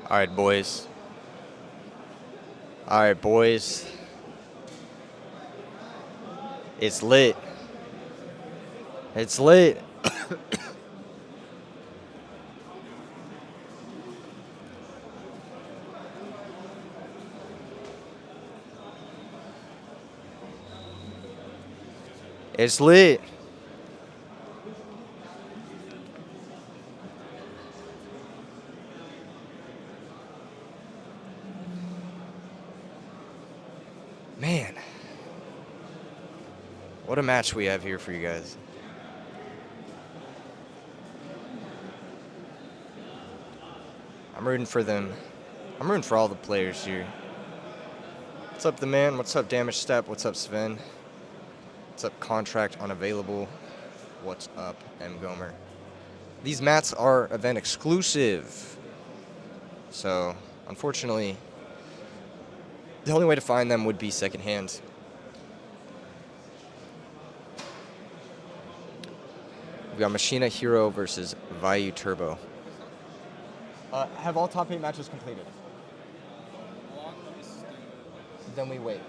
All right, boys. All right, boys. It's lit. It's lit. It's lit. Man. What a match we have here for you guys. I'm rooting for them. I'm rooting for all the players here. What's up, the man? What's up, Damage Step? What's up, Sven? What's up, Contract Unavailable? What's up, M. Gomer? These mats are event exclusive. So, unfortunately, the only way to find them would be secondhand. We got Machina Hero versus Vayu Turbo. Have all top 8 matches completed? Then we wait.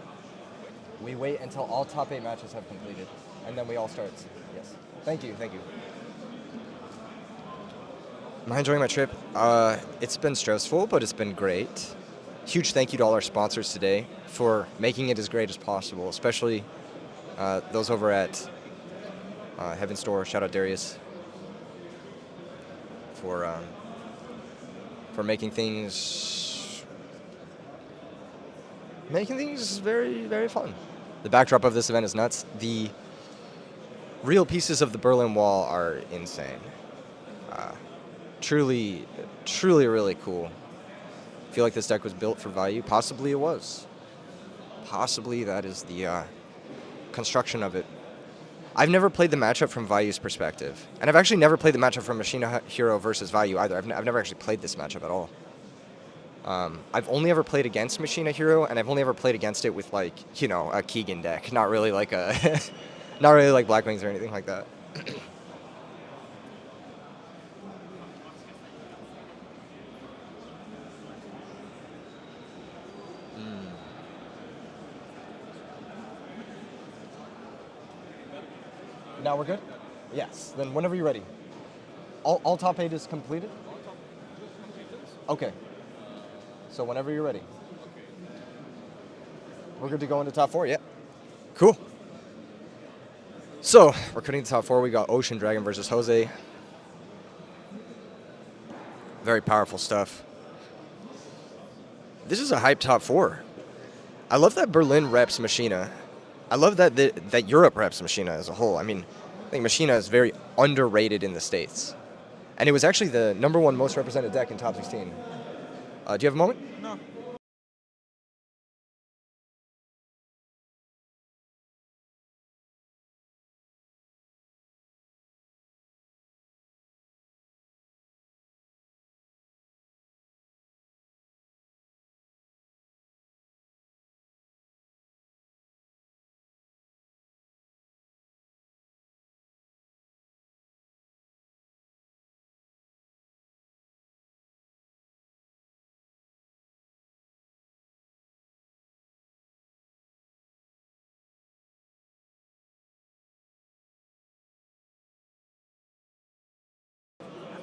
We wait until all top 8 matches have completed, and then we all start. Yes. Thank you, thank you. Am I enjoying my trip? It's been stressful, but it's been great. Huge thank you to all our sponsors today for making it as great as possible, especially those over at Heaven Store. Shout out Darius for making things very, very fun. The backdrop of this event is nuts. The real pieces of the Berlin Wall are insane. Truly really cool. I feel like this deck was built for Vayu. Possibly it was. Possibly that is the construction of it. I've never played the matchup from Vayu's perspective. And I've actually never played the matchup from Machina Hero versus Vayu either. I've never actually played this matchup at all. I've only ever played against Machina Hero, and I've only ever played against it with, like, you know, a Keegan deck. Not really like a... not really like Black Wings or anything like that. Now we're good? Yes. Then whenever you're ready. All top 8 is completed? Okay. So whenever you're ready. We're good to go into top 4? Yeah. Cool. So, we're cutting the top 4. We got Ocean Dragon versus Jose. Very powerful stuff. This is a hype top 4. I love that Berlin reps Machina. I love that Europe reps Machina as a whole. I mean, I think Machina is very underrated in the States. And it was actually the #1 most represented deck in top 16. Do you have a moment? No.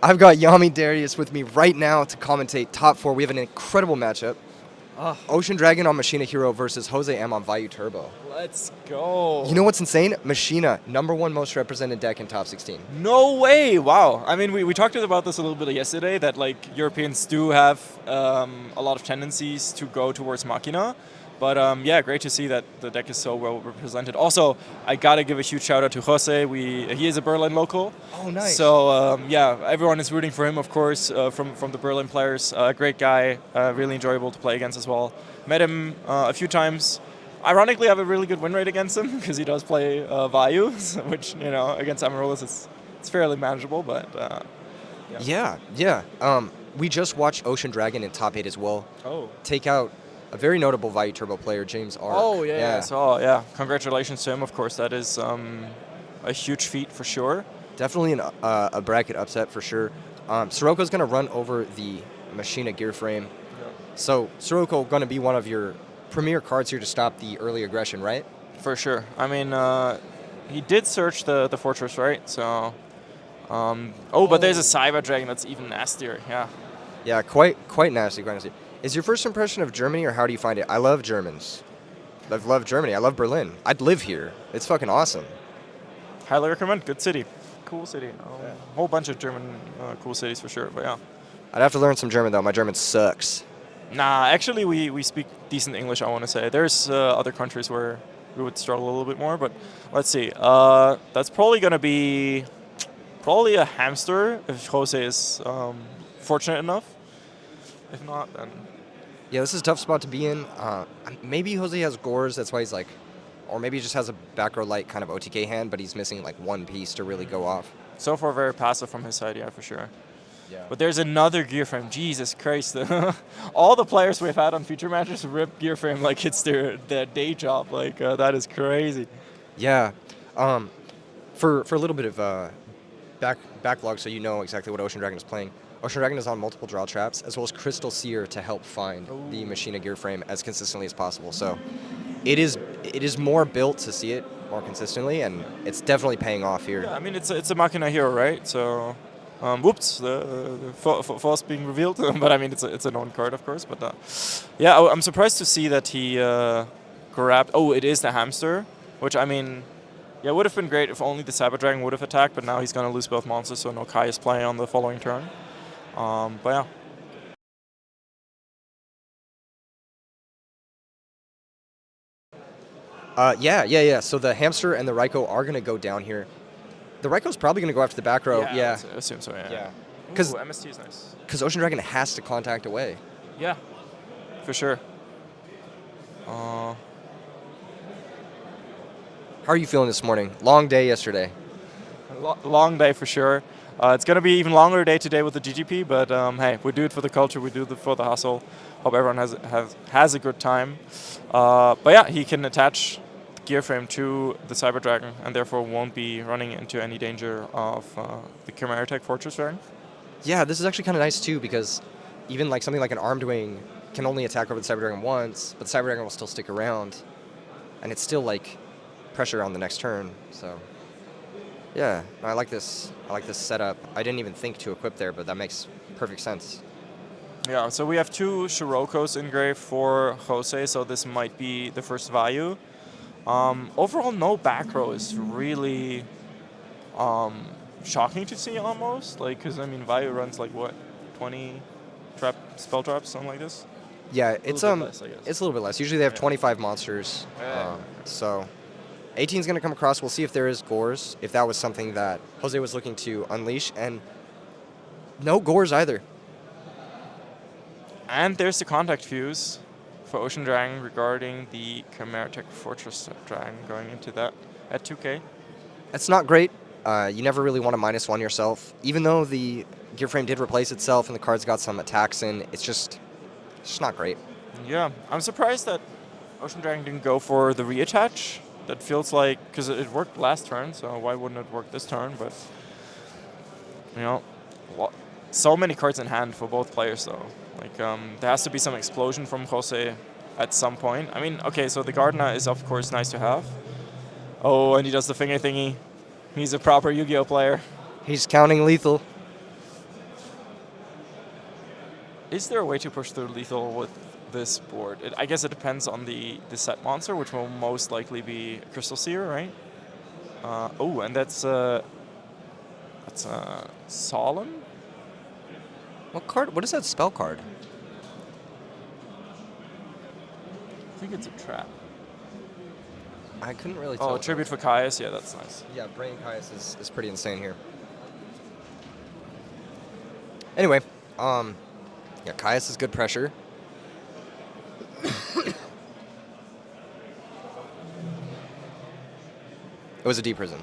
I've got Yami Darius with me right now to commentate top 4. We have an incredible matchup. Ocean Dragon on Machina Hero versus Jose M on Vayu Turbo. Let's go. You know what's insane? Machina, #1 most represented deck in top 16. No way! Wow. I mean, we talked about this a little bit yesterday, that like Europeans do have a lot of tendencies to go towards Machina. But yeah, great to see that the deck is so well represented. Also, I gotta give a huge shout out to Jose. He is a Berlin local. Oh, nice. So yeah, everyone is rooting for him, of course, from the Berlin players. Great guy, really enjoyable to play against as well. Met him a few times. Ironically, I have a really good win rate against him because he does play Vayu, which, you know, against Amaryllis it's fairly manageable. But yeah. We just watched Ocean Dragon in top 8 as well. Oh. Take out a very notable Vayu Turbo player, James R. Oh, yeah. So, yeah, congratulations to him, of course. That is a huge feat for sure. Definitely a bracket upset for sure. Siroko's going to run over the Machina gear frame. So Sirocco going to be one of your premier cards here to stop the early aggression, right? For sure. I mean, he did search the fortress, right? So, but there's a Cyber Dragon that's even nastier. Yeah. Yeah, quite nasty, quite nasty. Is your first impression of Germany, or how do you find it? I love Germans. I've loved Germany. I love Berlin. I'd live here. It's fucking awesome. Highly recommend. Good city. Cool city. Whole bunch of German cool cities for sure. But yeah. I'd have to learn some German though. My German sucks. Nah, actually, we speak decent English, I want to say. There's other countries where we would struggle a little bit more, but let's see. That's probably going to be a hamster if Jose is fortunate enough. If not, then... Yeah, this is a tough spot to be in. Maybe Jose has Gores, that's why he's like... Or maybe he just has a back row light kind of OTK hand, but he's missing like one piece to really go off. So far, very passive from his side, yeah, for sure. Yeah. But there's another gear frame. Jesus Christ. All the players we've had on feature matches rip gear frame like it's their day job. Like, that is crazy. Yeah. For a little bit of backlog, so you know exactly what Ocean Dragon is playing. Ocean Dragon is on multiple draw traps, as well as Crystal Seer to help find the Machina gear frame as consistently as possible. So it is more built to see it more consistently, and it's definitely paying off here. Yeah, I mean, it's a Machina hero, right? So... whoops, the force being revealed. But I mean, it's a known card, of course. But yeah, I'm surprised to see that he grabbed... Oh, it is the hamster, which, I mean, yeah, it would have been great if only the Cyber Dragon would have attacked, but now he's going to lose both monsters, so no Kai is playing on the following turn. But yeah. Yeah. So the hamster and the Raiko are going to go down here. The Raiko's probably going to go after the back row. Yeah. I assume so, yeah. Yeah. Because MST is nice. Because Ocean Dragon has to contact away. Yeah, for sure. How are you feeling this morning? Long day yesterday. Long day for sure. It's going to be even longer day today with the GGP, but hey, we do it for the culture, we do it for the hustle. Hope everyone has a good time. But yeah, he can attach gear frame to the Cyber Dragon and therefore won't be running into any danger of the Chimera Tech Fortress Dragon. Yeah, this is actually kind of nice too, because even like something like an Armed Wing can only attack over the Cyber Dragon once, but the Cyber Dragon will still stick around, and it's still like pressure on the next turn. So yeah, I like this setup. I didn't even think to equip there, but that makes perfect sense. Yeah, so we have two Siroccos engraved for Jose, so this might be the first value. Overall, no back row is really shocking to see almost. Like, because I mean, Vayu runs like what, 20 spell traps, something like this. Yeah, it's less, I guess. It's a little bit less. Usually they have 25 monsters. So 18 is going to come across. We'll see if there is Gores, if that was something that Jose was looking to unleash, and no Gores either. And there's the contact fuse for Ocean Dragon regarding the Chimera Tech Fortress Dragon going into that at 2k. It's not great. You never really want to -1 yourself. Even though the gear frame did replace itself and the card's got some attacks in, it's just not great. Yeah, I'm surprised that Ocean Dragon didn't go for the reattach. That feels like, because it worked last turn, so why wouldn't it work this turn? But, you know, so many cards in hand for both players, though. Like, there has to be some explosion from Jose at some point. I mean, okay, so the Gardener is, of course, nice to have. Oh, and he does the finger thingy. He's a proper Yu-Gi-Oh player. He's counting lethal. Is there a way to push through lethal with this board? I guess it depends on the set monster, which will most likely be Crystal Seer, right? Oh, and that's Solemn? What card? What is that spell card? I think it's a trap. I couldn't really tell. Oh, Tribute for Caius? Yeah, that's nice. Yeah, Brain Caius is pretty insane here. Anyway, yeah, Caius is good pressure. It was a deep prison.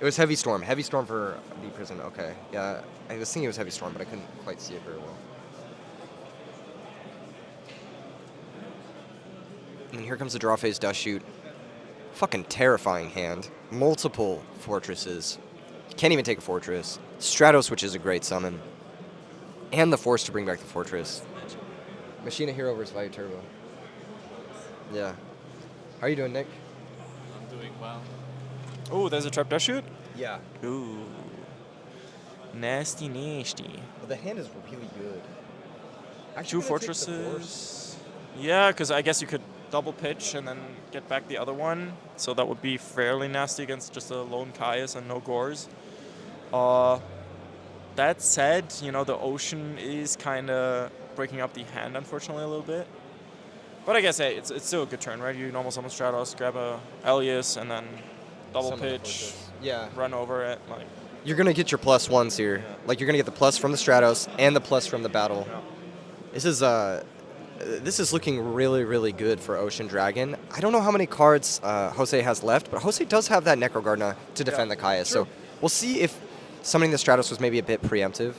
It was Heavy Storm. Heavy Storm for deep prison. Okay. Yeah, I was thinking it was Heavy Storm, but I couldn't quite see it very well. And here comes the draw phase Dust Shoot. Fucking terrifying hand. Multiple fortresses. Can't even take a fortress. Stratos, which is a great summon. and the force to bring back the fortress. Machina Hero versus Value Turbo. Yeah. How are you doing, Nick? I'm doing well. Oh, there's a trap dash shoot? Yeah. Ooh. Nasty, nasty. Well, the hand is really good. Two fortresses. Yeah, because I guess you could double pitch and then get back the other one. So that would be fairly nasty against just a lone Caius and no Gores. That said, you know, the Ocean is kind of breaking up the hand, unfortunately, a little bit. But I guess, hey, it's still a good turn, right? You normal summon Stratos, grab a Elias, and then double Summon the pitch, fortress. Yeah. run over it. Like, You're going to get your +1s here. Yeah. Like, you're going to get the plus from the Stratos and the plus from the battle. Yeah. This is looking really, really good for Ocean Dragon. I don't know how many cards Jose has left, but Jose does have that Necrogardna to defend the Kaya. True. So we'll see if summoning the Stratos was maybe a bit preemptive.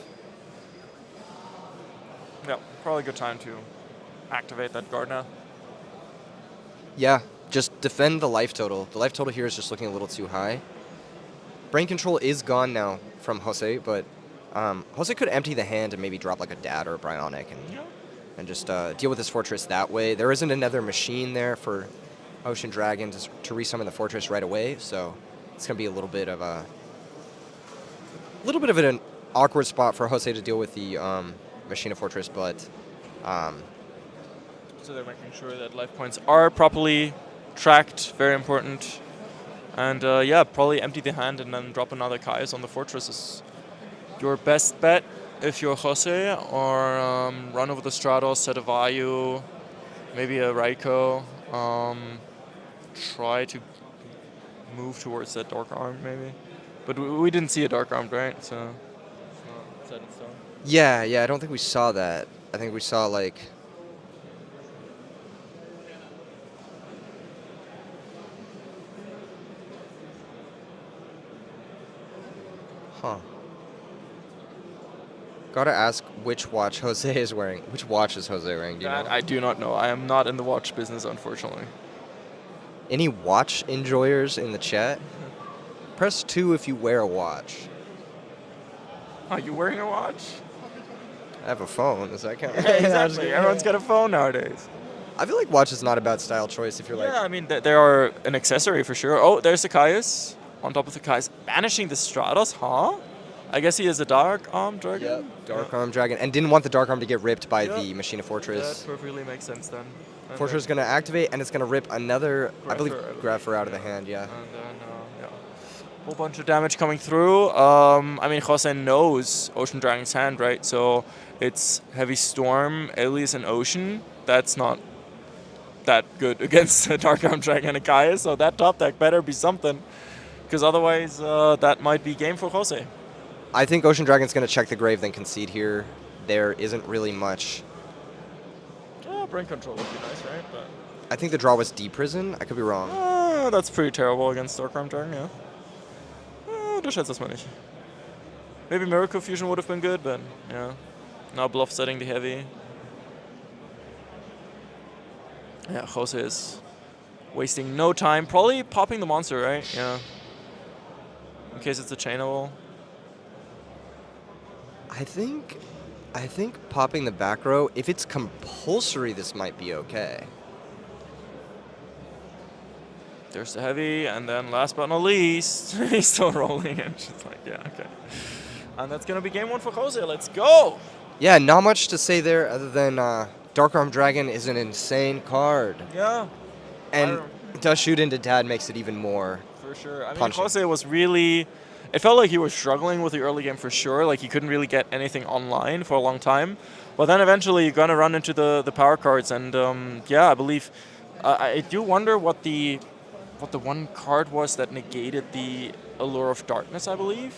Yeah, probably a good time to activate that Gardna. Yeah, just defend the life total. The life total here is just looking a little too high. Brain control is gone now from Jose, but Jose could empty the hand and maybe drop like a Dad or a Bryonic and just deal with his fortress that way. There isn't another machine there for Ocean Dragon to resummon the fortress right away, so it's gonna be a little bit of an awkward spot for Jose to deal with the Machina Fortress, but So they're making sure that life points are properly tracked, very important. And yeah, probably empty the hand and then drop another Caius on the fortress is your best bet if you're Jose, or run over the Stratos, set a Vayu, maybe a Raiko. Try to move towards that Dark Arm, maybe. But we didn't see a Dark Arm, right? So it's not set in stone. yeah, I don't think we saw that. I think we saw like... Huh. Gotta ask which watch Jose is wearing. Which watch is Jose wearing? Do you That know? I do not know. I am not in the watch business, unfortunately. Any watch enjoyers in the chat? Press 2 if you wear a watch. Are you wearing a watch? I have a phone. Does that count? Exactly. Everyone's got a phone nowadays. I feel like watch is not a bad style choice if you're like... Yeah, I mean, they are an accessory for sure. Oh, there's the Caius. On top of the Caius. Banishing the Stratos, huh? I guess he is a Dark Arm Dragon? Yep, Dark Arm Dragon. And didn't want the Dark Arm to get ripped by Yep. the Machina Fortress. That perfectly makes sense then. And Fortress is going to activate, and it's going to rip another, I believe, Grapher Grapher out of the hand, yeah. And then, yeah. Whole bunch of damage coming through. I mean, Jose knows Ocean Dragon's hand, right? So it's Heavy Storm, Elias, and Ocean. That's not that good against a Dark Arm Dragon and a Caius, so that top deck better be something. Because otherwise, that might be game for Jose. I think Ocean Dragon's going to check the grave, then concede here. There isn't really much. Brain control would be nice, right? But I think the draw was D-Prison. I could be wrong. that's pretty terrible against Dark Arm Dragon, yeah. Unterschätzt das mal nicht. Maybe Miracle Fusion would have been good, but yeah. Now bluff setting the heavy. Yeah, Jose is wasting no time. Probably popping the monster, right? Yeah. In case it's a chainable. I think popping the back row, if it's compulsory, this might be okay. There's the heavy, and then last but not least, he's still rolling, and she's like, yeah, okay. And that's gonna be game one for Jose. Let's go! Yeah, not much to say there other than Dark Arm Dragon is an insane card. Yeah. And does shoot into Dad makes it even more. For sure. I mean, punching. Jose was really... It felt like he was struggling with the early game for sure. Like, he couldn't really get anything online for a long time. But then eventually you're going to run into the power cards. And, yeah, I believe... I do wonder what the one card was that negated the Allure of Darkness, I believe.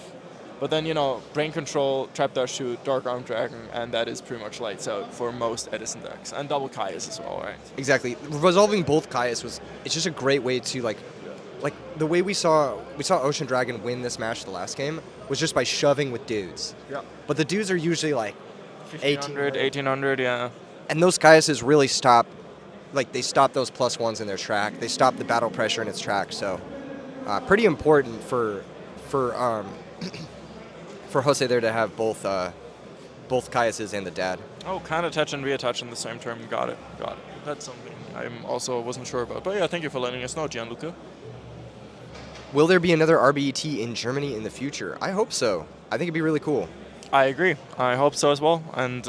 But then, you know, Brain Control, Trap Dash Shoot, Dark Arm Dragon, and that is pretty much lights out for most Edison decks. And double Caius as well, right? Exactly. Resolving both Caius it's just a great way to like the way we saw Ocean Dragon win this match the last game was just by shoving with dudes. Yeah. But the dudes are usually like 1800, yeah. and those Caiuses really stop those +1s in their track. They stop the battle pressure in its track. So pretty important for Jose there to have both both Caiuses and the dad. Oh, can attach and reattach in the same term. Got it. That's something I'm also wasn't sure about. But yeah, thank you for letting us know, Gianluca. Will there be another RBET in Germany in the future? I hope so. I think it'd be really cool. I agree. I hope so as well. And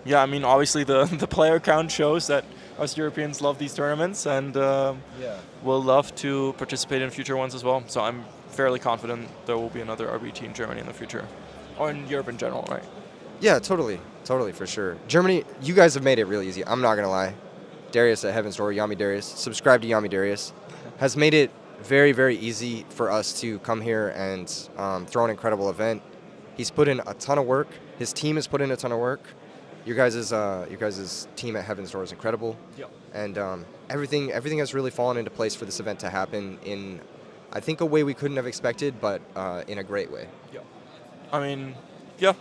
yeah, I mean, obviously the player count shows that us Europeans love these tournaments and will love to participate in future ones as well. So I'm fairly confident there will be another RBT in Germany in the future. Or in Europe in general, right? Yeah, totally, for sure. Germany, you guys have made it really easy. I'm not going to lie. Darius at Heaven's Door, Yami Darius, subscribe to Yami Darius, has made it very, very easy for us to come here and throw an incredible event. He's put in a ton of work. His team has put in a ton of work. Your guys' team at Heaven's Door is incredible. Yep. And everything has really fallen into place for this event to happen in, I think, a way we couldn't have expected, but in a great way. Yeah. I mean, yeah.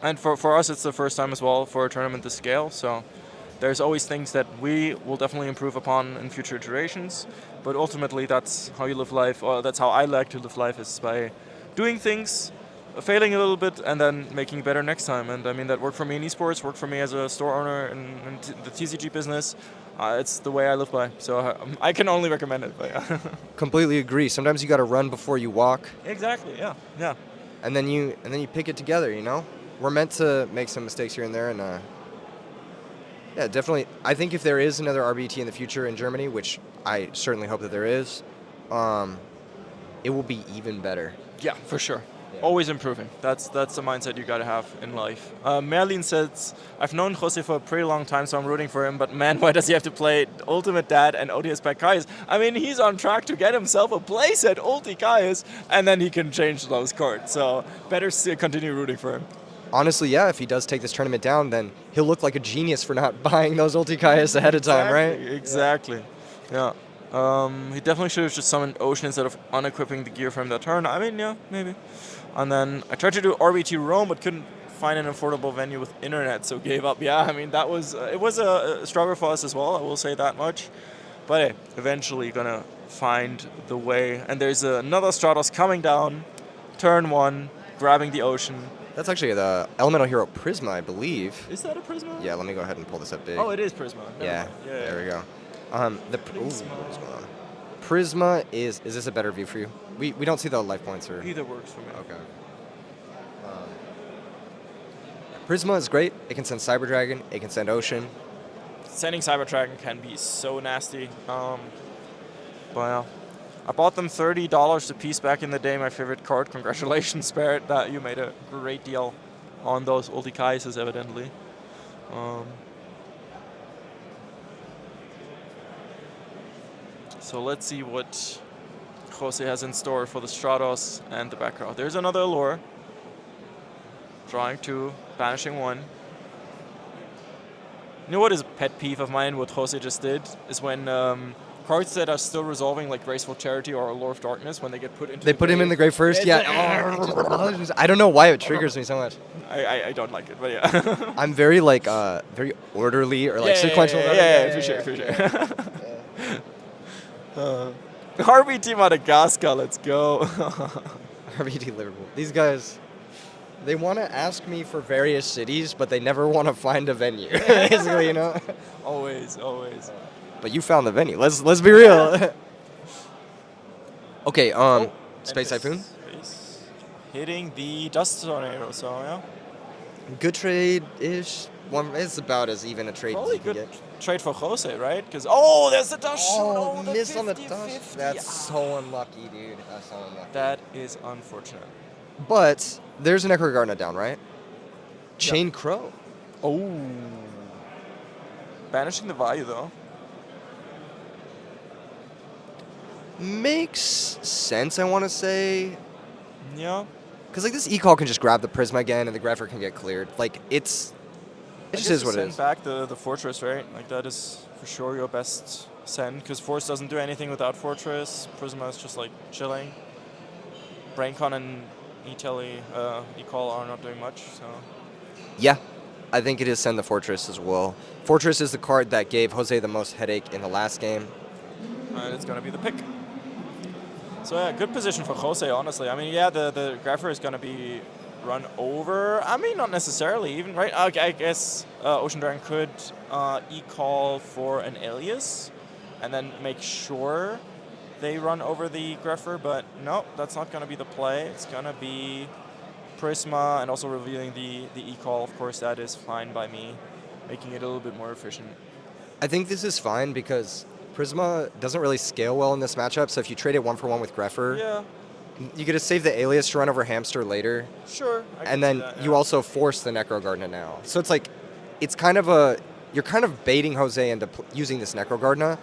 And for us, it's the first time as well for a tournament this scale. So there's always things that we will definitely improve upon in future iterations. But ultimately, that's how you live life, or that's how I like to live life, is by doing things, failing a little bit, and then making better next time. And I mean, that worked for me in esports, worked for me as a store owner in the TCG business. It's the way I live by. So I can only recommend it. But yeah. Completely agree. Sometimes you got to run before you walk. Exactly. Yeah. And then you pick it together. You know, we're meant to make some mistakes here and there, and yeah, definitely. I think if there is another RBT in the future in Germany, which I certainly hope that there is, it will be even better. Yeah, for sure. Always improving. That's the mindset you got to have in life. Merlin says, I've known Jose for a pretty long time, so I'm rooting for him, but man, why does he have to play Ultimate Dad and ODS by Caius? I mean, he's on track to get himself a place at Ulti Caius, and then he can change those cards, so better continue rooting for him. Honestly, yeah, if he does take this tournament down, then he'll look like a genius for not buying those Ulti Caius ahead of time, right? Exactly. Yeah. He definitely should have just summoned Ocean instead of unequipping the gear from that turn. I mean, yeah, maybe. And then I tried to do RBT Rome, but couldn't find an affordable venue with internet, so gave up. Yeah, I mean, that was it was a struggle for us as well, I will say that much. But hey, eventually gonna find the way. And there's another Stratos coming down, turn 1, grabbing the Ocean. That's actually the Elemental Hero Prisma, I believe. Is that a Prisma? Yeah, let me go ahead and pull this up big. Oh, it is Prisma. Yeah, there we go. What is going on? Prisma is this a better view for you? We don't see the life points or. Either works for me. Okay. Prisma is great. It can send Cyber Dragon. It can send Ocean. Sending Cyber Dragon can be so nasty. But yeah. I bought them $30 a piece back in the day. My favorite card. Congratulations, Barrett. That you made a great deal on those Ulti Kaises, evidently. So let's see what Jose has in store for the Stratos and the back row. There's another Allure. Drawing 2, banishing 1. You know what is a pet peeve of mine, what Jose just did, is when cards that are still resolving, like Graceful Charity or Allure of Darkness, when they get put into They put him in the grave first? Yeah. I don't know why it triggers me so much. I don't like it, but yeah. I'm very, very orderly or, sequential. Yeah, for sure. RBT Madagascar, let's go. RBT Liverpool. These guys, they want to ask me for various cities, but they never want to find a venue. Basically, you know. Always. But you found the venue. Let's be real. Okay. Space Typhoon. Hitting the Dust Tornado. So yeah. Good trade-ish. It's about as even a trade Probably as you can good get. trade for Jose, right? Because there's the Dust. Oh, the miss on the 50-50. dust. That's so unlucky, dude. That's so unlucky. That is unfortunate. But there's an Necro Gardener down, right? Chain Crow. Oh. Banishing the value, though. Makes sense, I want to say. Yeah. Because this E-Call can just grab the Prisma again, and the Grapher can get cleared. It just is what it is. Send back the Fortress, right? That is for sure your best send, because Force doesn't do anything without Fortress. Prisma is just chilling. Braincon and E-Call are not doing much, so. Yeah, I think it is send the Fortress as well. Fortress is the card that gave Jose the most headache in the last game. And it's going to be the pick. So yeah, good position for Jose, honestly. I mean, yeah, the Grapher is going to be run over? I mean, not necessarily even, right? Okay, I guess Ocean Dragon could e-call for an alias and then make sure they run over the Greffer, but no, that's not going to be the play. It's going to be Prisma and also revealing the e-call. Of course, that is fine by me, making it a little bit more efficient. I think this is fine because Prisma doesn't really scale well in this matchup, so if you trade it 1-for-1 with Greffer, Yeah, you get to save the alias to run over Hamster later, sure. I can and see then that, you yeah. also force the Necrogardna now. So it's like, it's kind of a, you're kind of baiting Jose into using this Necrogardna,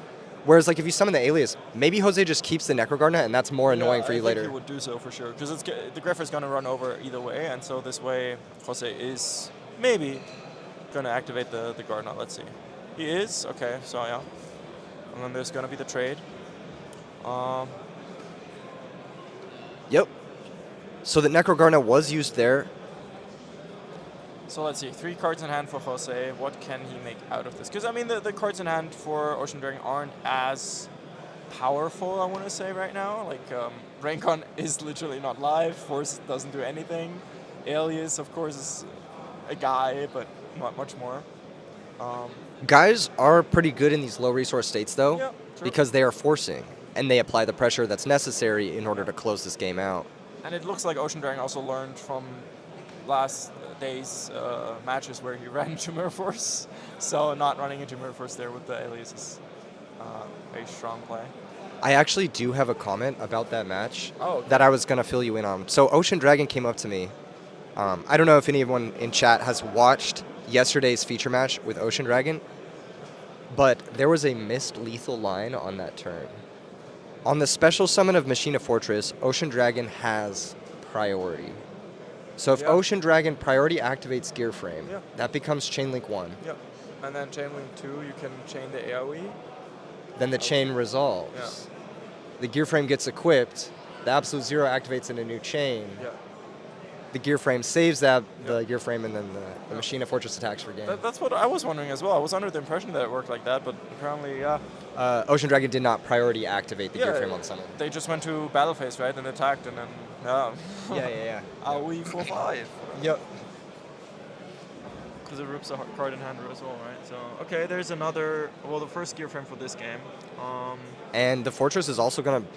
whereas like if you summon the alias, maybe Jose just keeps the Necrogardna, and that's more annoying for you I later. think he would do so for sure, because the Greffer's going to run over either way, and so this way Jose is maybe going to activate the Gardner. Let's see. He is? Okay, so yeah. And then there's going to be the trade. Yep. So the Necrogardna was used there. So let's see. 3 cards in hand for Jose. What can he make out of this? Because, I mean, the cards in hand for Ocean Dragon aren't as powerful, I want to say, right now. Like, Raincon is literally not live. Force doesn't do anything. Alias, of course, is a guy, but not much more. Guys are pretty good in these low resource states, though, Yeah, true. because they are forcing, and they apply the pressure that's necessary in order to close this game out. And it looks like Ocean Dragon also learned from last day's matches where he ran into Mirror Force. So not running into Mirror Force there with the alias is a strong play. I actually do have a comment about that match Oh, okay. that I was going to fill you in on. So Ocean Dragon came up to me. I don't know if anyone in chat has watched yesterday's feature match with Ocean Dragon, but there was a missed lethal line on that turn. On the special summon of Machina Fortress, Ocean Dragon has priority. So if Yeah. Ocean Dragon priority activates Gear Frame, Yeah. that becomes Chainlink 1. Yep. And then Chainlink 2, you can chain the AoE. Then the chain resolves. Yeah. The Gear Frame gets equipped. The Absolute Zero activates in a new chain. Yeah. The Gear Frame saves that the Yeah. Gear Frame, and then the Machina Fortress attacks for game. That's what I was wondering as well. I was under the impression that it worked like that, but apparently, yeah. Ocean Dragon did not priority activate the Gear Frame on summon. They just went to battle phase, right, and attacked, and then, yeah. Yeah. AoE for 5. Yep. Because it rips a card in hand as well, right? So, okay, there's another, well, the first Gear Frame for this game. And the Fortress is also going to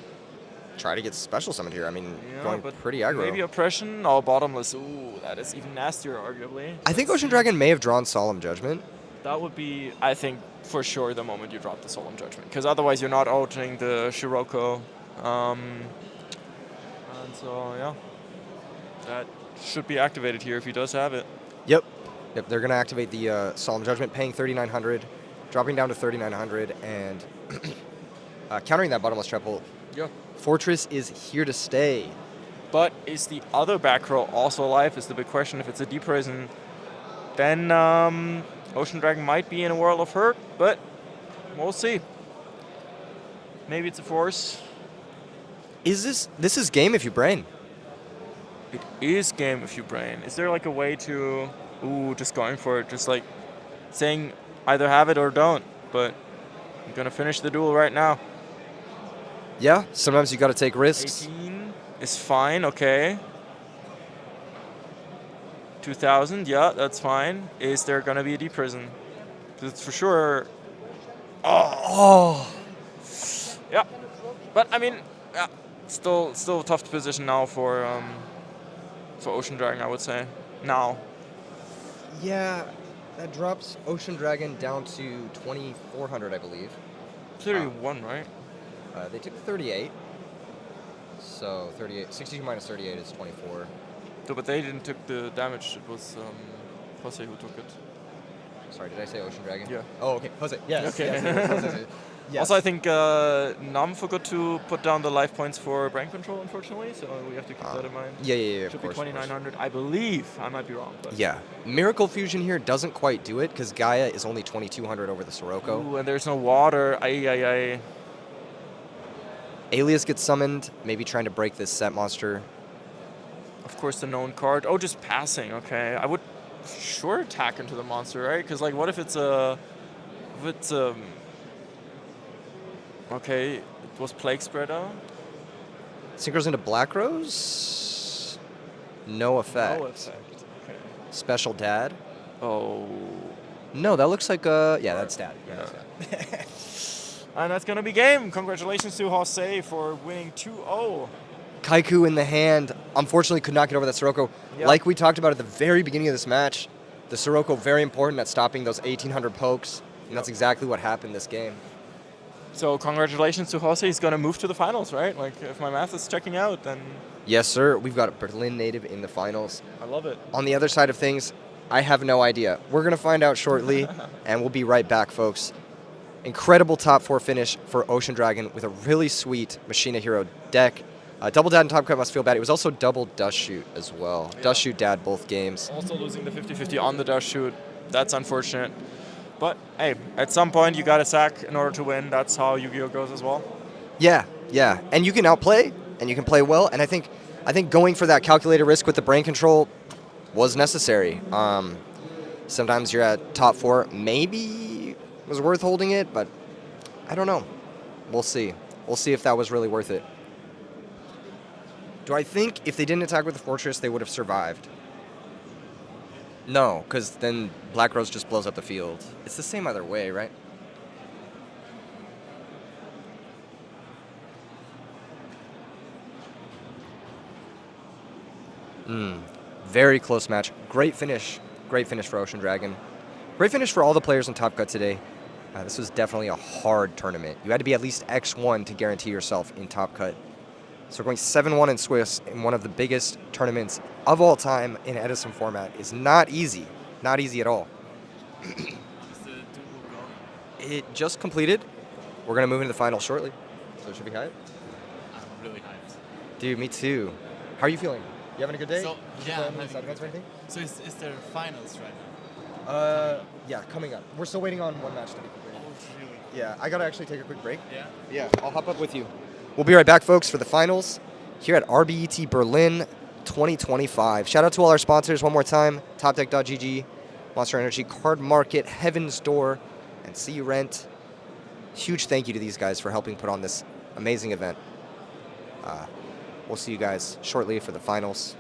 try to get special summoned here. I mean, Yeah, going but pretty aggro. maybe Oppression, oh, Bottomless. Ooh, that is even nastier, arguably. I think Ocean Dragon may have drawn Solemn Judgment. That would be, I think, for sure the moment you drop the Solemn Judgment. Because otherwise you're not altering the Shiroko. And so, yeah. That should be activated here if he does have it. Yep, they're going to activate the Solemn Judgment, paying 3,900, dropping down to 3,900, and countering that Bottomless Triple. Yeah. Fortress is here to stay. But is the other back row also alive is the big question. If it's a Deep Prison, then Ocean Dragon might be in a world of hurt, but we'll see. Maybe it's a force. This is game if you brain. It is game if you brain. Is there like a way to, just going for it, just like saying either have it or don't, but I'm going to finish the duel right now. Yeah, sometimes you got to take risks. 18 is fine, okay. 2,000, yeah, that's fine. Is there going to be a Deep Prison? It's for sure. Oh. Yeah. But, I mean, yeah, still a tough position now for Ocean Dragon, I would say. Now. Yeah, that drops Ocean Dragon down to 2,400, I believe. 31, right? They took 38. So 38, 62 minus 38 is 24. No, but they didn't take the damage. It was Jose who took it. Sorry, did I say Ocean Dragon? Yeah. Oh, okay. Jose. Yes. Okay. Yes, Jose. Yes. Also, I think Nam forgot to put down the life points for brain control, unfortunately, so we have to keep that in mind. Yeah, Should of be course. 2,900, I believe. I might be wrong. But. Yeah. Miracle Fusion here doesn't quite do it because Gaia is only 2,200 over the Sirocco. Ooh, and there's no water. Ay. Alias gets summoned, maybe trying to break this set monster. Of course, the known card. Oh, just passing. Okay, I would sure attack into the monster, right? Because like, what if it's a, okay, it was Plague Spreader. Synchros into Black Rose? No effect. No effect. Okay. Special dad. Oh. No, that looks like yeah, that's dad. Yeah, Yeah. that's dad. And that's going to be game. Congratulations to Jose for winning 2-0. Kaiku in the hand. Unfortunately, could not get over that Sirocco. Yep. Like we talked about at the very beginning of this match, the Sirocco very important at stopping those 1800 pokes, and that's exactly what happened this game. So congratulations to Jose. He's going to move to the finals, right? Like, if my math is checking out, then Yes, sir. We've got a Berlin native in the finals. I love it. On the other side of things, I have no idea. We're going to find out shortly, and we'll be right back, folks. Incredible top 4 finish for Ocean Dragon with a really sweet Machina Hero deck. Double dad and top cut must feel bad. It was also double dust shoot as well. Yeah. Dust shoot dad both games. Also losing the 50-50 on the dust shoot. That's unfortunate. But hey, at some point you got to sack in order to win. That's how Yu-Gi-Oh goes as well. Yeah, yeah. And you can outplay, and you can play well. And I think going for that calculated risk with the brain control was necessary. Sometimes you're at top 4. Maybe it was worth holding it, but I don't know. We'll see. We'll see if that was really worth it. Do I think if they didn't attack with the Fortress, they would have survived? No, because then Black Rose just blows up the field. It's the same either way, right? Very close match. Great finish. Great finish for Ocean Dragon. Great finish for all the players in Top Cut today. This was definitely a hard tournament. You had to be at least X1 to guarantee yourself in Top Cut. So we're going 7-1 in Swiss in one of the biggest tournaments of all time in Edison format is not easy. Not easy at all. It just completed. We're going to move into the final shortly. So it should be hype. I'm really hyped. Dude, me too. How are you feeling? You having a good day? So, Did you yeah, play I'm any having a side events or good day. anything? So is there finals right now? Yeah, coming up. We're still waiting on one match to be completed. Oh, really? Yeah, I gotta actually take a quick break. Yeah. Yeah, I'll hop up with you. We'll be right back, folks, for the finals here at RBET Berlin 2025. Shout out to all our sponsors one more time: TopDeck.gg, Monster Energy, Card Market, Heaven's Door, and See You Rent. Huge thank you to these guys for helping put on this amazing event. We'll see you guys shortly for the finals.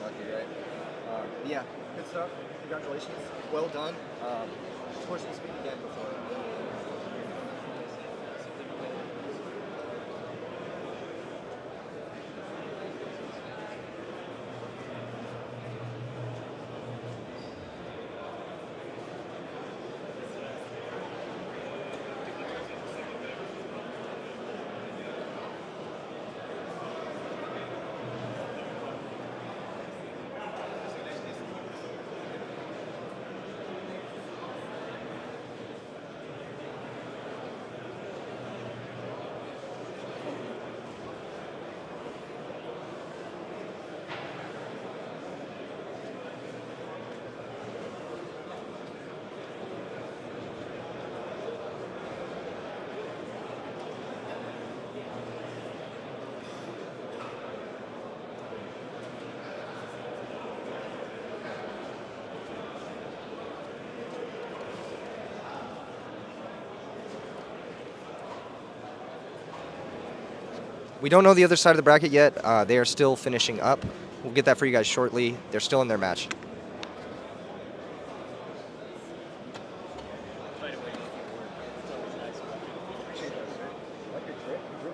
lucky, right? Yeah, good stuff. Congratulations. Well done. Of course, we'll speak again before. We don't know the other side of the bracket yet. They are still finishing up. We'll get that for you guys shortly. They're still in their match.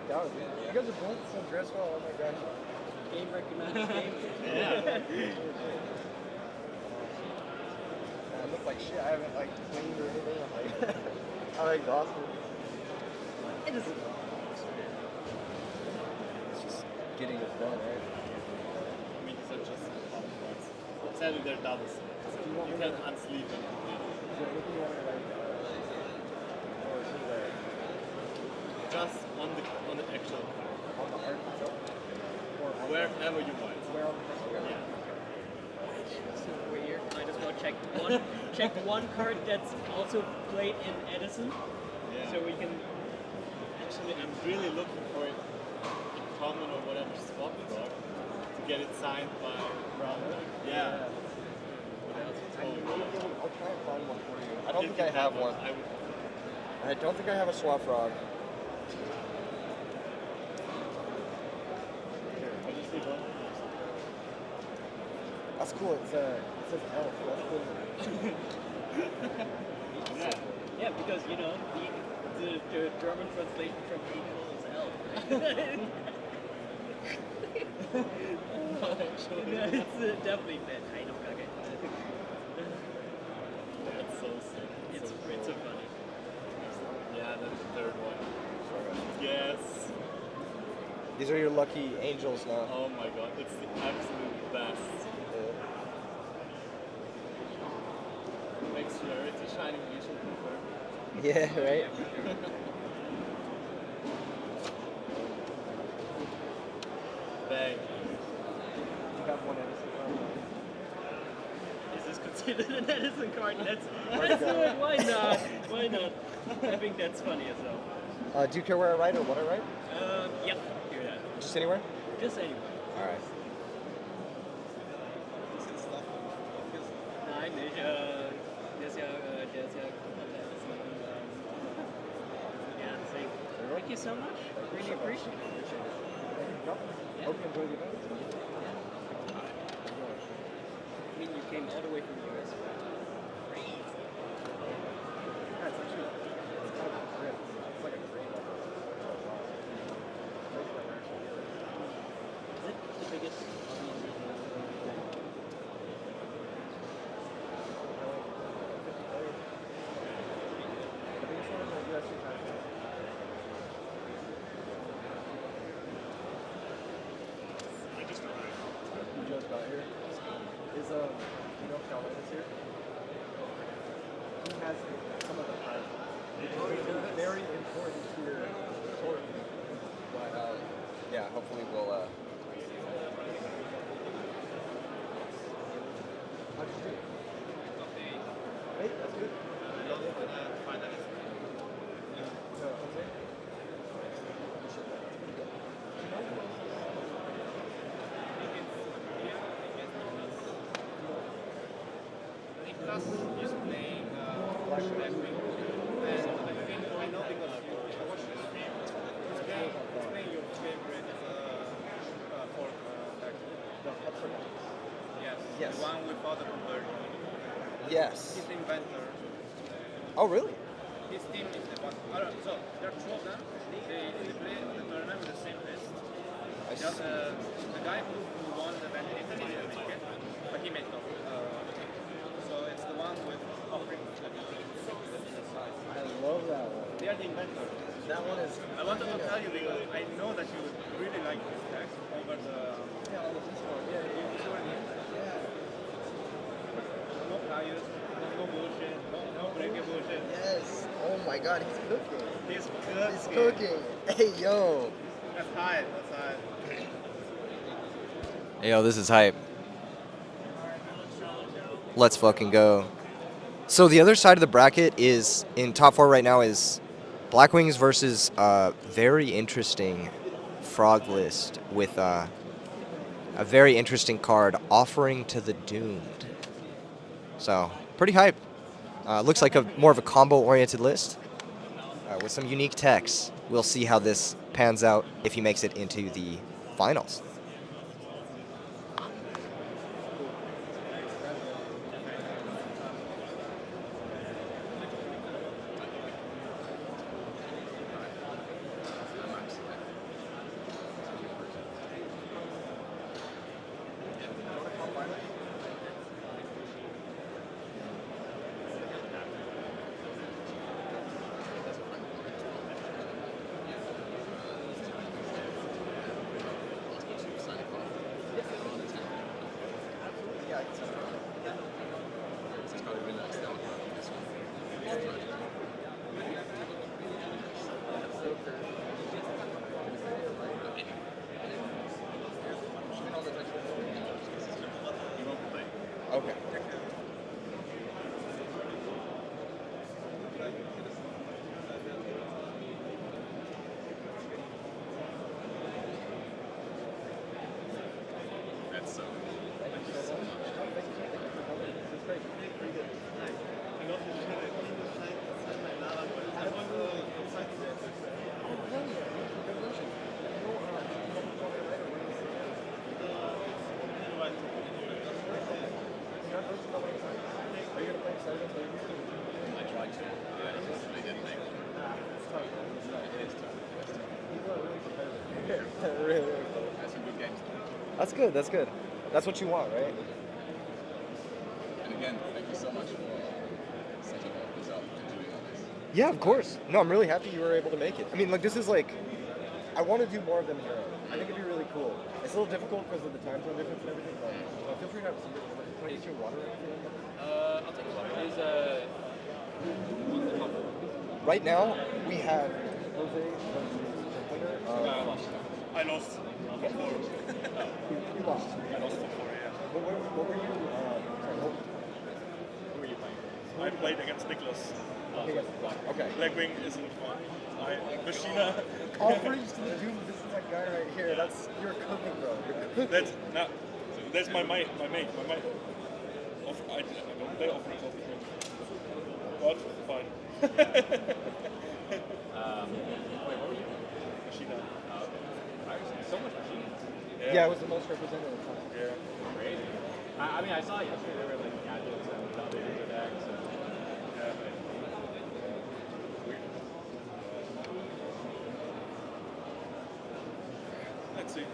You guys are both so dressed well. Oh my gosh. Game recognized game. Yeah. I look like shit. I haven't like cleaned or anything. I'm exhausted. It is. It's just getting it done, right? I mean, these are just common ones. Sadly, they're doubles. So you can unsleeve them completely. Just on the actual card. On the art itself? Wherever you want. Where on the Yeah. So weird. Might as well check one card that's also played in Edison, Yeah. so we can. Actually, I'm really looking for it in common or whatever swap card to get it signed by Brown. Yeah. I'll try and find one for you. I don't If think I you have one. I would. I don't think I have a swap frog. I just need one. That's cool. It says elf. That's cool. Yeah. Yeah, because you know the German translation from equal is elf. Actually, No, it's definitely that kind of okay. that's so sick. It's so funny. Yeah, that's the third one. Yes. These are your lucky angels now. Oh my god, it's the absolute best. Makes rarity shining usually confirmed. Yeah, right? Bang. You got one Edison Is this considered an Edison card? Let's Where'd it do go? it. Why not? Why not? I think that's funny as hell. Do you care where I write or what I write? Yep. Hear that. Just anywhere? Just anyway. Alright. Nein, nicht. Der ist ja komplett Edison. Yeah, deswegen. Thank you so much. Really appreciate it. Yeah. Hope you enjoy the event. I mean, you came all the way from the US. Crazy. Yeah, it's actually it's kind of a trip. It's like a dream. Is it the biggest? You just got here. Is you know Carolina's here? He has some of the time. Which is very important to your sort. But yeah, hopefully we'll how'd you do? Hey, that's good. Jose? Plus, he's playing Flash left wing. And I think I know because I watched the stream. He's playing your favorite for back. The Hudson. Yes. The one without the converter. Yes. He's the inventor. Oh, really? His team is the one. So there are two of them. They play the tournament with the same list. Just the guy who won the event didn't make it, but he made top. So it's the one with offering. I love that one. They are the inventor. That one is. I wanted to tell you because I know that you would really like this deck over the. Yeah, on the Discord. Yeah, you saw it. No priors, no bullshit, no breaking bullshit. Yes. Oh my God, he's cooking. He's cooking. He's cooking. Hey, yo. That's high. That's high. Hey, yo, this is hype. Let's fucking go. So the other side of the bracket is in top 4 right now is Black Wings versus a very interesting Frog list with a very interesting card, Offering to the Doomed. So pretty hype. Looks like more of a combo-oriented list with some unique techs. We'll see how this pans out if he makes it into the finals. Okay. That's so I tried to. Yeah, they didn't make it. It is tough. Really? That's some good games. That's good. That's good. That's what you want, right? And again, thank you so much for setting this up and doing all this. Yeah, of course. No, I'm really happy you were able to make it. I mean, like, this is like, I want to do more of them in Europe. I think it'd be really cool. It's a little difficult because of the time zone difference and everything, but feel free to have some. Can I get you water or anything? I'll take a water. Is Right now, we have Jose versus the winner of. I lost. You lost. I lost before, yeah. What were you? Sorry, Who were you playing? I played against Nicholas. Okay. Blackwing isn't fun. Machina. Offerings to the Doom. This is that guy right here. You're cooking, bro. You're cooking. That's my mate. My mate. I don't play offerings of the Doom. But fine. Wait, what were you? Machina. So much machine. Yeah, it was the most representative. Yeah. Crazy. I mean, I saw yesterday there were like gadgets and dominator decks and. Yeah. Let's see.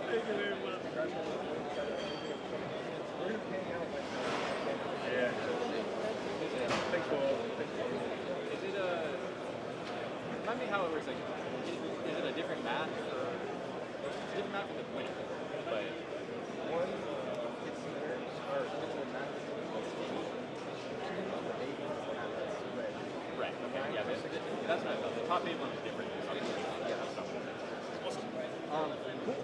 Thank you very much. Yeah. Thanks for. Is it remind me how it works? Like, is it a different math? It's a different math for the winner, but One, it's there, or it's a map. right. Okay. Yeah, that's what I thought. The top 8 one is different. Yeah, that's not Cool.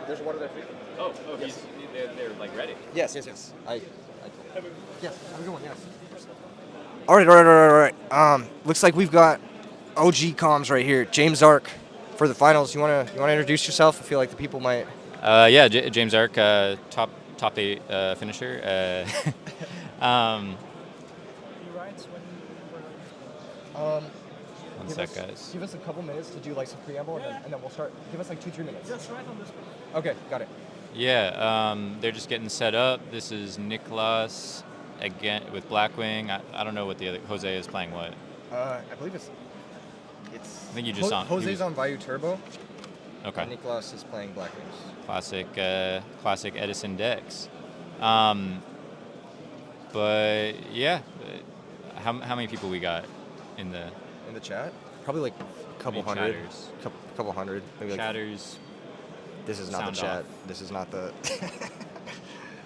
There's water there for you. Oh, they're like ready. Yes. I yeah, have a good one, yes. All right. Looks like we've got OG comms right here. James Ark for the finals. You wanna introduce yourself? I feel like the people might. Yeah, James Ark, top 8 finisher. One sec, guys. Give us a couple minutes to do like some preamble, and then we'll start. Give us like 2-3 minutes. Just right on this one. Okay, got it. Yeah, they're just getting set up. This is Niklas again with Blackwing. I don't know what the other Jose is playing. What? I believe it's. I think you just saw. Jose's on Vayu Turbo. Okay. And Niklas is playing Blackwings. Classic Edison decks. But yeah, how many people we got in the chat? Probably like a couple hundred. chatters? Couple hundred. Maybe like, Chatters. this is not sound the chat. off. This is not the.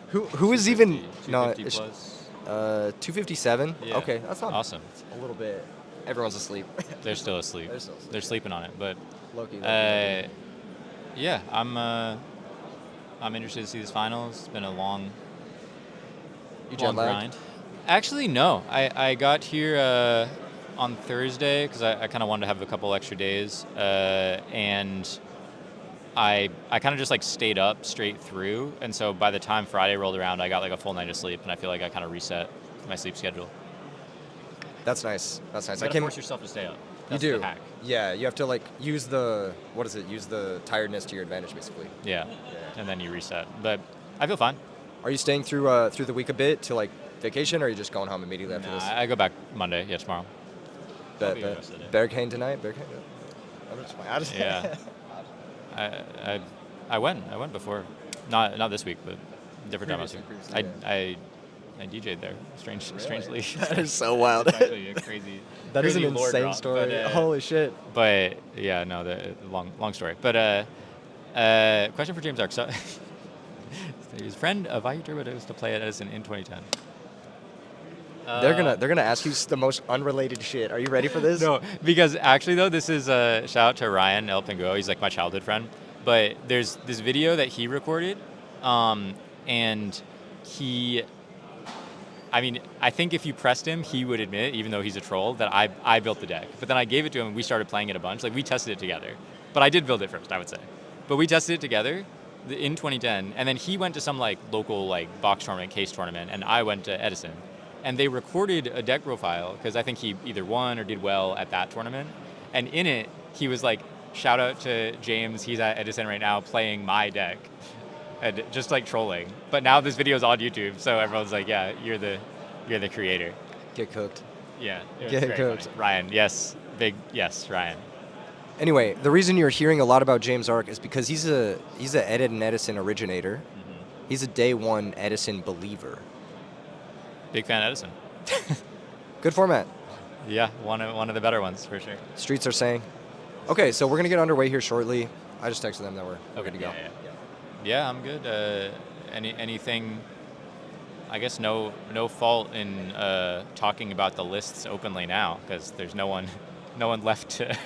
who is even 250 it's, plus. 257. Yeah. Okay, that's not Awesome. a little bit. Everyone's asleep. They're still asleep. They're still asleep. They're sleeping on it, but Loki. yeah, I'm interested to see this finals. It's been a long You jet lagged? grind. Actually, no. I got here on Thursday because I kind of wanted to have a couple extra days, and I kind of just like stayed up straight through, and so by the time Friday rolled around, I got like a full night of sleep, and I feel like I kind of reset my sleep schedule. That's nice. That's nice. You gotta force yourself to stay up. That's you do. the hack. Yeah, you have to like use the use the tiredness to your advantage, basically. Yeah, and then you reset. But I feel fine. Are you staying through the week a bit to like vacation, or are you just going home immediately after this? I go back Monday. Yeah, tomorrow. I'll be arrested. Berghain tonight. Berghain. I'm just Yeah. I went before, not this week, but different time last week. Previously, I DJ'd there. Strangely. That is so wild. It's actually a crazy. That is an crazy lore insane drop, story. but, Holy shit. But yeah, no, the long story. But question for James Ark. So his friend of Vayu Turbo used to play at Edison in 2010. They're gonna ask you the most unrelated shit. Are you ready for this? No, because actually though, this is a shout out to Ryan El Pingo. He's like my childhood friend. But there's this video that he recorded, and he. I mean, I think if you pressed him, he would admit, even though he's a troll, that I built the deck. But then I gave it to him, and we started playing it a bunch. Like, we tested it together. But I did build it first, I would say. But we tested it together in 2010, and then he went to some, like, local, like, box tournament, case tournament, and I went to Edison. And they recorded a deck profile, because I think he either won or did well at that tournament. And in it, he was like, shout out to James, he's at Edison right now playing my deck. And just like trolling. But now this video is on YouTube, so everyone's like, yeah, you're the creator. Get cooked. Yeah. It was Get very cooked. funny. Ryan, yes. Big yes, Ryan. Anyway, the reason you're hearing a lot about James Ark is because he's a Edit and Edison originator. Mm-hmm. He's a day one Edison believer. Big fan of Edison. Good format. Yeah, one of the better ones for sure. Streets are saying. Okay, so we're gonna get underway here shortly. I just texted them that we're good to go. Yeah, I'm good. Anything? I guess no fault in talking about the lists openly now because there's no one left to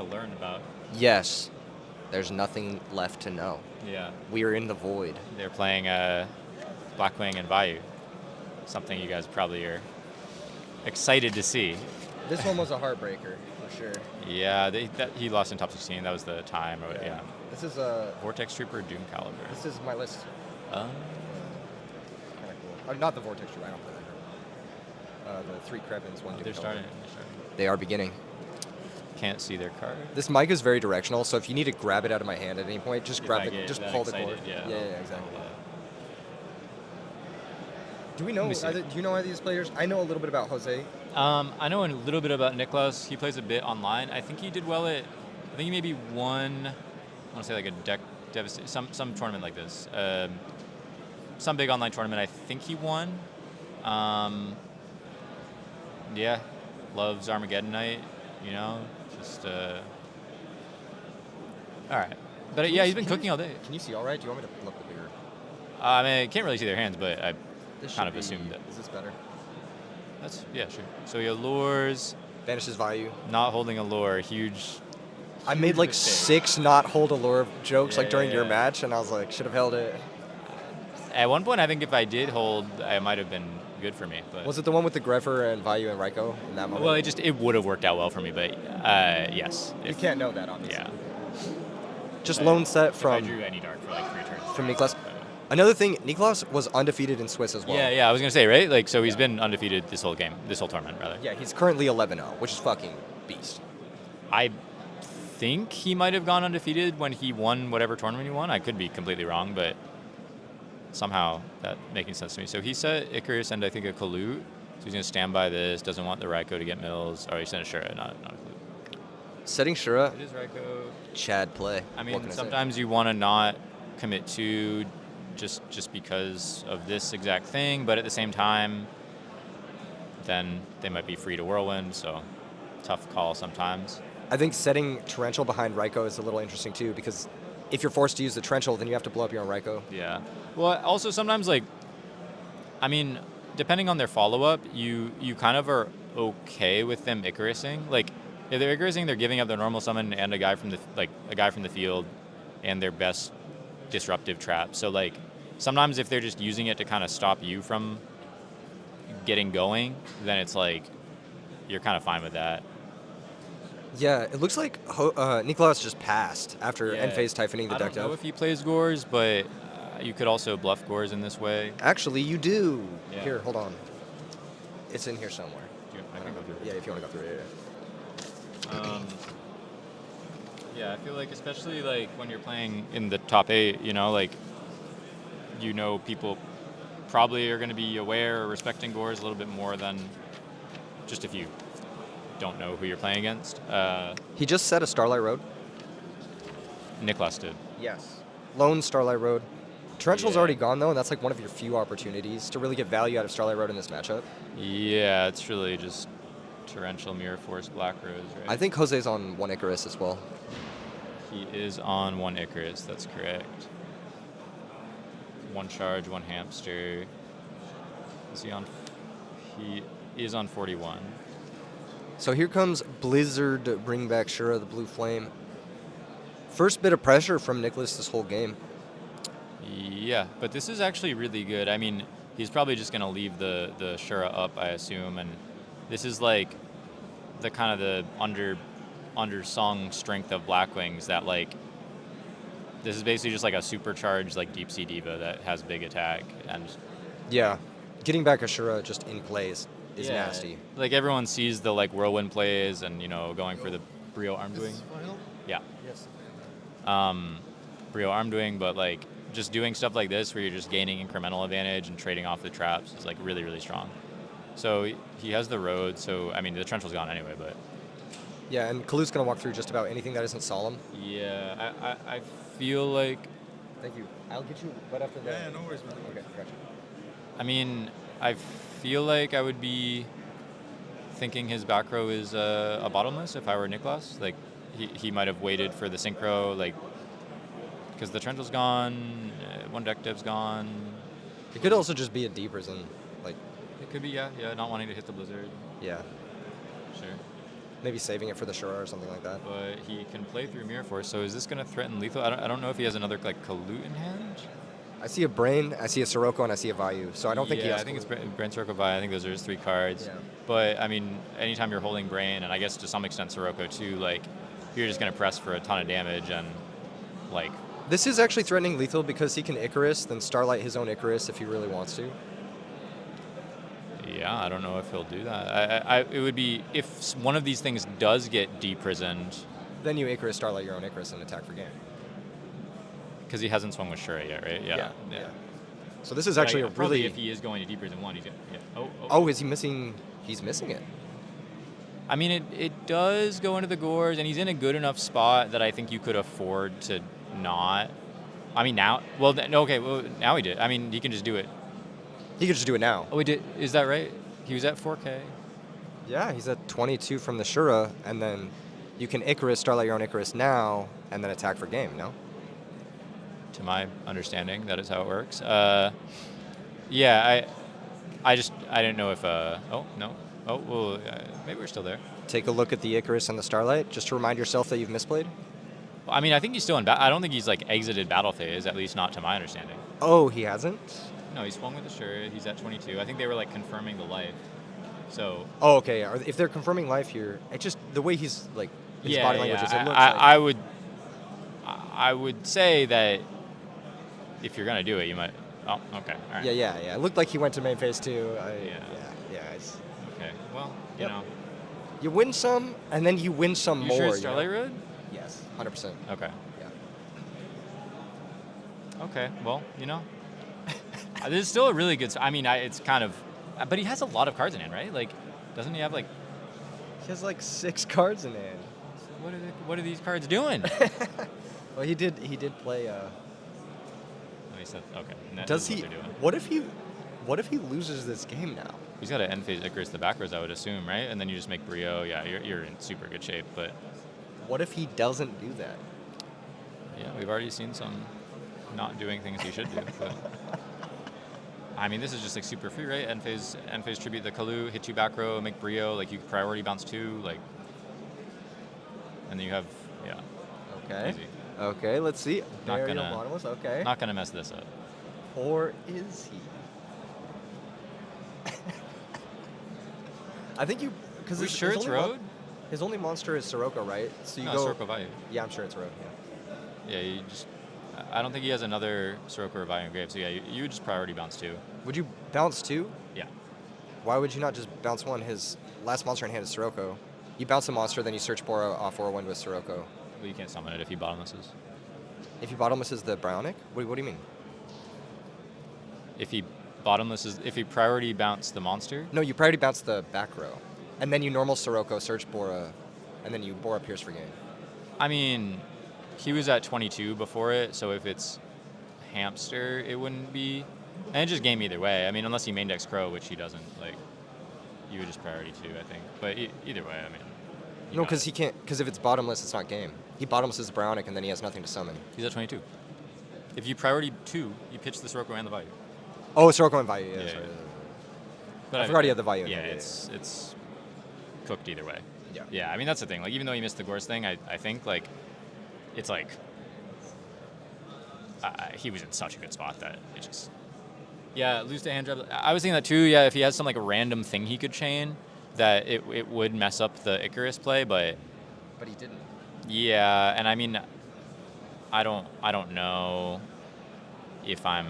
learn about. Yes, there's nothing left to know. Yeah, We are in the void. they're playing Blackwing and Vayu. Something you guys probably are excited to see. This one was a heartbreaker for sure. Yeah, he lost in top 16. That was the time. Or, yeah. This is Vortex Trooper, Doom Caliber. this is my list. Kind of cool. Not the Vortex Trooper. I don't play that card. The 3 Krevins, 1 Doom They're Caliber. starting. They are beginning. Can't see their card. This mic is very directional, so if you need to grab it out of my hand at any point, just If I grab it, get just that pull the excited, cord. yeah. Yeah, exactly. I'll, Do we know? Let me see. Do you know any of these players? I know a little bit about Jose. I know a little bit about Niklas. He plays a bit online. I think he did well at. I think he maybe won. I want to say like a deck some tournament like this. Some big online tournament. I think he won. Yeah, loves Armageddon Night. You know, just. All right, but yeah, he's been cooking all day. Can you see all right? Do you want me to look a bigger? I mean, I can't really see their hands, but I This kind should of be- assumed that. Is this better? That's yeah, sure. So he allures, Banishes Vayu. not holding a lure, huge. I made like mistake. 6 not hold allure jokes like Yeah, during your yeah. match, and I was like, should have held it. At one point, I think if I did hold, it might have been good for me. But Was it the one with the Greffer and Vayu and Raiko in that moment? well, it would have worked out well for me, but yes. you can't know that, obviously. Yeah. Just lone set If I from drew any dark for like 3 turns. from Niklas. Another thing, Niklas was undefeated in Swiss as well. Yeah, I was gonna say, right? Like, so he's been undefeated this whole tournament, rather. Yeah, he's currently 11-0, which is fucking beast. I think he might have gone undefeated when he won whatever tournament he won. I could be completely wrong, but somehow that making sense to me. So he set Icarus and I think a Kalut. So he's gonna stand by this. Doesn't want the Raiko to get mills. Or he sent a Shura, not a Kalut. Setting Shura, It is Raiko. Chad play. I What mean, can say? sometimes you want to not commit to just because of this exact thing, but at the same time, then they might be free to whirlwind. So tough call sometimes. I think setting Torrential behind Raiko is a little interesting too, because if you're forced to use the Torrential, then you have to blow up your own Raiko. Yeah. Well, also sometimes, like, I mean, depending on their follow-up, you kind of are okay with them Icarusing. Like, if they're Icarusing, they're giving up their normal summon and a guy from the field and their best disruptive trap. So, like, sometimes if they're just using it to kind of stop you from getting going, then it's like you're kind of fine with that. Yeah, it looks like Niklas just passed after end phase typhoning the I deck don't know dev. if he plays Gores, but you could also bluff Gores in this way. Actually, you do. Yeah. Here, hold on. It's in here somewhere. I can go through. Yeah, if you want to go through it. Yeah, I feel like especially like when you're playing in the top 8, people probably are going to be aware or respecting Gores a little bit more than just if you don't know who you're playing against. He just set a Starlight Road. Niklas did. Yes. Lone Starlight Road. Torrential's Yeah. already gone, though, and that's like one of your few opportunities to really get value out of Starlight Road in this matchup. Yeah, it's really just Torrential, Mirror Force, Black Rose, right? I think Jose's on one Icarus as well. He is on one Icarus, that's correct. One charge, one hamster. Is he on? He is on 41. So here comes Blizzard to bring back Shura, the Blue Flame. First bit of pressure from Nicholas this whole game. Yeah, but this is actually really good. I mean, he's probably just going to leave the Shura up, I assume, and this is like the kind of the undersung strength of Blackwings that, like, this is basically just like a supercharged like Deep Sea Diva that has big attack and Yeah, getting back Ashura just in plays is yeah, nasty. Like everyone sees the like whirlwind plays and going for the Brio Armdoing. Yeah. Yes. Brio Armdoing, but like just doing stuff like this where you're just gaining incremental advantage and trading off the traps is like really, really strong. So he has the road, so I mean the Torrential's gone anyway, but Yeah, and Kalut's going to walk through just about anything that isn't solemn. yeah, I feel like, Thank you. I'll get you right after that. Yeah, no worries, man. Okay, gotcha. I mean, I feel like I would be thinking his back row is a bottomless if I were Niklas. Like, he might have waited for the synchro, like, because the Torrential's gone, one deck dev's gone. It could also just be a deep prison. Like, It could be, yeah, not wanting to hit the Blizzard. yeah, Sure. maybe saving it for the Shura or something like that. But he can play through Mirror Force, so is this going to threaten lethal? I don't know if he has another, like, Kalut in hand. I see a Brain, I see a Sirocco, and I see a Vayu. So I don't think he has I think it's Kalut. Brain Sirocco Vi. I think those are his 3 cards. Yeah. But, I mean, anytime you're holding Brain, and I guess to some extent Sirocco too, like, you're just going to press for a ton of damage and, like... This is actually threatening lethal because he can Icarus, then Starlight his own Icarus if he really wants to. Yeah, I don't know if he'll do that. It would be... If one of these things does get deprisoned... Then you Icarus, Starlight your own Icarus, and attack for game. Because he hasn't swung with Shura yet, right? Yeah. So this is But actually a probably really... if he is going to deprison one, he's going to... Yeah. Oh, is he missing... He's missing it. I mean, it does go into the Gores, and he's in a good enough spot that I think you could afford to not. I mean, now... Well, well, now he did. I mean, he can just do it. He could just do it now. Oh, he did. Is that right? He was at 4K. Yeah, he's at 22 from the Shura, and then you can Icarus, Starlight your own Icarus now, and then attack for game, no? To my understanding, that is how it works. Yeah, I didn't know if... oh, no. Oh, well, maybe we're still there. Take a look at the Icarus and the Starlight, just to remind yourself that you've misplayed. Well, I mean, I think he's still in... I don't think he's, like, exited battle phase, at least not to my understanding. Oh, he hasn't? No, he swung with the Shura. He's at 22. I think they were, like, confirming the life. So... Oh, okay. If they're confirming life here, it just... The way he's, like, his body language is, it looks I would say that if you're gonna do it, you might. Oh, okay. All right. Yeah. It looked like he went to main phase 2. Yeah. It's, Okay. Well, Yep. you know. you win some, and then you win some You more. sure it's you know? Starlight Road? Yes, 100%. Okay. Yeah. Okay. Well, you know. This is still a really good. I mean, it's kind of. But he has a lot of cards in hand, right? Like, doesn't he have like? He has like 6 cards in hand. What are these cards doing? Well, he did play. Oh, he said, okay. and that Does is he? What they're doing. What if he loses this game now? He's got to end phase Icarus the back rows, I would assume, right? And then you just make Brio. Yeah, you're in super good shape. But What if he doesn't do that? yeah, we've already seen some not doing things he should do. But I mean, this is just like super free, right? End phase tribute the Kalu, hit you back row, make Brio. Like you priority bounce 2, like, and then you have Okay. easy. Okay, let's see. Not Burial gonna- Bottomless, okay. Not gonna mess this up. Or is he? I think you because Are we sure it's Road? His only monster is Sirocco, right? So you No, go. Sirocco Value. Yeah, I'm sure it's Road. Yeah. Yeah, you just. I don't think he has another Sirocco or Value in grave. So yeah, you would just priority bounce 2. Would you bounce 2? Yeah. Why would you not just bounce 1? His last monster in hand is Sirocco. You bounce a monster, then you search Bora off or one with Sirocco. Well, you can't summon it if he bottomlesses. If you bottomlesses the Bionic? What do you mean? If he priority bounce the monster. No, you priority bounce the back row. And then you normal Sirocco, search Bora, and then you Bora Pierce for game. I mean, he was at 22 before it, so if it's Hamster, it wouldn't be. And it just game either way. I mean, unless he main decks Crow, which he doesn't. Like, you would just priority 2, I think. But either way, I mean. No, because he can't. Because if it's bottomless, it's not game. He bottomlesses the Bionic, and then he has nothing to summon. He's at 22. If you priority 2, you pitch the Sirocco and the Value. Oh, Sirocco and Value. Yeah, Yeah, sorry. yeah. But I forgot he had the Value in Yeah, hand, it's cooked either way. Yeah. Yeah, I mean, that's the thing. Like, even though he missed the Gorse thing, I think, like, it's like, he was in such a good spot that it just, yeah, lose to hand drop. I was thinking that too, yeah, if he has some, like, a random thing he could chain, that it would mess up the Icarus play, but But he didn't. yeah, and I mean, I don't know if I'm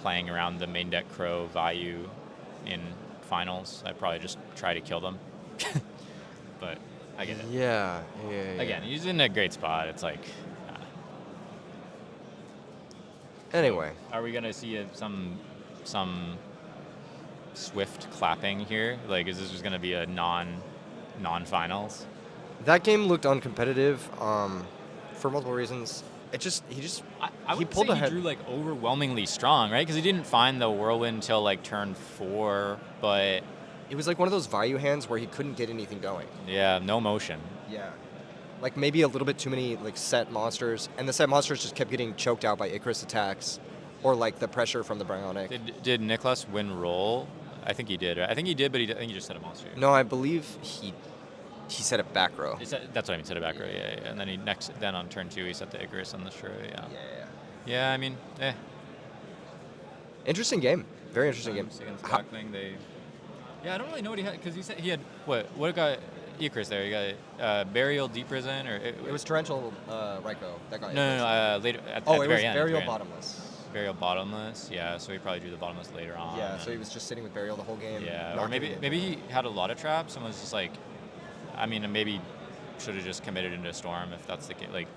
playing around the main deck Crow Value in finals. I'd probably just try to kill them. But I get it. Yeah. Again, he's in a great spot. It's like, Anyway. are we gonna see some swift clapping here? Like, is this just gonna be a non-finals? That game looked uncompetitive for multiple reasons. He I would pulled say ahead. he drew like overwhelmingly strong, right? Because he didn't find the whirlwind till like turn 4, but It was like one of those value hands where he couldn't get anything going. yeah, no motion. Yeah. Like maybe a little bit too many like set monsters, and the set monsters just kept getting choked out by Icarus attacks, or like the pressure from the Bionic. Did Nicholas win roll? I think he did. Right? I think he did, but I think he just set a monster. No, I believe he set a back row. That's what I mean. Set a back row. Yeah. And then then on turn 2 he set the Icarus on the show. Yeah. Yeah. Yeah. I mean, Interesting game. Very interesting game. Against back thing, yeah, I don't really know what he had because he had what got Icarus there. He got Burial, Deep Prison, or It was Torrential Raikou that got no. Later at Oh, the it very was end. Burial right? Bottomless. Burial Bottomless. Yeah, so he probably drew the Bottomless later on. Yeah, so he was just sitting with Burial the whole game. Yeah, not or maybe getting it. maybe he had a lot of traps and was just like, I mean, maybe should have just committed into Storm if that's the case. Like,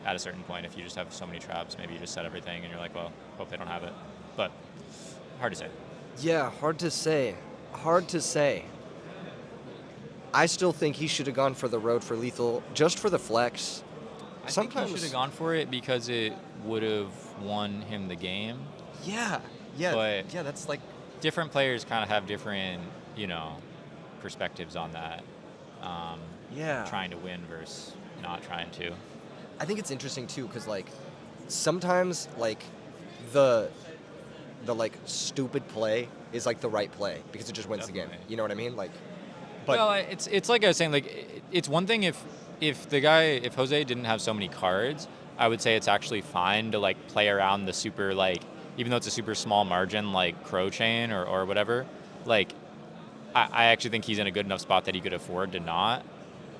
at a certain point, if you just have so many traps, maybe you just set everything and you're like, well, hope they don't have it. But hard to say. Yeah, hard to say. Hard to say. I still think he should have gone for the road for lethal, just for the flex. I Sometimes think he should have gone for it because it would have won him the game. Yeah, But- that's like Different players kind of have different, perspectives on that. yeah. Trying to win versus not trying to. I think it's interesting too, because like sometimes like the like stupid play is like the right play because it just wins the game. Definitely. You know what I mean? Like, but Well, it's like I was saying. Like, it's one thing if Jose didn't have so many cards, I would say it's actually fine to like play around the super like, even though it's a super small margin like Crow Chain or whatever. Like, I actually think he's in a good enough spot that he could afford to not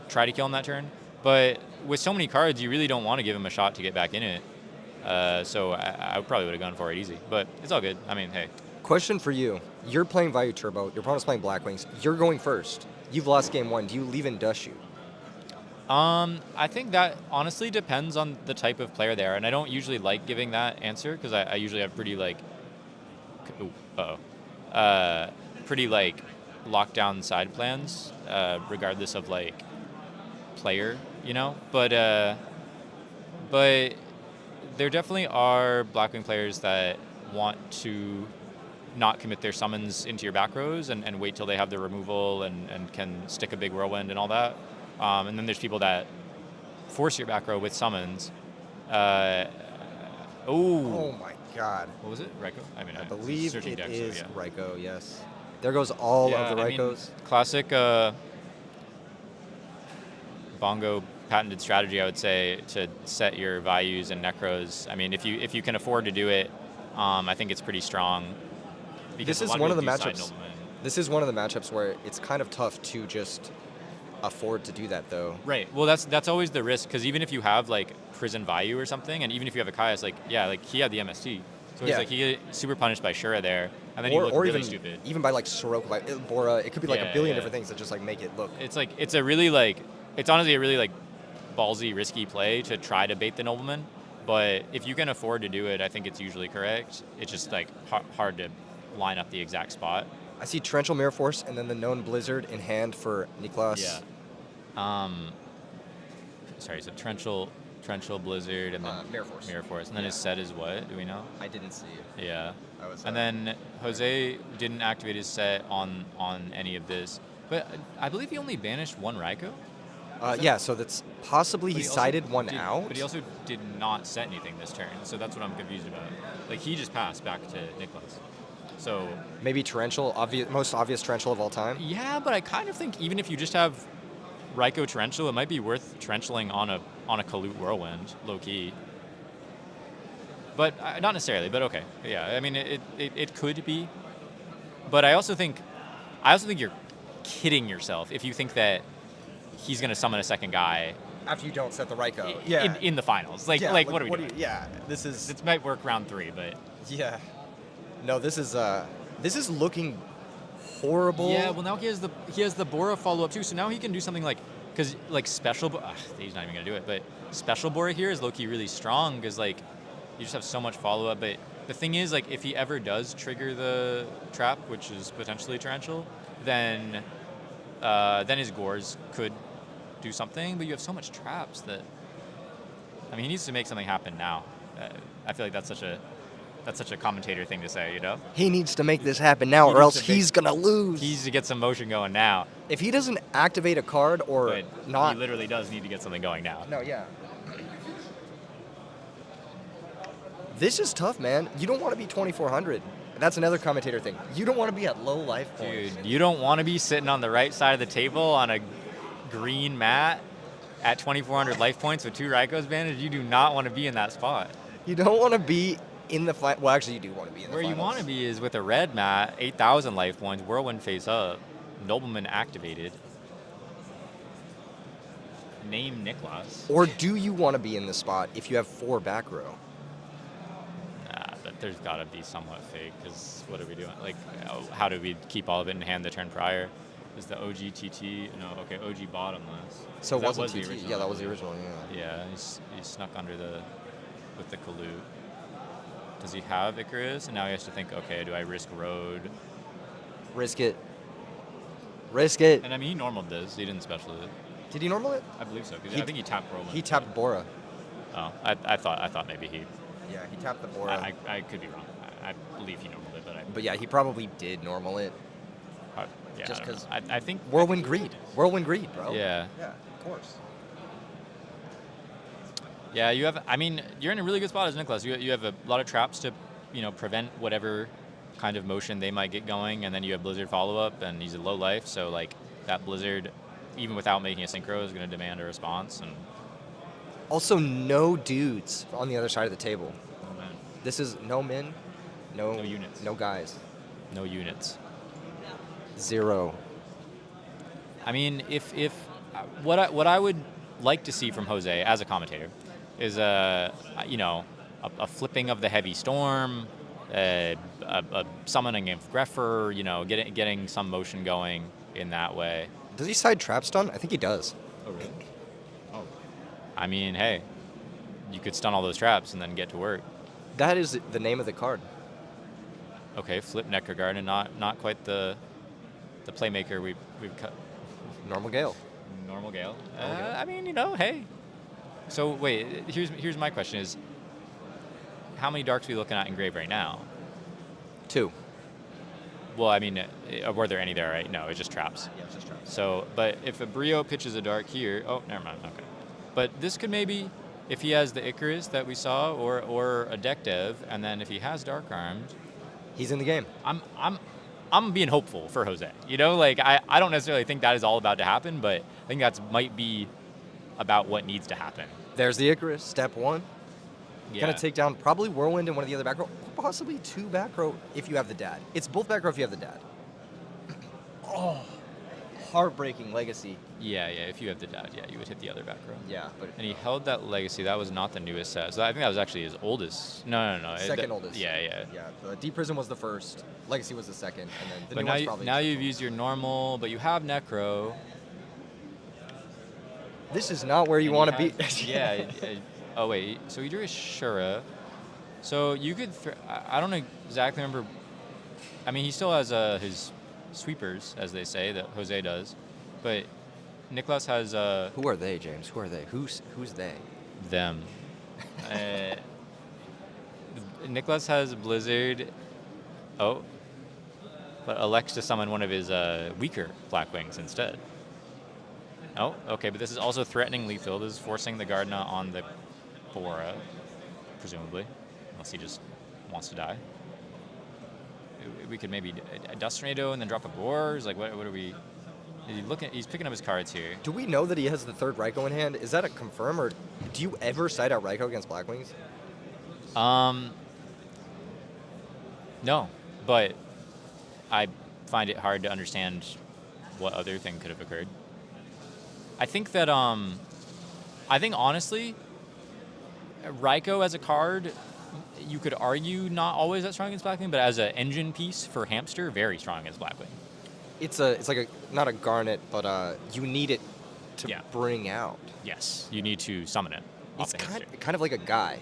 try to kill him that turn. But with so many cards, you really don't want to give him a shot to get back in it. So I probably would have gone for it easy, but it's all good. I mean, hey. Question for you. You're playing Vayu Turbo. Your opponent's playing Black Wings. You're going first. You've lost game 1. Do you leave and dust you? I think that honestly depends on the type of player they are, and I don't usually like giving that answer because I usually have pretty like, pretty like locked down side plans, regardless of like player, you know. But there definitely are Blackwing players that want to not commit their summons into your back rows and wait till they have their removal and can stick a big whirlwind and all that. And then there's people that force your back row with summons. Oh my god. What was it? Raiko? I mean, I believe searching it deck, is so, yeah. Raiko, yes. There goes all Yeah, of the I mean, Raikos. classic Bongo patented strategy, I would say, to set your Vayus and Necros. I mean, if you can afford to do it, I think it's pretty strong. Because This a is lot one of the people do side matchups. noblemen. This is one of the matchups where it's kind of tough to just afford to do that, though. Right. Well, that's always the risk, because even if you have like Prison Vayu or something, and even if you have a Kaius, like he had the MST, so Yeah. he's like he get super punished by Shura there, and then you look or really even stupid. even by like Soroka, by Bora. It could be like Yeah, a billion yeah. different things that just like make it look. It's like it's a really like it's honestly a really like ballsy, risky play to try to bait the nobleman. But if you can afford to do it, I think it's usually correct. It's just like hard to line up the exact spot. I see Torrential Mirror Force and then the known Blizzard in hand for Niklas. Yeah. Sorry, so Torrential Blizzard and then Mirror Force. Mirror Force, and then his set is what? Do we know? I didn't see it. Yeah. I was, And then Jose didn't activate his set on any of this, but I believe he only banished one Raiko. Yeah, so that's possibly But he also sided one did- out. But he also did not set anything this turn, so that's what I'm confused about. Like he just passed back to Niklas. So Maybe Torrential, most obvious Torrential of all time. yeah, but I kind of think even if you just have Raiko Torrential, it might be worth Torrentialing on a Kalut Whirlwind, low key. But not necessarily. But okay, yeah. I mean, it could be. But I also think you're kidding yourself if you think that he's gonna summon a second guy After you don't set the Raiko. in the finals. Like what are we doing? Yeah, this is. This might work round 3, but Yeah. No, this is looking horrible. yeah. Well, now he has the Bora follow up too. So now he can do something like because like special. He's not even gonna do it. But special Bora here is low key really strong because like you just have so much follow up. But the thing is like if he ever does trigger the trap, which is potentially torrential, then his Gores could do something. But you have so much traps that I mean he needs to make something happen now. I feel like that's such a commentator thing to say, you know? He needs to make this happen now, He or needs else to make- he's gonna lose. He needs to get some motion going now. If he doesn't activate a card or But not, he literally does need to get something going now. no, yeah. This is tough, man. You don't want to be 2400. That's another commentator thing. You don't want to be at low life points. Dude, you don't want to be sitting on the right side of the table on a green mat at 2,400 life points with 2 Raikos banded. You do not want to be in that spot. You don't want to be in the final. Well, actually, you do want to be in the Where finals. you want to be is with a red mat, 8,000 life points, Whirlwind face up, Nobleman activated. Name Niklas. Or do you want to be in the spot if you have 4 back row? Nah, but there's got to be somewhat fake, because what are we doing? Like, how do we keep all of it in hand the turn prior? Is the OG TT? No, okay, OG bottomless. So it That wasn't was the TT. original, Yeah, that I was the believe. original, yeah. Yeah, he snuck under with the Kalut. Does he have Icarus? And now he has to think, okay, do I risk Road? Risk it. Risk it. And I mean, he normaled this. He didn't special it. Did he normal it? I believe so. 'Cause He- I think he tapped Roland. He tapped Bora. Oh, I thought maybe he. Yeah, he tapped the Bora. I could be wrong. I believe he normaled it, but I. But yeah, he probably did normal it. Yeah, just I don't know. 'cause I think. Whirlwind Greed. Whirlwind Greed, bro. Yeah. Yeah, of course. Yeah, you have. I mean, you're in a really good spot as Niklas. You have a lot of traps to, prevent whatever kind of motion they might get going, and then you have Blizzard follow up, and he's a low life, so like that Blizzard, even without making a synchro, is going to demand a response. And Also, no dudes on the other side of the table. oh man, This is no men, no No units. no guys. no units. 0. I mean, if what I would like to see from Jose as a commentator is a flipping of the heavy storm, a summoning of Greffer, getting some motion going in that way. Does he side trap stun? I think he does. Oh, really? Oh. I mean, hey, you could stun all those traps and then get to work. That is the name of the card. Okay, flip Necker Guard and not quite the playmaker we've cut. Normal Gale. Normal Gale. Normal Gale. I mean, hey. So wait, here's my question: is how many darks are we looking at in grave right now? 2. Well, I mean, were there any there? Right? No, it's just traps. Yeah, it's just traps. So, but if a Brio pitches a dark here, oh, never mind. Okay, but this could maybe, if he has the Icarus that we saw, or a deck dev, and then if he has Dark Armed, He's in the game. I'm being hopeful for Jose. I don't necessarily think that is all about to happen, but I think that might be about what needs to happen. There's the Icarus, step 1. Yeah. Gonna take down probably Whirlwind and one of the other back row, possibly 2 back row if you have the dad. It's both back row if you have the dad. Oh, heartbreaking legacy. Yeah, if you have the dad, you would hit the other back row. Yeah, but And he held that legacy. That was not the newest set. So I think that was actually his oldest. No. second oldest. Yeah. Yeah, the Deep Prison was the first, Legacy was the second, and then the But new now, one's probably. now you've used your normal, but you have Necro. This is not where you and want to he be. has- yeah. Oh wait. So he drew a Shura. So you could. I don't exactly remember. I mean, he still has his sweepers, as they say, that Jose does, but Nicholas has Who are they, James? Who are they? Who's they? them. Nicholas has Blizzard. Oh, but elects to summon one of his weaker Blackwings instead. Oh, okay, but this is also threatening lethal. This is forcing the Gardna on the Bora, presumably, unless he just wants to die. We could maybe a Dust Tornado and then drop a Boars. Like, what are we? He's picking up his cards here. Do we know that he has the third Raikou in hand? Is that a confirm, or do you ever side out Raikou against Blackwings? No, but I find it hard to understand what other thing could have occurred. I think that I think honestly, Raikou as a card, you could argue not always that strong against Blackwing, but as an engine piece for Hamster, very strong against Blackwing. It's like a not a Garnet, but you need it to bring out. Yes, you need to summon it. It's kind of like a guy,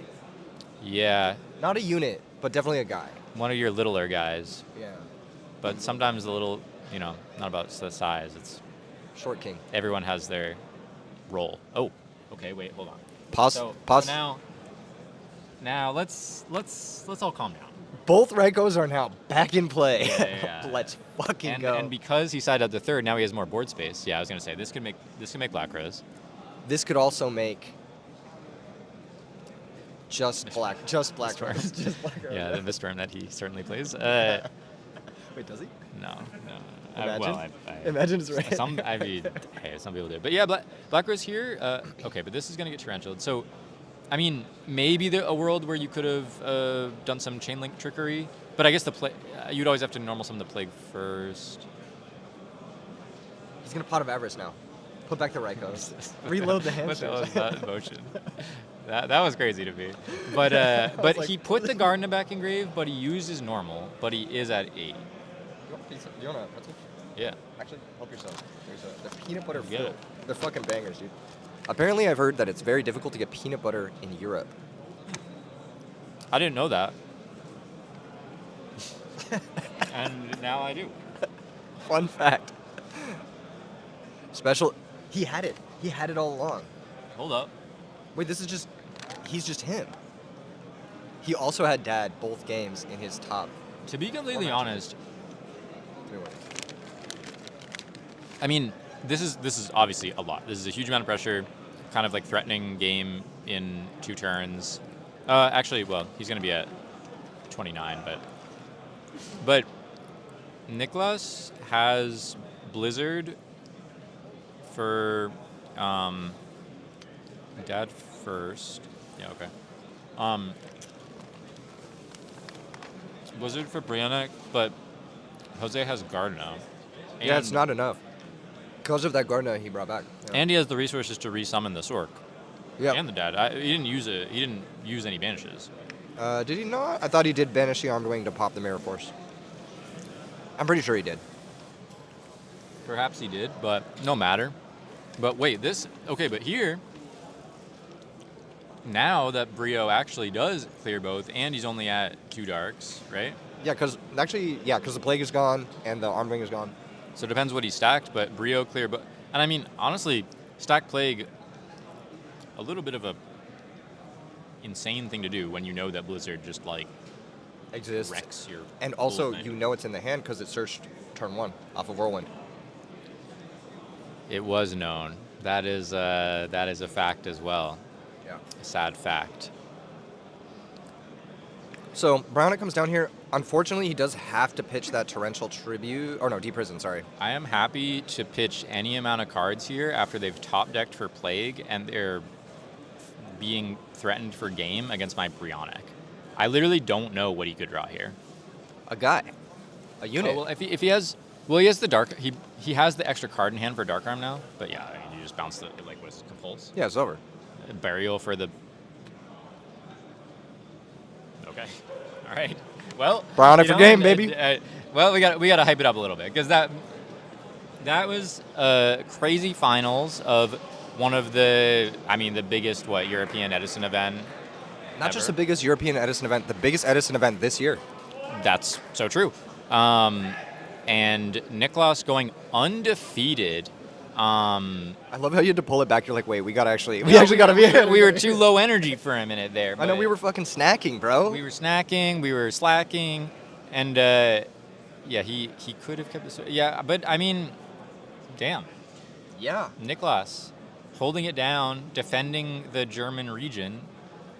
Yeah, not a unit, but definitely a guy. one of your littler guys, Yeah, but sometimes the little, not about the size. It's Short King. everyone has their role. Oh, okay, wait, hold on. Pause. So Pause. now let's all calm down. Both Raikous are now back in play. Yeah. Let's fucking And, go. and because he sided up the third, now he has more board space. Yeah, I was gonna say this could make Black Rose. This could also make just black Rose. Just Black Rose. Yeah, the Mistorm that he certainly plays. Wait, does he? No. Imagine. Imagine it's right. Some people do. But yeah, Black Rose here. Okay, but this is gonna get tarantuled. So, I mean, maybe a world where you could have done some chain link trickery. But I guess you'd always have to normal summon the Plague first. He's gonna Pot of Avarice now. Put back the Raikous. Reload the What the hell hamsters. is that motion? That was crazy to me. But but like, he put the Gardner back in grave, but he used his normal, but he is at 8. You want a pretzel? Yeah. Actually, help yourself. There's the peanut butter Get fill. it. They're fucking bangers, dude. Apparently, I've heard that it's very difficult to get peanut butter in Europe. I didn't know that. And now I do. Fun fact. Special. He had it. He had it all along. Hold up. Wait, he's just him. He also had dad both games in his top. To be completely Format. honest, I mean, this is obviously a lot. This is a huge amount of pressure, kind of like threatening game in 2 turns. Actually, well, he's going to be at 29, but Nicholas has Blizzard for dad first. Yeah, okay. Blizzard for Brianna, but Jose has Gardner. Yeah, it's not enough. Because of that Gardner he brought back. Yeah. And he has the resources to resummon the Sork. Yep. And the dad. He didn't use any banishes. Did he not? I thought he did banish the Armed Wing to pop the Mirror Force. I'm pretty sure he did. Perhaps he did, but no matter. But wait, but here, now that Brio actually does clear both, and he's only at 2 darks, right? Yeah, because the Plague is gone and the Armed Wing is gone. So it depends what he stacked, but Brio clear both. And I mean, honestly, stack Plague, a little bit of a insane thing to do when you know that Blizzard just like Exists. wrecks your And also, whole you know it's in the hand because it searched turn 1 off of Whirlwind. It was known. That is a fact as well. Yeah. A sad fact. So Brown comes down here. Unfortunately, he does have to pitch that Torrential Tribute. Or no, Deep Prison, sorry. I am happy to pitch any amount of cards here after they've top decked for Plague and they're being threatened for game against my Brionic. I literally don't know what he could draw here. A guy. A unit. Oh, well, if he has the dark. He has the extra card in hand for Dark Arm now. But yeah, I mean, you just bounce the what's Compulse. Yeah, it's over. Burial for the. Okay. All right. Well. Brionic for game, baby. Well, we got to hype it up a little bit because that was crazy finals of one of the biggest European Edison event. Not ever. just the biggest European Edison event, the biggest Edison event this year. That's so true. And Niklas going undefeated. I love how you had to pull it back. You're like, wait, we actually gotta be ahead. We were too low energy for a minute there. I know, we were fucking snacking, bro. We were snacking. We were slacking, and he could have kept this. Yeah, but I mean, damn, Yeah. Niklas holding it down, defending the German region.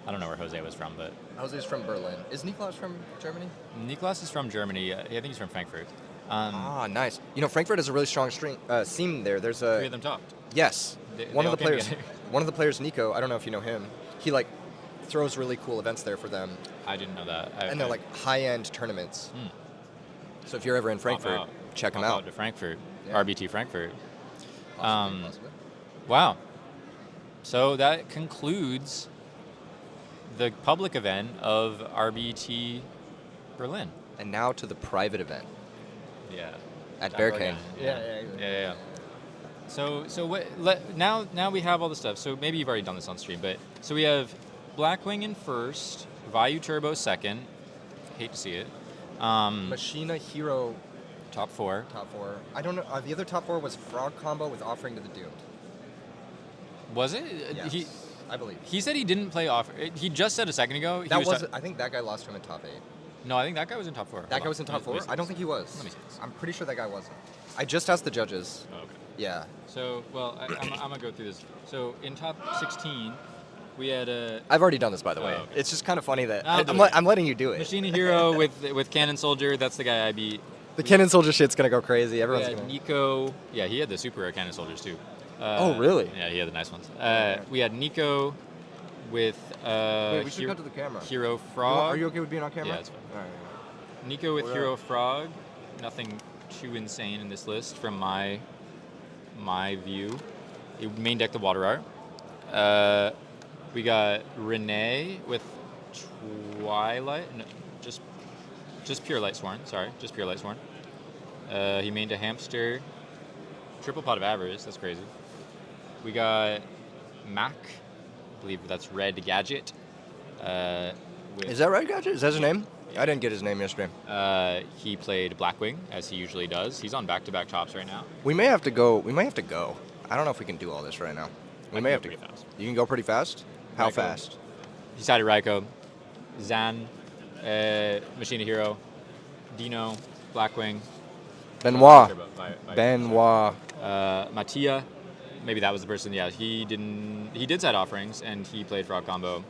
I don't know where Jose was from, but Jose's from Berlin. Is Niklas from Germany? Niklas is from Germany. I think he's from Frankfurt. Nice. You know, Frankfurt has a really strong seam there. There's 3 of them talked. Yes. They one all of the came players. together. One of the players, Nico. I don't know if you know him. He throws really cool events there for them, I didn't know that. and they're high-end tournaments. So if you're ever in Frankfurt, check them Pop out. to Frankfurt. Yeah. RBT Frankfurt. Possibly. Wow. So that concludes the public event of RBT Berlin. And now to the private event Yeah. at Bear Again. King. Yeah. So now we have all the stuff. So maybe you've already done this on stream, but so we have Blackwing in first, Vayu Turbo second. Hate to see it. Machina Hero Top 4. top 4. I don't know. The other top 4 was Frog Combo with Offering to the Doomed. Was it? Yes, I believe. He said he didn't play off. He just said a second ago. I think that guy lost him in top 8. No, I think that guy was in top 4. That guy was in top 4? I don't think he was. Let me see this. I'm pretty sure that guy wasn't. I just asked the judges. Oh, okay. Yeah. So, well, I'm going to go through this. So, in top 16, we had a I've already done this, by the way. okay. It's just kind of funny that I'll do it. I'm letting you do it. Machina Hero with Cannon Soldier. That's the guy I beat. The Cannon Soldier shit's going to go crazy. We Everyone's had going to... Nico. Yeah, he had the super rare Cannon Soldiers, too. Oh, really? Yeah, he had the nice ones. We had Nico with Wait, we should cut to the camera. Hero Frog. Are you okay with being on camera? Yeah, it's fine. All right. Nico with What Hero Frog. Nothing too insane in this list from my view. It main deck the Water Art. We got Renee with Twilight. No, just Pure Light Sworn. Sorry, just Pure Light Sworn. He mained a Hamster. Triple Pot of Avarice. That's crazy. We got Mac. I believe that's Red Gadget. Is that right, Gotcha? Is that his name? I didn't get his name yesterday. He played Blackwing, as he usually does. He's on back-to-back tops right now. We may have to go. I don't know if we can do all this right now. We may have to go pretty fast. You can go pretty fast? How Raiko. fast? He sided Raiko, Zan, Machina Hero, Dino, Blackwing, Benoit. Turbo, Benoit. Mattia. Maybe that was the person. Yeah, he did side offerings, and he played Frog Combo.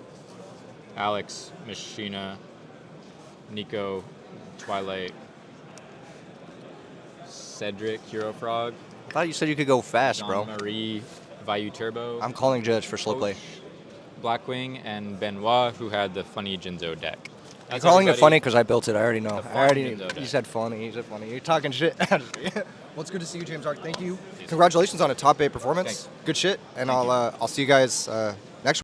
Alex, Machina, Nico, Twilight, Cedric, Hero Frog, I thought you said you could go fast, bro. Jean-Marie, Vayu Turbo, I'm calling judge for slow play. Blackwing, and Benoit, who had the funny Jinzo deck. I'm That's calling it everybody. funny because I built it. I already know. The I already. fun Jinzo You deck. said funny. You said funny. You're talking shit. Well, it's good to see you, James Ark. Thank you. Congratulations on a top 8 performance. Thanks. Good shit. And I'll see you guys